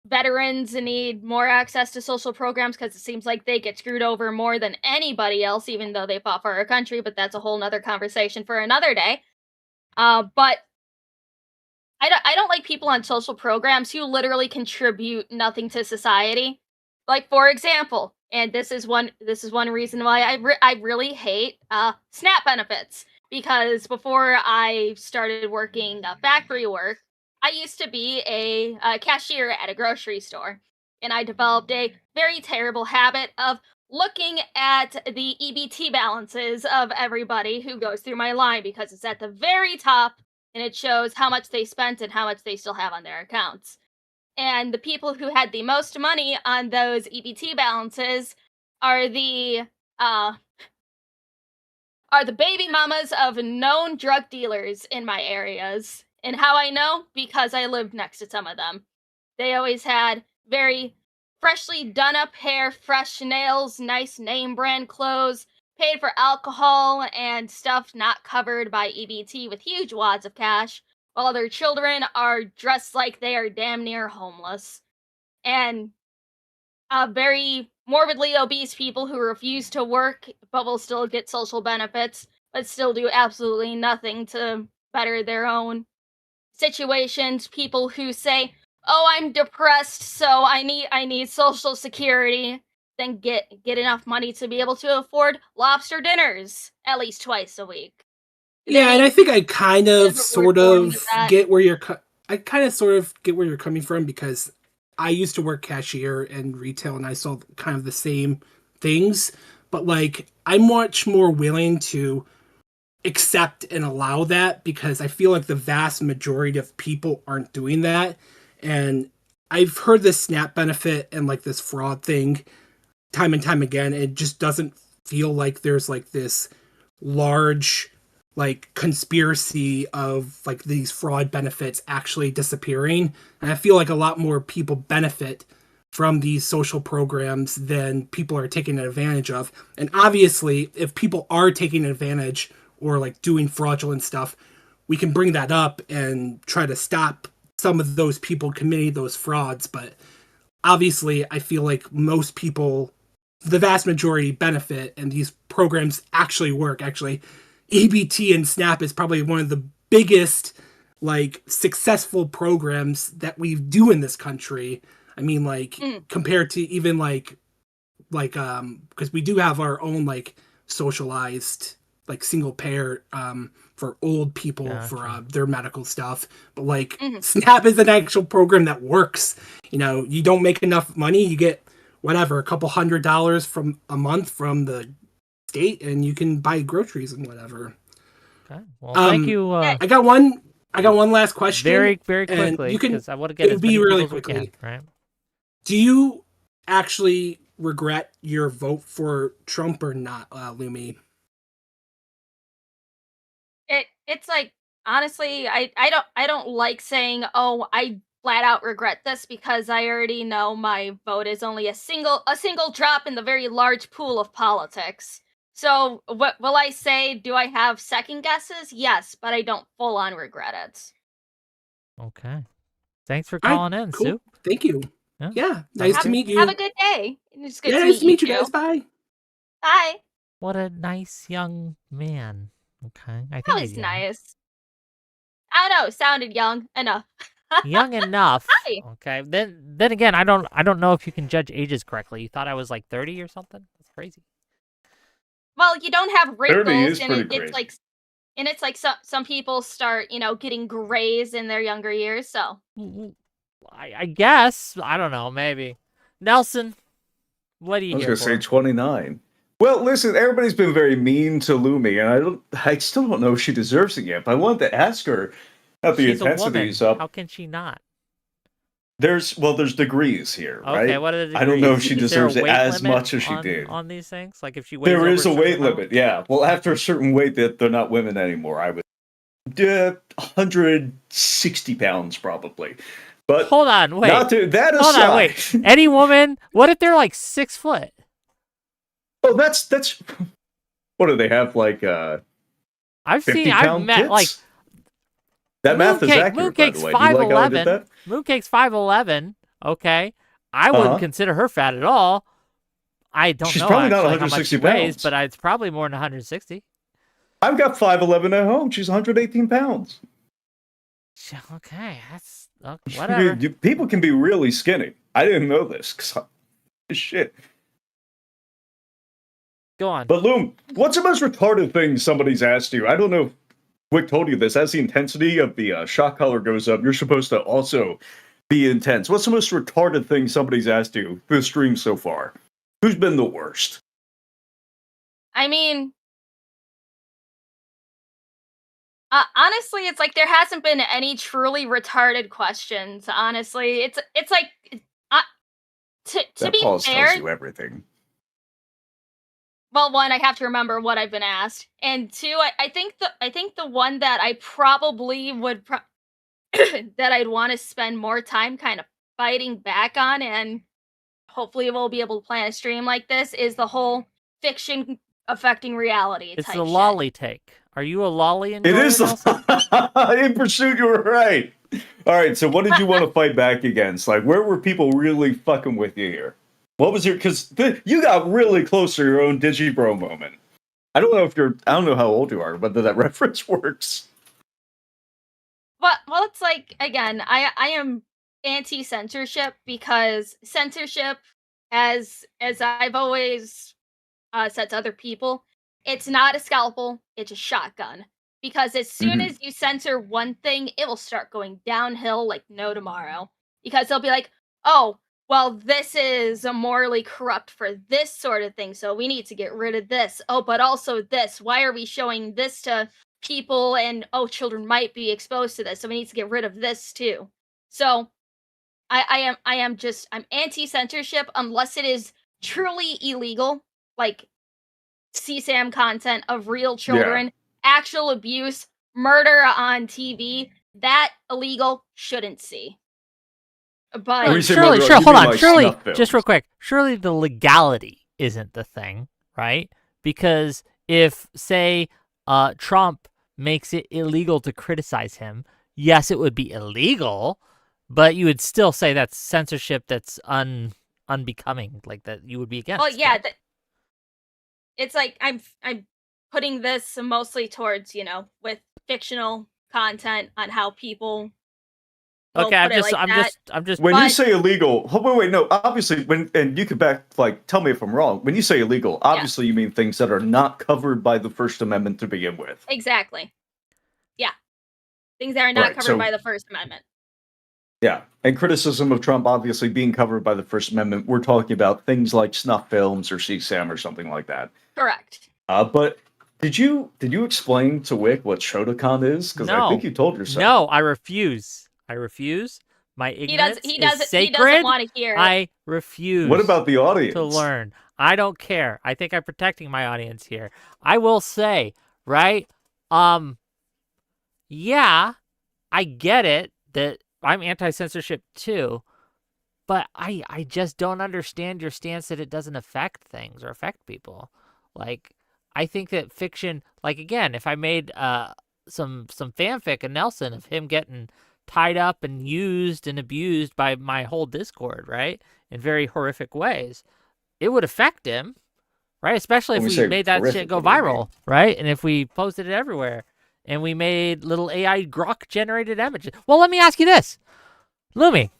veterans, and need more access to social programs, because it seems like they get screwed over more than anybody else, even though they fought for our country. But that's a whole nother conversation for another day. But I don't like people on social programs who literally contribute nothing to society. Like, for example, and this is one reason why I really hate SNAP benefits, because before I started working factory work, I used to be a cashier at a grocery store, and I developed a very terrible habit of looking at the EBT balances of everybody who goes through my line, because it's at the very top and it shows how much they spent and how much they still have on their accounts. And the people who had the most money on those EBT balances are the baby mamas of known drug dealers in my areas. And how I know? Because I lived next to some of them. They always had very freshly done up hair, fresh nails, nice name brand clothes, paid for alcohol and stuff not covered by EBT, with huge wads of cash, while their children are dressed like they are damn near homeless. And very morbidly obese people who refuse to work but will still get social benefits, but still do absolutely nothing to better their own situations. People who say, "Oh, I'm depressed, so I need social security," then get enough money to be able to afford lobster dinners at least twice a week. Yeah, and I think I kind of sort of that. get where you're coming from, because I used to work cashier and retail and I saw kind of the same things, but like I'm much more willing to accept and allow that, because I feel like the vast majority of people aren't doing that. And I've heard this SNAP benefit and like this fraud thing time and time again. It just doesn't feel like there's like this large like conspiracy of like these fraud benefits actually disappearing. And I feel like a lot more people benefit from these social programs than people are taking advantage of. And obviously, if people are taking advantage or like doing fraudulent stuff, we can bring that up and try to stop some of those people committing those frauds. But obviously, I feel like most people, the vast majority, benefit, and these programs actually work. Actually, EBT and SNAP is probably one of the biggest, like, successful programs that we do in this country. I mean, like, compared to even like because we do have our own like socialized like single payer for old people for their medical stuff, but like SNAP is an actual program that works. You know, you don't make enough money, you get whatever, a couple $100 from a month from the state, and you can buy groceries and whatever. Okay. Well, thank you. I got one last question. Very quickly, you can, because I want to get as many really people as we quickly. can, right? Do you actually regret your vote for Trump or not, Lumi? It's like, honestly, I don't like saying, oh, I flat out regret this, because I already know my vote is only a single drop in the very large pool of politics. So what will I say? Do I have second guesses? Yes, but I don't full on regret it. Okay. Thanks for calling in, cool. Sue. Thank you. Yeah, nice to meet you. Have a good day. It's good nice to meet you too. guys. Bye. Bye. What a nice young man. Okay. I think That was nice. I don't know, sounded young enough. Young enough. Hi. Okay. Then again, I don't know if you can judge ages correctly. You thought I was like 30 or something? That's crazy. Well, you don't have 30 wrinkles, is and pretty it's like some people start, getting grays in their younger years. So Mm-hmm. I guess, I don't know, maybe. Nelson, what do you I was hear going to for? say 29. Well, listen, everybody's been very mean to Lumi, and I still don't know if she deserves it yet. But I wanted to ask her at the She's a woman. intensities up. How can she not? There's degrees here, right? Okay, what are the degrees? I don't know if she Is there a deserves it weight as limit much as she on, did. on these things? Like if she weighs There over is a certain weight amount? limit, yeah. Well, after a certain weight, that they're not women anymore. I would 160 pounds probably. But hold on, wait. Not to, that hold aside, on, wait. Any woman? What if they're like 6 foot? Oh, that's. What do they have like? I've met kids? like that math is accurate. Mooncake's by the way. Do you like how I did 5'11". that? Mooncake's 5'11". Okay, I wouldn't consider her fat at all. I don't She's know probably not actually how much she 160 weighs, pounds. but it's probably more than 160. I've got 5'11" at home. She's 118 pounds. Okay, that's whatever. People can be really skinny. I didn't know this. Shit. Go on. But Loom, what's the most retarded thing somebody's asked you? I don't know if Wick told you this. As the intensity of the shot collar goes up, you're supposed to also be intense. What's the most retarded thing somebody's asked you through the stream so far? Who's been the worst? I mean, honestly, it's like there hasn't been any truly retarded questions. Honestly, it's like to That be pause fair. tells you everything. Well, one, I have to remember what I've been asked, and two, I think the one that I probably would that I'd want to spend more time kind of fighting back on, and hopefully we'll be able to plan a stream like this, is the whole fiction affecting reality. It's type the shit. lolly take. Are you a lolly enjoyer? It is in pursuit. You were right. All right. So, what did you want to fight back against? Like, where were people really fucking with you here? What was your? Because you got really close to your own Digibro moment. I don't know how old you are, but that reference works. Well, it's like, again, I am anti-censorship, because censorship, as I've always said to other people, it's not a scalpel, it's a shotgun. Because as soon as you censor one thing, it will start going downhill like no tomorrow. Because they'll be like, oh, well, this is morally corrupt for this sort of thing, so we need to get rid of this. Oh, but also this. Why are we showing this to people? And, oh, children might be exposed to this, so we need to get rid of this too. So I'm anti-censorship unless it is truly illegal, like CSAM content of real children, actual abuse, murder on TV. That illegal, shouldn't see. But surely, hold on. Surely, just real quick. Surely the legality isn't the thing, right? Because if, say, Trump makes it illegal to criticize him. Yes, it would be illegal, but you would still say that's censorship that's unbecoming, like that you would be against. Well, yeah, it's like I'm putting this mostly towards, with fictional content on how people will Okay, put it like that. I'm just. When you say illegal, wait, no. Obviously, and you could tell me if I'm wrong. When you say illegal, obviously you mean things that are not covered by the First Amendment to begin with. Exactly. Yeah. Things that are not covered by the First Amendment. Yeah, and criticism of Trump obviously being covered by the First Amendment. We're talking about things like snuff films or CSAM or something like that. Correct. But did you explain to Wick what Shotokan is? Because I think you told yourself. No, I refuse. My ignorance He is sacred. He doesn't want to hear it. I refuse. What about the audience? To learn. I don't care. I think I'm protecting my audience here. I will say, right? Yeah, I get it that I'm anti-censorship too, but I just don't understand your stance that it doesn't affect things or affect people. Like, I think that fiction, like, again, if I made some fanfic of Nelson of him getting tied up and used and abused by my whole Discord, right, in very horrific ways, it would affect him, right? Especially if we made that shit go viral, right? And if we posted it everywhere and we made little AI grok generated images. Well, let me ask you this. Lumi,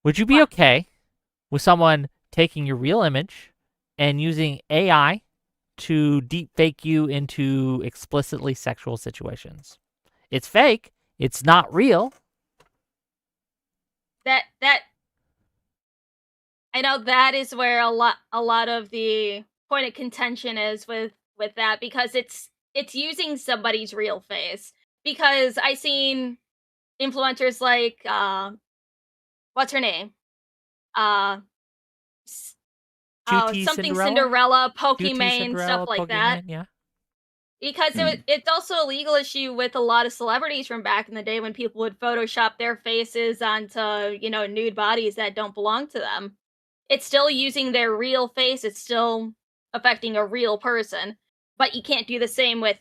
would you be okay with someone taking your real image and using AI to deepfake you into explicitly sexual situations? It's fake. It's not real. That I know that is where a lot of the point of contention is with that, because it's using somebody's real face. Because I seen influencers like what's her name? Something Cinderella, Pokimane, stuff like that. Yeah. Because it's also a legal issue with a lot of celebrities from back in the day when people would Photoshop their faces onto, nude bodies that don't belong to them. It's still using their real face. It's still affecting a real person. But you can't do the same with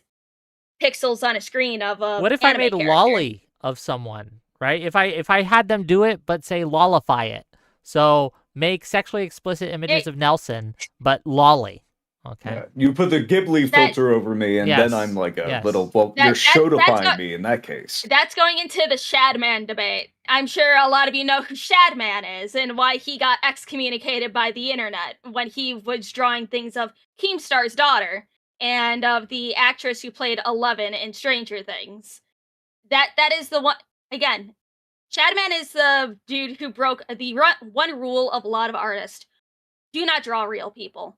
pixels on a screen of a What if I made a lolly of someone, right? If I had them do it, but say lollify it. So make sexually explicit images of Nelson, but lolly. Okay. Yeah, you put the Ghibli filter over me, and then I'm like a little. Well, you're Shotifying me in that case. That's going into the Shadman debate. I'm sure a lot of you know who Shadman is and why he got excommunicated by the internet when he was drawing things of Keemstar's daughter and of the actress who played Eleven in Stranger Things. That is the one. Again, Shadman is the dude who broke the one rule of a lot of artists: do not draw real people.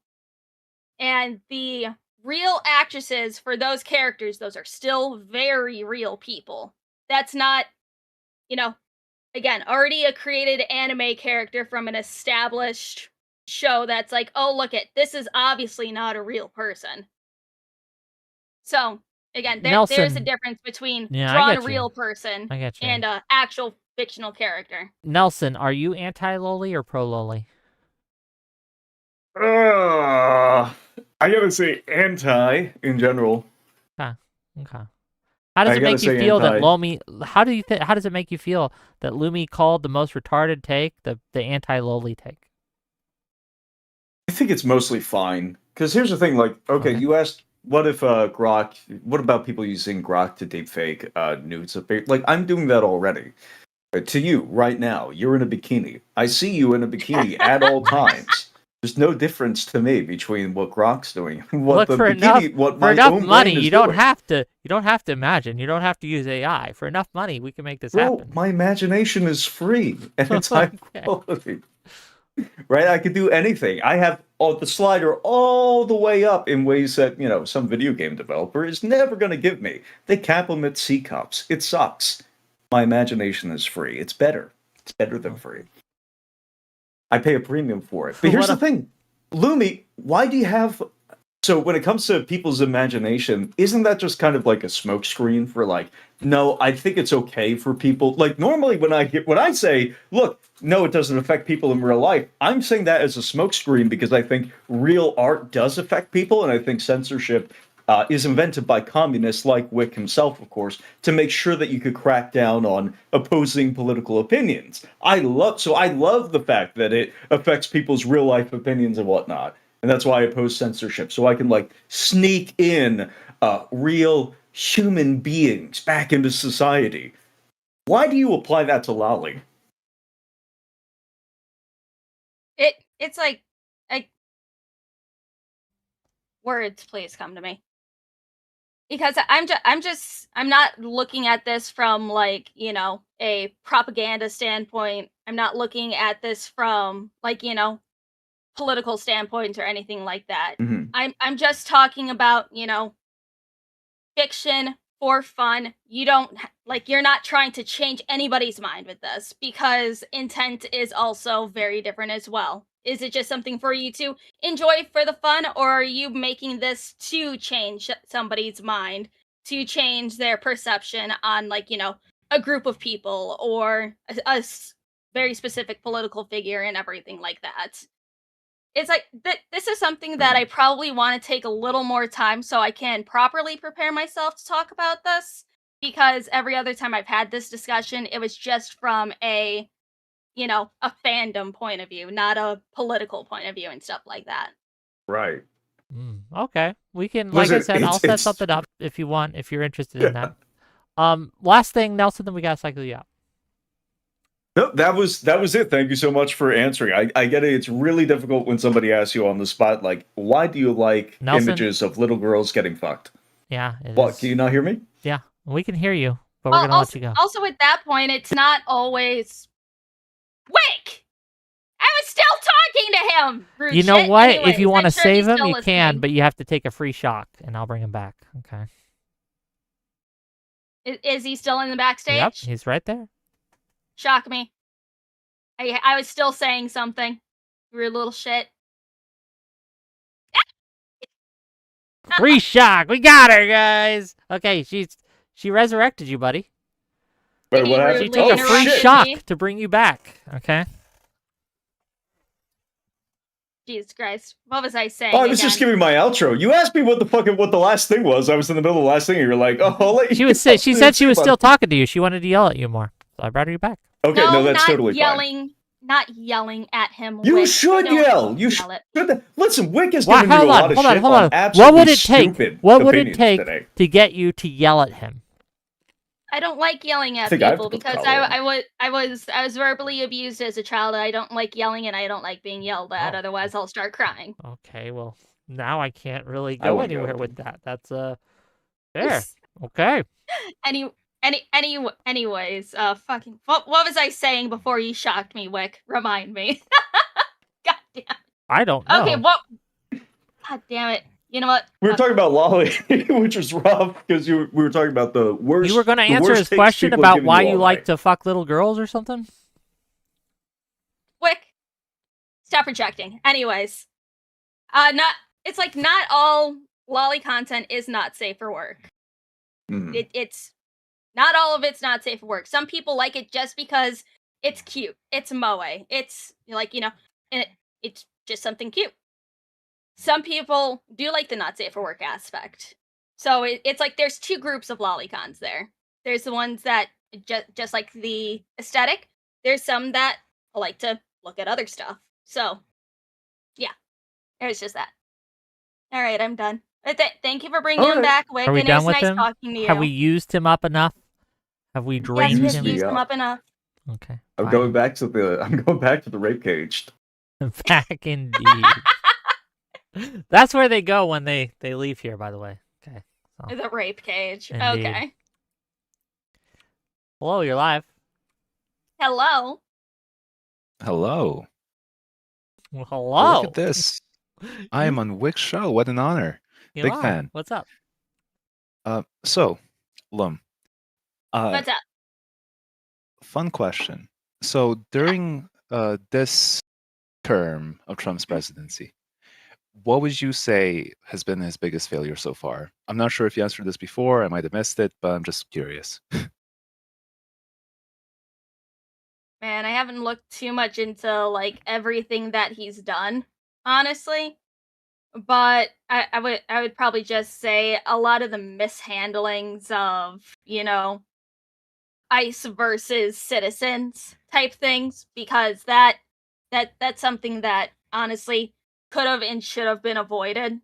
And the real actresses for those characters, those are still very real people. That's not, again, already a created anime character from an established show that's like, oh, look this is obviously not a real person. So, again, there's a difference between drawing a real person and an actual fictional character. Nelson, are you anti-loli or pro-loli? I gotta say anti in general. Okay. How does it make you feel that Lumi? How does it make you feel that Lumi called the most retarded take the anti-loli take? I think it's mostly fine, because here's the thing. Like, okay, you asked, what if Grok? What about people using Grok to deepfake nudes of? Like, I'm doing that already. To you right now, you're in a bikini. I see you in a bikini at all times. There's no difference to me between what Grok's doing, what Look, the bikini, what my own money. brain is You don't doing. have to. You don't have to imagine. You don't have to use AI. For enough money, we can make this happen. My imagination is free and it's high quality. Right? I could do anything. I have the slider all the way up in ways that some video game developer is never going to give me. They cap them at C cups. It sucks. My imagination is free. It's better. It's better than free. I pay a premium for it. But here's the thing. Lumi, why do you have... So when it comes to people's imagination, isn't that just kind of like a smokescreen for like, no, I think it's okay for people... Like normally when I say, look, no, it doesn't affect people in real life, I'm saying that as a smokescreen because I think real art does affect people, and I think censorship is invented by communists like Wick himself, of course, to make sure that you could crack down on opposing political opinions. I love the fact that it affects people's real life opinions and whatnot, and that's why I oppose censorship. So I can like sneak in real human beings back into society. Why do you apply that to Lolly? It's like words, please come to me. Because I'm not looking at this from like, you know, a propaganda standpoint. I'm not looking at this from like, you know, political standpoint or anything like that. Mhm. I'm just talking about, you know, fiction for fun. You don't like you're not trying to change anybody's mind with this because intent is also very different as well. Is it just something for you to enjoy for the fun, or are you making this to change somebody's mind, to change their perception on like, you know, a group of people or a very specific political figure and everything like that? It's like this is something that I probably want to take a little more time so I can properly prepare myself to talk about this, because every other time I've had this discussion, it was just from a, you know, a fandom point of view, not a political point of view and stuff like that. Right. Okay, we can. Like Listen, I said, I'll set something up if you want, if you're interested in that. Last thing, Nelson, then we gotta cycle you out. No, that was it. Thank you so much for answering. I get it. It's really difficult when somebody asks you on the spot, like, why do you like Nelson? images of little girls getting fucked? Yeah. What? Can you not hear me? Yeah, we can hear you, but we're gonna let you go. Also, at that point, it's not always Wick. I was still talking to him. Rude You know shit. what? Anyways, If you want to I'm sure save he's him, still you can, listening. but you have to take a free shock, and I'll bring him back. Okay. Is he still in the backstage? Yep, he's right there. Shock me. I was still saying something. Rude little shit. Free shock. We got her, guys. Okay, she resurrected you, buddy. Wait, what happened? She took a free shock to bring you back. Okay. Jesus Christ. What was I saying? Oh, I was just giving my outro. You asked me what the last thing was. I was in the middle of the last thing, and you're like, "Oh, I'll let you." She said she was still talking to you. She wanted to yell at you more, so I brought her back. Okay, no, that's not totally yelling, fine. Not yelling at him. You Wick. should yell. You should. Listen, Wick has given you a lot of shit on absolutely What would it take? stupid What would it opinions take today. to get you to yell at him? I don't like yelling at think I have people to put because the collar I was verbally abused as a child. I don't like yelling and I don't like being yelled at. Otherwise, I'll start crying. Okay, well now I can't really I go wouldn't anywhere go. with that. That's there. Okay. Anyways, fucking what was I saying before you shocked me, Wick? Remind me. God damn it. I don't know. Okay, what? God damn it. You know what? We were talking about Lolly, which was rough because we were talking about the worst. You were going to the answer worst his takes question people about give why all you like night. to fuck little girls or something? Wick, stop projecting. Anyways, it's like not all lolly content is not safe for work. It's not all of it's not safe for work. Some people like it just because it's cute. It's moe. It's like, you know, and it's just something cute. Some people do like the not safe for work aspect. So it's like there's two groups of lolicons there. There's the ones that just like the aesthetic. There's some that like to look at other stuff. So, yeah, there's just that. All right, I'm done. Thank you for bringing him back, Wick. Are we and done it was with nice him? talking to you. Have we used him up enough? Have we Yes, drained we have him? used him up enough. Okay. I'm going back to the rape cage. Back indeed. That's where they go when they leave here, by the way. Okay. So. The rape cage. Indeed. Okay. Hello, you're live. Hello. Hello. Well, hello. Look at this. I am on Wick's show. What an honor. You Big are. fan. What's up? So, Lum. What's up? Fun question. So during this term of Trump's presidency, what would you say has been his biggest failure so far? I'm not sure if you answered this before. I might have missed it, but I'm just curious. Man, I haven't looked too much into like everything that he's done, honestly. but I would probably just say a lot of the mishandlings of, ICE versus citizens type things, because that's something that honestly could have and should have been avoided,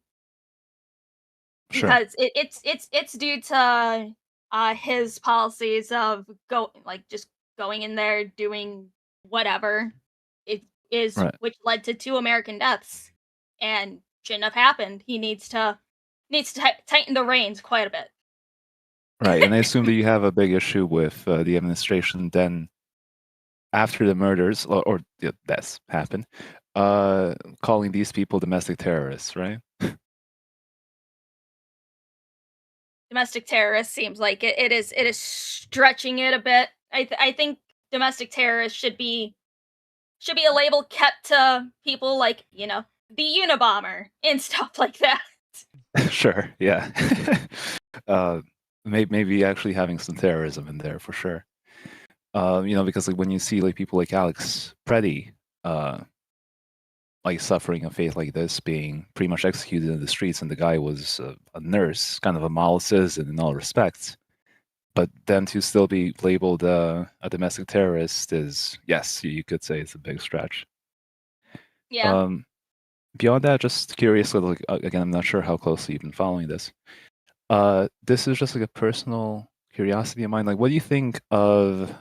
Sure. because it's due to his policies of just going in there doing whatever it is, Right. which led to 2 American deaths and shouldn't have happened. He needs to tighten the reins quite a bit. Right. And I assume that you have a big issue with the administration then after the murders or the deaths happened, calling these people domestic terrorists, right? Domestic terrorist seems like it is stretching it a bit. I think domestic terrorist should be a label kept to people like, the Unabomber and stuff like that. Sure. Yeah. uh, maybe actually having some terrorism in there for sure. Because like when you see like people like Alex Preddy, like suffering a fate like this, being pretty much executed in the streets, and the guy was a nurse, kind of a model citizen in all respects. But then to still be labeled a domestic terrorist is, yes, you could say it's a big stretch. Yeah. Beyond that, just curious, like, again, I'm not sure how closely you've been following this. This is just like a personal curiosity of mine. Like, what do you think of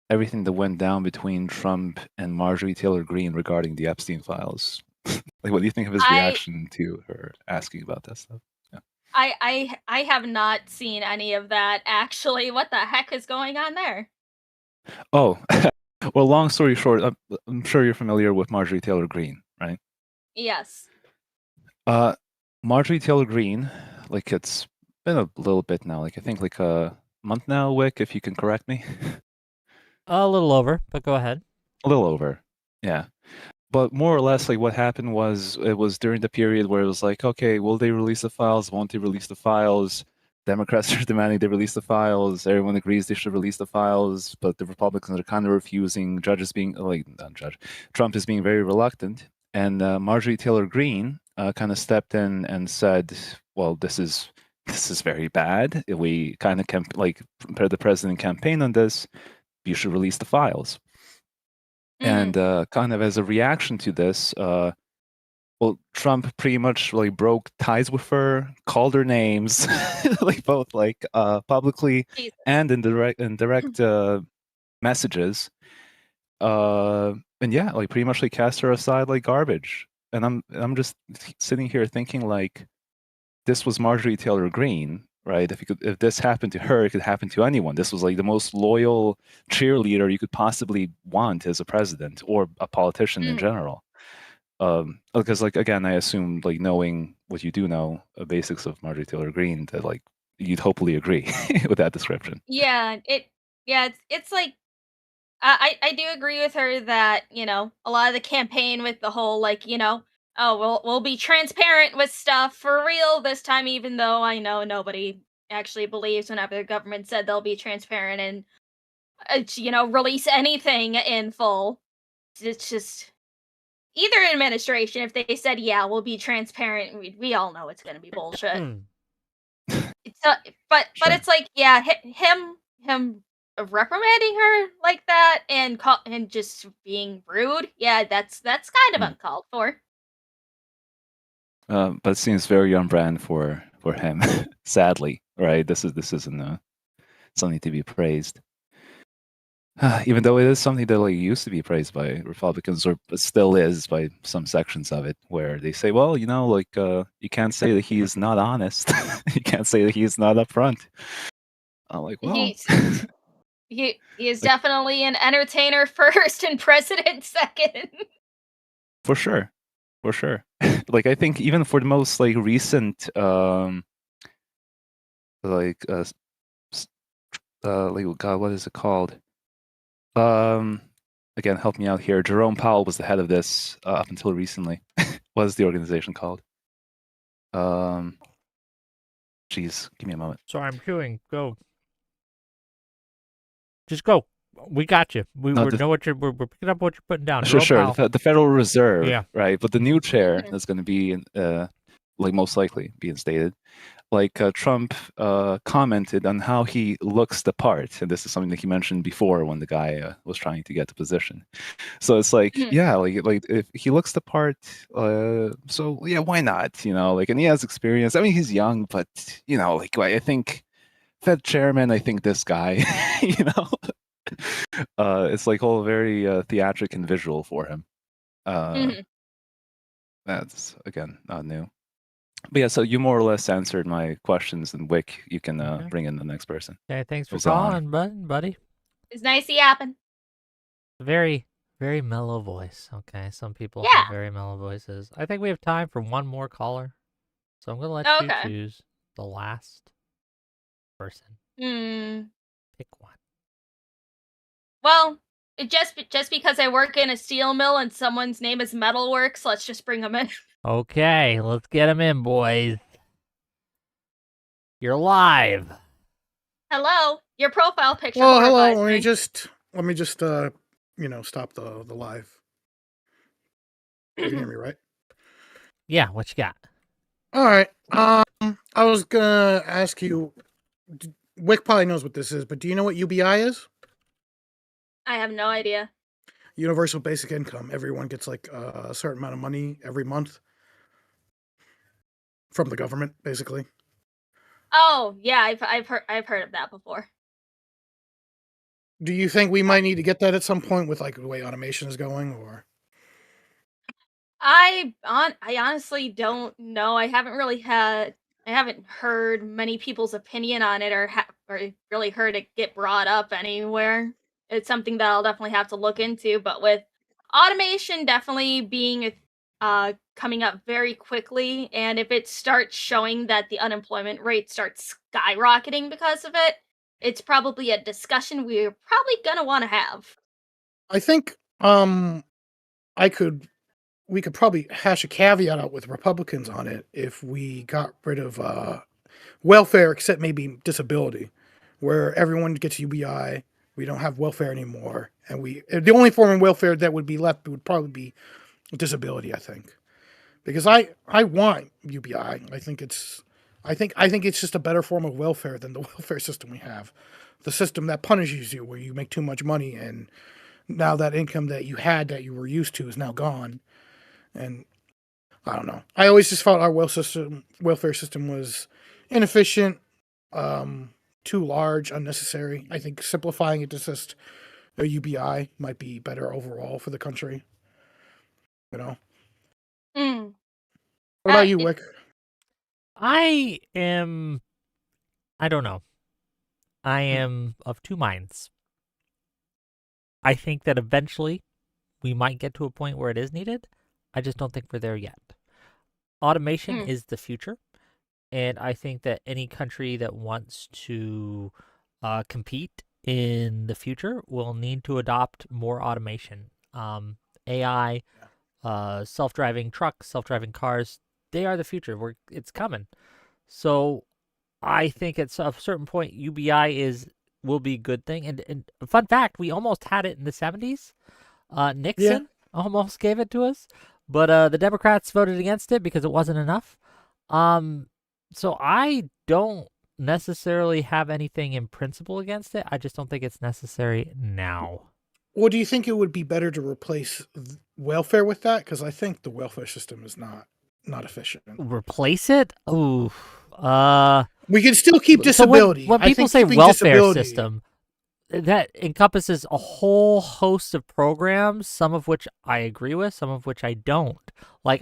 everything that went down between Trump and Marjorie Taylor Greene regarding the Epstein files? Like, what do you think of his I reaction to her asking about that stuff? Yeah. I have not seen any of that actually. What the heck is going on there? Oh, well, long story short, I'm sure you're familiar with Marjorie Taylor Greene, right? Yes. Marjorie Taylor Greene, like it's been a little bit now, like I think like a month now, Wick, if you can correct me. A little over, but go ahead. A little over, yeah. But more or less, like what happened was it was during the period where it was like, okay, will they release the files? Won't they release the files? Democrats are demanding they release the files. Everyone agrees they should release the files, but the Republicans are kind of refusing. Judges being like, not judge, Trump is being very reluctant, and Marjorie Taylor Greene kind of stepped in and said, "Well, this is very bad. We kind of like the president campaign on this. You should release the files." And kind of as a reaction to this, well, Trump pretty much like broke ties with her, called her names, like both like publicly Jesus. and in direct messages. And yeah, like pretty much like cast her aside like garbage. And I'm just sitting here thinking like this was Marjorie Taylor Greene, right? If this happened to her, it could happen to anyone. This was like the most loyal cheerleader you could possibly want as a president or a politician in general. Because like again, I assume like knowing what you do know, basics of Marjorie Taylor Greene, that like you'd hopefully agree with that description. It's like I do agree with her that, a lot of the campaign with the whole like, oh, we'll be transparent with stuff for real this time, even though I know nobody actually believes whenever the government said they'll be transparent and release anything in full. It's just either administration, if they said, yeah, we'll be transparent, we all know it's going to be bullshit. It's but Sure. it's like, yeah, him reprimanding her like that and just being rude. Yeah, that's kind of uncalled for. But it seems very on brand for him, sadly, right? This isn't something to be praised. Even though it is something that like used to be praised by Republicans, or still is by some sections of it, where they say, well, like you can't say that he's not honest. You can't say that he's not upfront. I'm like, well, He is definitely an entertainer first and president second. for sure. Like I think even for the most like recent like God, what is it called? Again, help me out here. Jerome Powell was the head of this up until recently. What is the organization called? Geez, give me a moment. Sorry, I'm chewing. Go. Just go. We got you. We know what we're picking up what you're putting down. Sure. Jerome Powell. The Federal Reserve, Yeah. right? But the new chair that's going to be like most likely be instated. Like Trump commented on how he looks the part, and this is something that he mentioned before when the guy was trying to get the position. So it's like, yeah, like if he looks the part, so yeah, why not? Like, and he has experience. I mean, he's young, but like I think Fed chairman, I think this guy, it's like all very theatric and visual for him. That's again not new. But yeah, so you more or less answered my questions, and Wick, you can bring in the next person. Okay, thanks It for was an honor. calling, buddy. It's nice yapping. Very, very mellow voice. Okay, some people Yeah. have very mellow voices. I think we have time for one more caller, so I'm gonna let you Okay. choose the last person. Pick one. Well, just because I work in a steel mill and someone's name is Metalworks, let's just bring them in. Okay, let's get him in, boys. You're live. Hello, your profile picture. Well, hello. horrifies Let me. me just stop the live. You can hear me, right? Yeah, what you got? All right. I was gonna ask you. Wick probably knows what this is, but do you know what UBI is? I have no idea. Universal Basic Income. Everyone gets like a certain amount of money every month from the government, basically. Oh yeah, I've heard of that before. Do you think we might need to get that at some point with like the way automation is going, or? I honestly don't know. I haven't heard many people's opinion on it or really heard it get brought up anywhere. It's something that I'll definitely have to look into, but with automation definitely being coming up very quickly, and if it starts showing that the unemployment rate starts skyrocketing because of it, it's probably a discussion we're probably going to want to have. I think we could probably hash a caveat out with Republicans on it if we got rid of welfare, except maybe disability, where everyone gets UBI. We don't have welfare anymore, and the only form of welfare that would be left would probably be disability. I think, because I want UBI. I think it's just a better form of welfare than the welfare system we have, the system that punishes you where you make too much money and now that income that you had that you were used to is now gone. And I don't know. I always just felt our welfare system was inefficient, too large, unnecessary. I think simplifying it to just a UBI might be better overall for the country. What about you, Wick? I don't know. I am of two minds. I think that eventually we might get to a point where it is needed. I just don't think we're there yet. Automation is the future. And I think that any country that wants to compete in the future will need to adopt more automation. AI, self-driving trucks, self-driving cars, they are the future. It's coming. So I think at a certain point, UBI will be a good thing. And fun fact, we almost had it in the 70s. Nixon almost gave it to us, but the Democrats voted against it because it wasn't enough. So I don't necessarily have anything in principle against it. I just don't think it's necessary now. Well, do you think it would be better to replace welfare with that? Because I think the welfare system is not efficient. Replace it? Ooh. We can still keep disability. So when people say welfare system, that encompasses a whole host of programs, some of which I agree with, some of which I don't. Like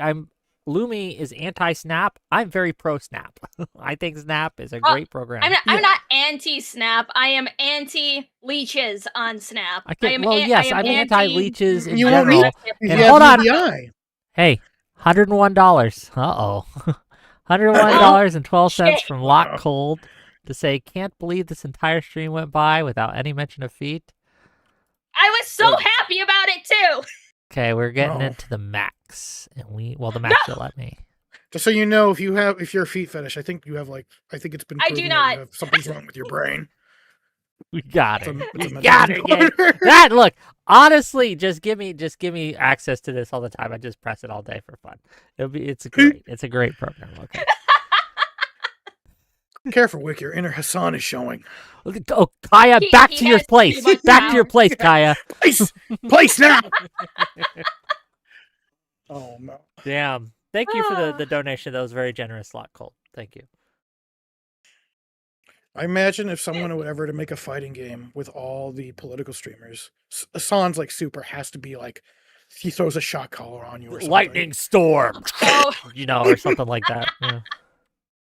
Lumi is anti-SNAP. I'm very pro-SNAP. I think SNAP is a great program. I'm not anti-SNAP. I am anti-leeches on SNAP. I'm anti-leeches in You general. won't need- And you hold have on. UBI. Hey, $101. Uh-oh. $101.12 from Lock Cold to say, can't believe this entire stream went by without any mention of feet. I was so happy about it too. Okay, we're getting into the max, and the max will let me. Just so you know, if you're a feet fetish, I think it's been proven I do that not. you have something's wrong with your brain. We got it. It's a We mental got it. Yeah. disorder. That look, honestly, just give me access to this all the time. I just press it all day for fun. It's a great program. Okay. Careful, Wick. Your inner Hassan is showing. Oh, Kaya, back to your has place. too much Back to your power. place, Kaya. Place now. Oh no. Damn. Thank you for the donation. That was very generous, Lot Colt. Thank you. I imagine if someone would ever to make a fighting game with all the political streamers, Hassan's like super has to be like he throws a shot collar on you or something. Lightning storm. Oh. Or something like that. Yeah.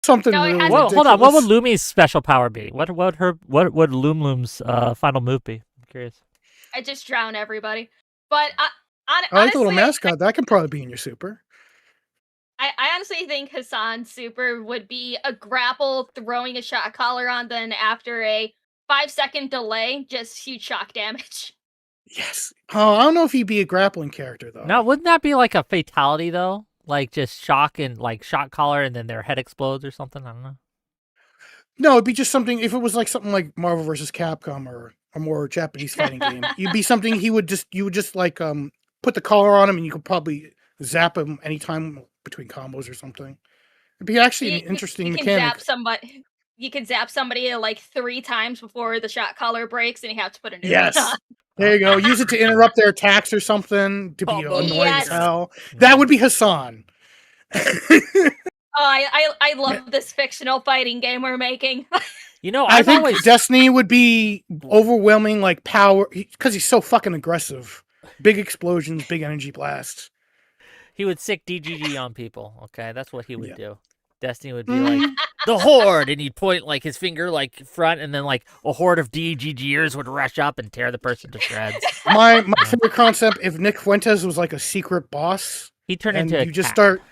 Something No, it really has- Well, hold on. What would ridiculous. Lumi's special power be? What would Loom Loom's final move be? I'm curious. I just drown everybody. But I like the honestly, little mascot. That can probably be in your super. I honestly think Hassan's super would be a grapple throwing a shot collar on, then after a 5-second delay, just huge shock damage. Yes. Oh, I don't know if he'd be a grappling character though. No, wouldn't that be like a fatality though? Like just shock and like shot collar, and then their head explodes or something. I don't know. No, it'd be just something. If it was like something like Marvel vs. Capcom or a more Japanese fighting game, you'd be something you would just like put the collar on him, and you could probably zap him anytime between combos or something. It'd be actually an interesting you can mechanic. zap somebody. You can zap somebody like 3 times before the shot collar breaks, and you have to put a new one Yes. on. There you go. Use it to interrupt their attacks or something to be annoying Yes. as hell. That would be Hassan. Oh, I love this fictional fighting game we're making. You know, I think Destiny would be overwhelming, like power, because he's so fucking aggressive. Big explosions, big energy blasts. He would sick DGG on people. Okay, that's what he would do. Destiny would be like the horde, and he'd point like his finger like front, and then like a horde of DGGers would rush up and tear the person to shreds. My favorite concept: if Nick Fuentes was like a secret boss, he'd turn and into a you just cat. start.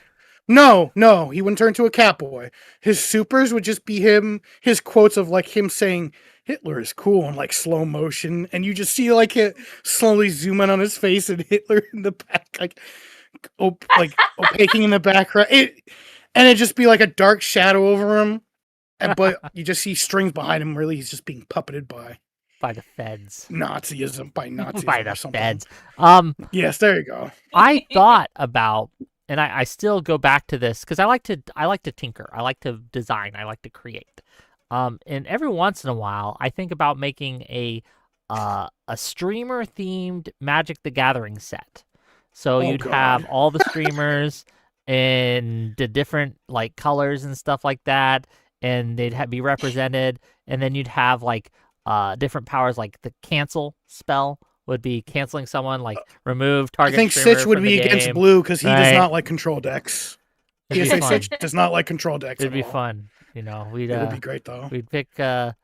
No, he wouldn't turn into a cat boy. His supers would just be him. His quotes of like him saying Hitler is cool in like slow motion, and you just see like it slowly zoom in on his face and Hitler in the back, like opaquing in the background. And it just be like a dark shadow over him, but you just see strings behind him. Really, he's just being puppeted by the feds. Nazism, by Nazism by or the something. feds. Yes, there you go. I thought about, and I still go back to this because I like to tinker, I like to design, I like to create. And every once in a while, I think about making a streamer themed Magic the Gathering set. So you'd have all the streamers and the different like colors and stuff like that, and they'd be represented, and then you'd have like different powers, like the cancel spell would be canceling someone, like remove target. I think streamer Sitch would from be the against game, Blue because he does right? not like control decks. It'd be PSA fun. Sitch does not like control decks. It'd at be all. fun, you know. We'd It would be great though. We'd pick. It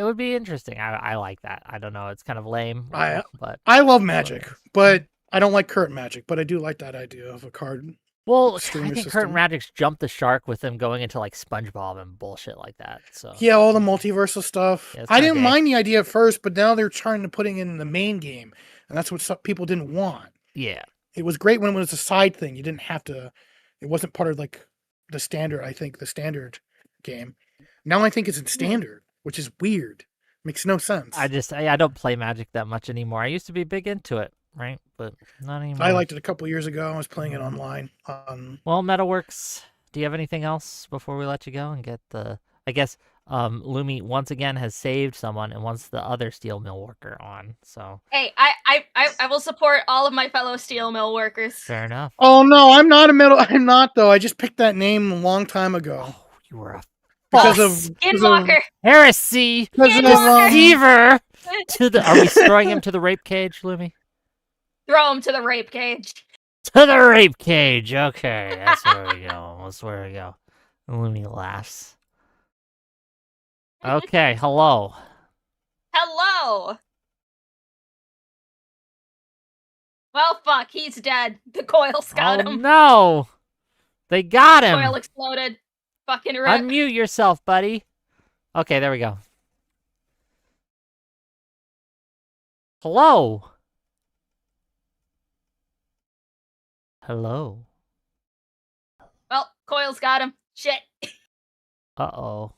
would be interesting. I like that. I don't know. It's kind of lame, but I love Magic, but I don't like current Magic. But I do like that idea of a card. Well, I streamer think system. Current Magic's jumped the shark with them going into like SpongeBob and bullshit like that. So Yeah, all the multiversal stuff. it's I kinda didn't gay. mind the idea at first, but now they're trying to putting it in the main game, and that's what some people didn't want. Yeah, it was great when it was a side thing. You didn't have to. It wasn't part of like the standard. I think the standard game. Now I think it's in standard, which is weird. Makes no sense. I don't play Magic that much anymore. I used to be big into it, right? But not anymore. I liked it a couple years ago. I was playing it online. Well, Metalworks, do you have anything else before we let you go and get the? I guess Lumi once again has saved someone and wants the other steel mill worker on. So Hey, I will support all of my fellow steel mill workers. fair enough. Oh no, I'm not a middle. I'm not though. I just picked that name a long time ago. You were a because Skinwalker. Heresy. Skinwalker. Deceiver. To the. Are we throwing him to the rape cage, Lumi? Throw him to the rape cage. To the rape cage. Okay, that's where we go. That's where we go. Lumi laughs. Okay, hello. Hello. Well, fuck, he's dead. The coils got Oh him. no! They got him. Coil exploded. Fucking rip. Unmute yourself, buddy. Okay, there we go. Hello. Hello. Well, coils got him. Shit. Uh-oh.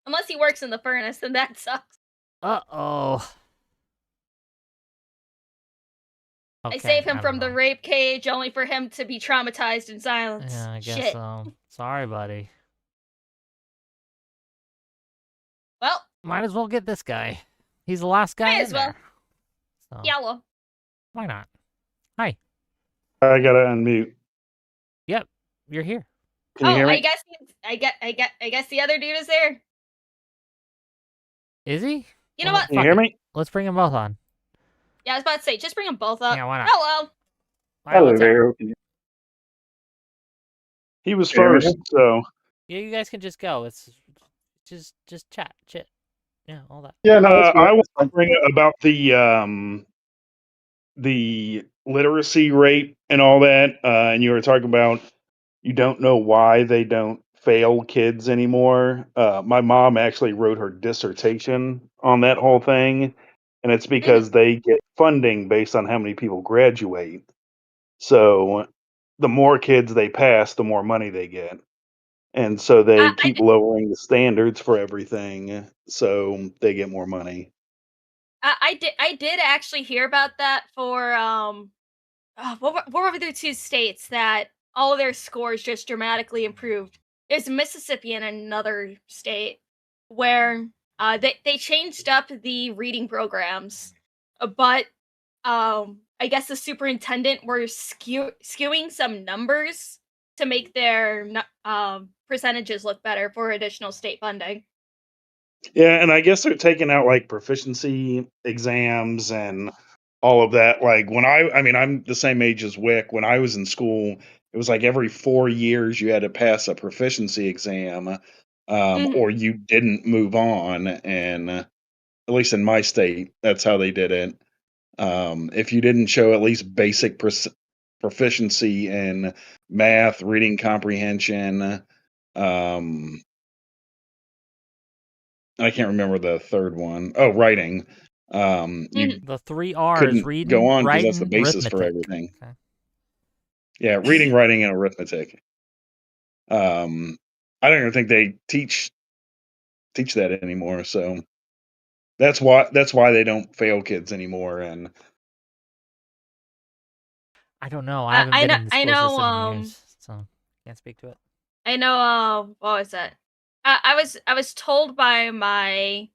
Unless he works in the furnace, then that sucks. Uh-oh. I Okay, save him I don't from the know. rape cage only for him to be traumatized in silence. Yeah, I guess Shit. so. Sorry, buddy. Well, Might as well get this guy. He's the last guy may in as well. there. So, Yellow. why not? Hi. I gotta unmute. Yep, you're here. Can you hear me? I guess the other dude is there. Is he? You know what? Can you hear me? Let's bring them both on. Yeah, I was about to say, just bring them both up. Yeah, why not? Hello. All right, what's up? there. He was Can you hear first, me? so Yeah, you guys can just go. It's just chat, chit. Yeah, all that. yeah. No, I want to bring about the literacy rate and all that. And you were talking about you don't know why they don't fail kids anymore. My mom actually wrote her dissertation on that whole thing, and it's because they get funding based on how many people graduate. So the more kids they pass, the more money they get. And so they keep lowering the standards for everything so they get more money. I did actually hear about that for what were the two states that all of their scores just dramatically improved? It's Mississippi and another state where they changed up the reading programs, but I guess the superintendent were skewing some numbers to make their percentages look better for additional state funding. Yeah, and I guess they're taking out like proficiency exams and all of that. Like when I mean, I'm the same age as Wick. When I was in school, it was like every 4 years you had to pass a proficiency exam, or you didn't move on. And at least in my state, that's how they did it. If you didn't show at least basic proficiency in math, reading comprehension, um, I can't remember the third one. Oh, writing. You The 3 R's: couldn't go reading, on because that's the writing, basis for arithmetic. everything. Okay. Yeah, reading, writing, and arithmetic. I don't even think they teach that anymore. So that's why they don't fail kids anymore. And I don't know. I haven't been in the I school know. system in years, so can't speak to it. I know. What was that? I was told by my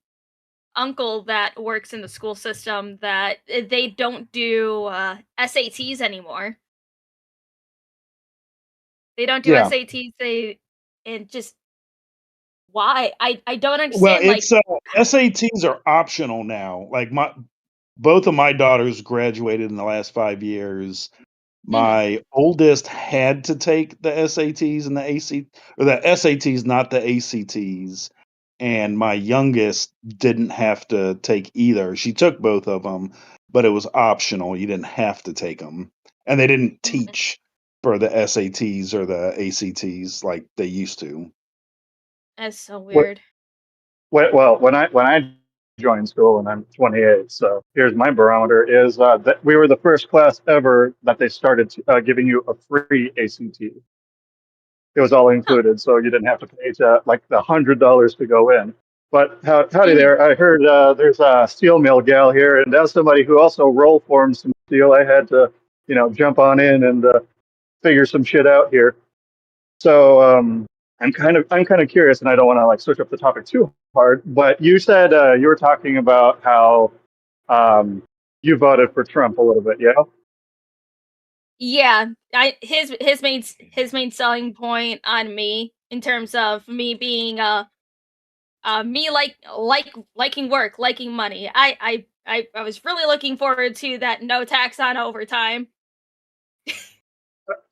uncle that works in the school system that they don't do SATs anymore. They don't do yeah, SATs. And just why? I don't well, understand. Like, it's SATs are optional now. Like both of my daughters graduated in the last 5 years. My oldest had to take the SATs and the or the SATs, not the ACTs. And my youngest didn't have to take either. She took both of them, but it was optional. You didn't have to take them. And they didn't teach for the SATs or the ACTs like they used to. that's so What, weird. well, when I joined school and I'm 28, so here's my barometer: is that we were the first class ever that they started giving you a free ACT. It was all included, so you didn't have to pay like the $100 to go in. But howdy there, I heard there's a steel mill gal here, and as somebody who also roll formed some steel, I had to, jump on in and figure some shit out here. So I'm kind of curious, and I don't want to like switch up the topic too hard. But you said you were talking about how you voted for Trump a little bit, yeah? Yeah, his main selling point on me in terms of me being me liking work, liking money. I was really looking forward to that no tax on overtime.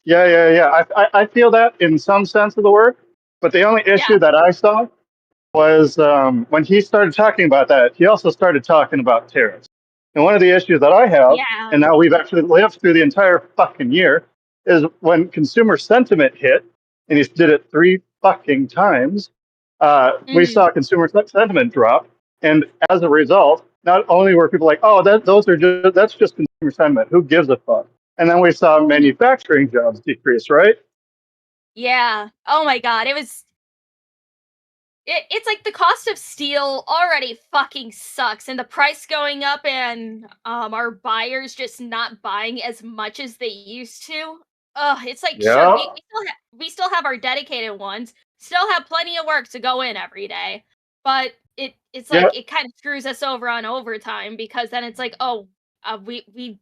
Yeah. I feel that in some sense of the word, but the only issue that I saw was when he started talking about that, he also started talking about tariffs. And one of the issues that I have, Yeah. and now we've actually lived through the entire fucking year, is when consumer sentiment hit, and he did it 3 fucking times, we saw consumer sentiment drop. And as a result, not only were people like, oh, that's just consumer sentiment. Who gives a fuck? And then we saw manufacturing jobs decrease, right? Yeah. Oh my god, it was It's like the cost of steel already fucking sucks, and the price going up, and our buyers just not buying as much as they used to. Ugh, it's like sure Yeah. we still have our dedicated ones, still have plenty of work to go in every day, but it's Yeah. like it kind of screws us over on overtime because then it's like we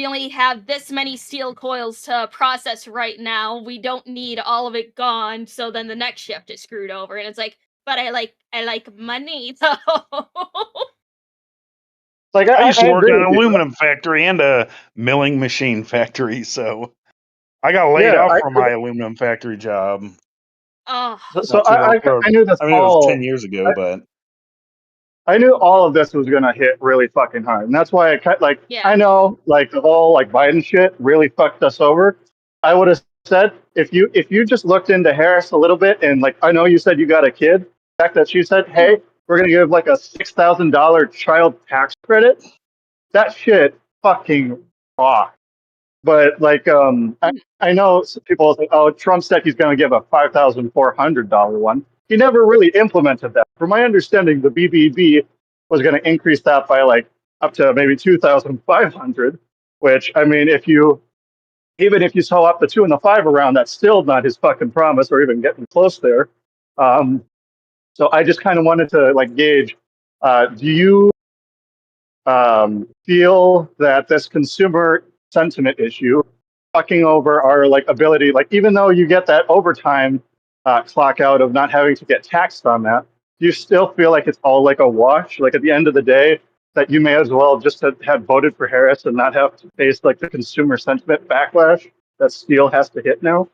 only have this many steel coils to process right now. We don't need all of it gone, so then the next shift is screwed over, and it's like, but I like money though. Like I used I to work agree in an with you. aluminum factory and a milling machine factory, so I got laid Yeah, off from my aluminum factory job Oh, so not too long. I knew this I mean, it was 10 all. years ago, but I knew all of this was gonna hit really fucking hard, and that's why yeah. I know like the whole like Biden shit really fucked us over. I would have said if you just looked into Harris a little bit and like I know you said you got a kid. The fact that she said, "Hey, we're gonna give like a $6,000 child tax credit," that shit fucking rocked. But like I know some people say, "Oh, Trump said he's going to give a $5,400 one." He never really implemented that. From my understanding, the BBB was going to increase that by like up to maybe 2,500. Which I mean, even if you sew up the 2 and the 5 around, that's still not his fucking promise or even getting close there. Um, so I just kind of wanted to like gauge: do you feel that this consumer sentiment issue fucking over our like ability, like even though you get that overtime clock out of not having to get taxed on that, do you still feel like it's all like a wash? Like at the end of the day, that you may as well just have voted for Harris and not have to face like the consumer sentiment backlash that steel has to hit now?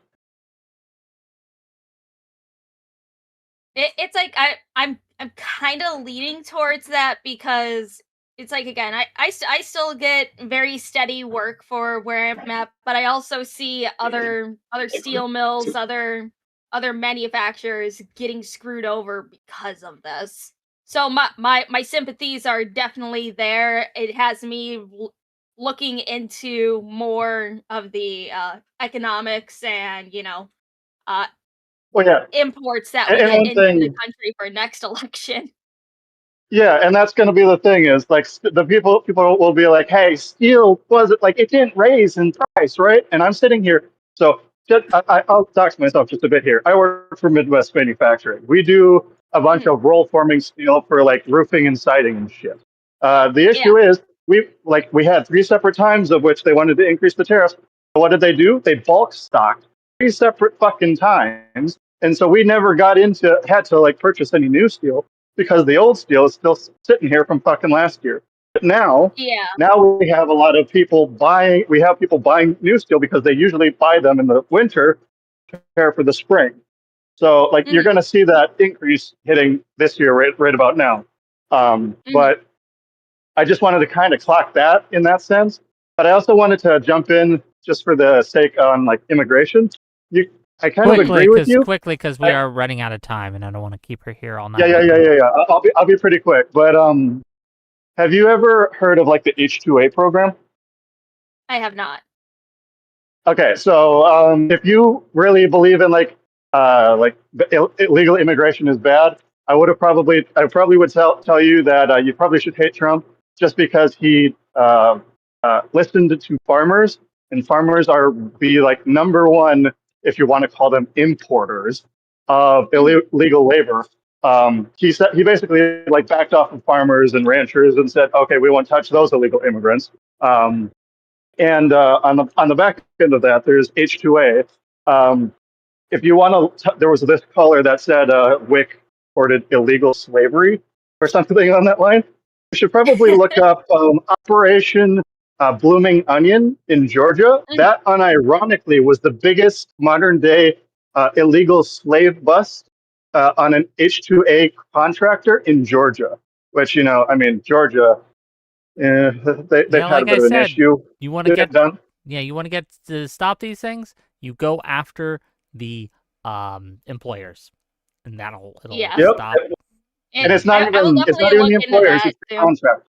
It's like I'm kind of leaning towards that because it's like again I still get very steady work for where I'm at, but I also see other steel mills, other manufacturers getting screwed over because of this. So my sympathies are definitely there. It has me looking into more of the economics and uh Well, yeah, imports that we and get one into the thing. country for next election. Yeah, and that's going to be the thing is like the people will be like, "Hey, steel wasn't like it didn't raise in price, right?" And I'm sitting here, so I'll dox myself just a bit here. I work for Midwest Manufacturing. We do a bunch of roll forming steel for like roofing and siding and shit. The Yeah. issue is we had 3 separate times of which they wanted to increase the tariffs. What did they do? They bulk stocked 3 separate fucking times, and so we never had to like purchase any new steel because the old steel is still sitting here from fucking last year. But Yeah. now we have a lot of people buying. We have people buying new steel because they usually buy them in the winter to prepare for the spring. So like you're going to see that increase hitting this year right about now. But I just wanted to kind of clock that in that sense. But I also wanted to jump in just for the sake on like immigration. I kind of agree with you. Quickly, because we are running out of time, and I don't want to keep her here all night. Yeah. I'll be pretty quick. But have you ever heard of like the H-2A program? I have not. Okay, so if you really believe in like illegal immigration is bad, I probably would tell you that you probably should hate Trump just because he listened to farmers, and farmers are the like number one, if you want to call them importers of illegal labor. He basically like backed off of farmers and ranchers and said, okay, we won't touch those illegal immigrants. And on the back end of that, there's H2A. If you want to, there was this caller that said Wick supported illegal slavery or something on that line. You should probably look up Operation Blooming Onion in Georgia. That unironically was the biggest modern day illegal slave bust on an H2A contractor in Georgia, which, I mean, Georgia, they've had a bit of an issue. You want to Get get it done. Yeah, you want to get to stop these things. You go after the employers, and it'll stop. And it's not I will even definitely the look into employers; that it's the too. contract.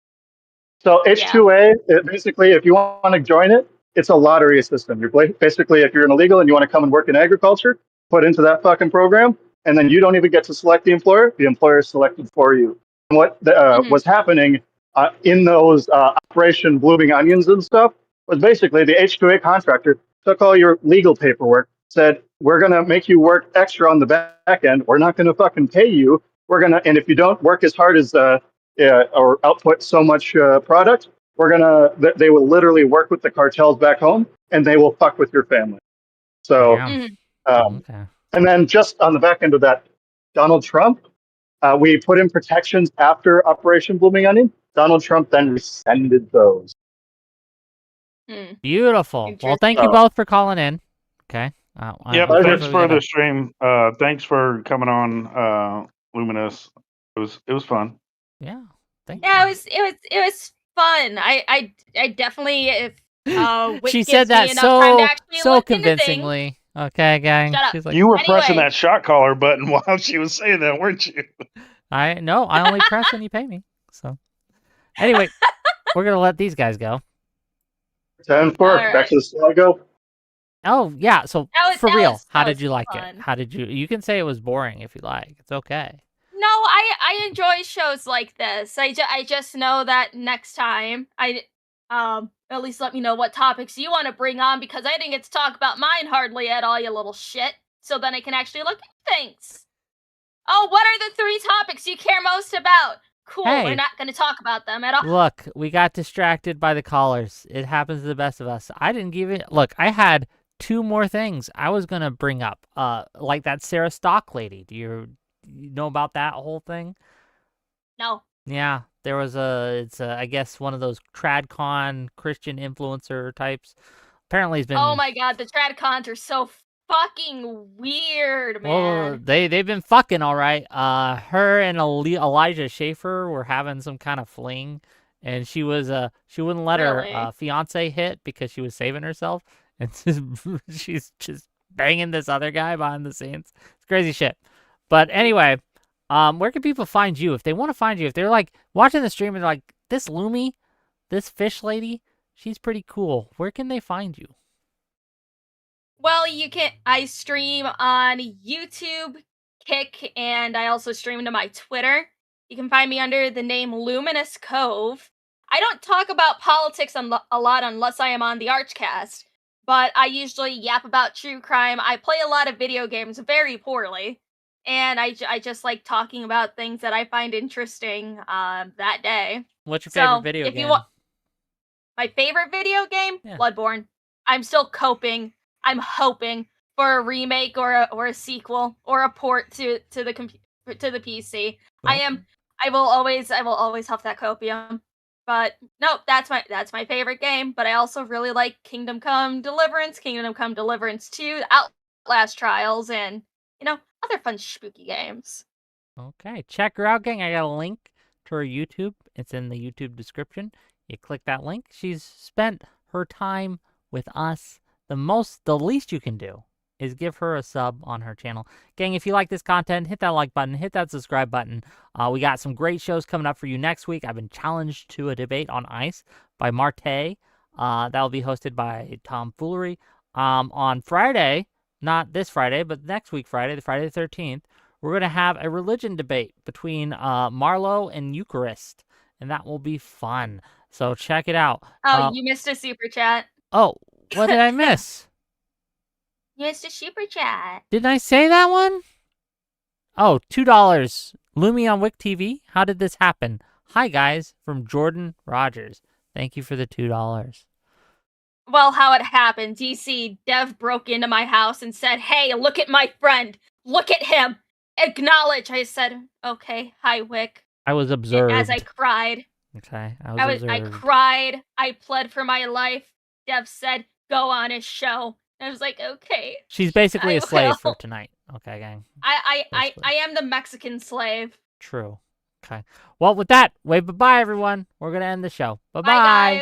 So H2A, basically, if you want to join it, it's a lottery system. You're basically, if you're an illegal and you want to come and work in agriculture, put into that fucking program. and then you don't even get to select the employer. The employer is selected for you. And what was happening in those Operation Blooming Onions and stuff was basically the H2A contractor took all your legal paperwork, said, we're going to make you work extra on the back end. We're not going to fucking pay you. We're going to, and if you don't work as hard as or output so much product, they will literally work with the cartels back home and they will fuck with your family. So, Okay. and then just on the back end of that, Donald Trump, we put in protections after Operation Blooming Onion. Donald Trump then rescinded those. Beautiful. Well, thank you both for calling in. Okay. Yep. Thanks for the stream. Thanks for coming on, Luminous. It was fun. Yeah. Yeah, it was fun. I definitely if Whick She gives said that me enough time to so actually so look into things. convincingly. Okay, gang. Shut up. She's like, You were pressing Anyway. that shot caller button while she was saying that, weren't you? I only press when you pay me. So anyway, we're gonna let these guys go. 10-4. Back to the slide go. Oh yeah. So for that real, was how did you like fun. it? How did you? You can say it was boring if you like. It's okay. No, I enjoy shows like this. I just know that next time at least let me know what topics you want to bring on, because I didn't get to talk about mine hardly at all, you little shit. So then I can actually look at things. Oh, what are the 3 topics you care most about? Cool, Hey. we're not going to talk about them at all. Look, we got distracted by the callers. It happens to the best of us. I didn't give it. Look, I had 2 more things I was gonna bring up. Like that Sarah Stock lady. Do you know about that whole thing? No. Yeah, there was I guess one of those TradCon Christian influencer types. Apparently he's been. Oh my god, the TradCons are so fucking weird, man. Well, they've been fucking all right. Her and Elijah Schaefer were having some kind of fling, and she wouldn't let her fiance hit because she was saving herself, and she's just banging this other guy behind the scenes. It's crazy shit. But anyway, where can people find you if they want to find you? If they're like watching the stream and they're like, this Lumi, this fish lady, she's pretty cool. Where can they find you? Well, I stream on YouTube, Kick, and I also stream to my Twitter. You can find me under the name Luminous Cove. I don't talk about politics a lot unless I am on the Archcast, but I usually yap about true crime. I play a lot of video games very poorly, and I just like talking about things that I find interesting that day. What's your favorite video if game? You want my favorite video game, Bloodborne. I'm still coping. I'm hoping for a remake or a sequel or a port to the PC. Well, I will always have that copium. But no, that's my favorite game. But I also really like Kingdom Come Deliverance, Kingdom Come Deliverance 2, Outlast Trials, and other fun spooky games. Okay, check her out, gang. I got a link to her YouTube. It's in the YouTube description. You click that link. She's spent her time with us. The least you can do is give her a sub on her channel. Gang, if you like this content, hit that like button, hit that subscribe button. We got some great shows coming up for you next week. I've been challenged to a debate on ice by Marte. That'll be hosted by Tom Foolery. On Friday, not this Friday, but next week Friday, the Friday the 13th, we're going to have a religion debate between Marlowe and Eucharist, and that will be fun. So check it out. Oh, you missed a super chat. Oh, what did I miss? You missed a super chat. Didn't I say that one? Oh, $2. Lumi on Wick TV. How did this happen? Hi, guys, from Jordan Rogers. Thank you for the $2. Well, how it happened. DC, Dev broke into my house and said, hey, look at my friend. Look at him. Acknowledge. I said, okay, hi, Wick. I was observed. As I cried. Okay, I observed. cried. I pled for my life. Dev said, go on his show. I was like, okay. She's basically a slave for tonight. Okay, gang. I am the Mexican slave. True. Okay. Well, with that, wave bye-bye, everyone. We're going to end the show. Bye-bye. Bye, guys.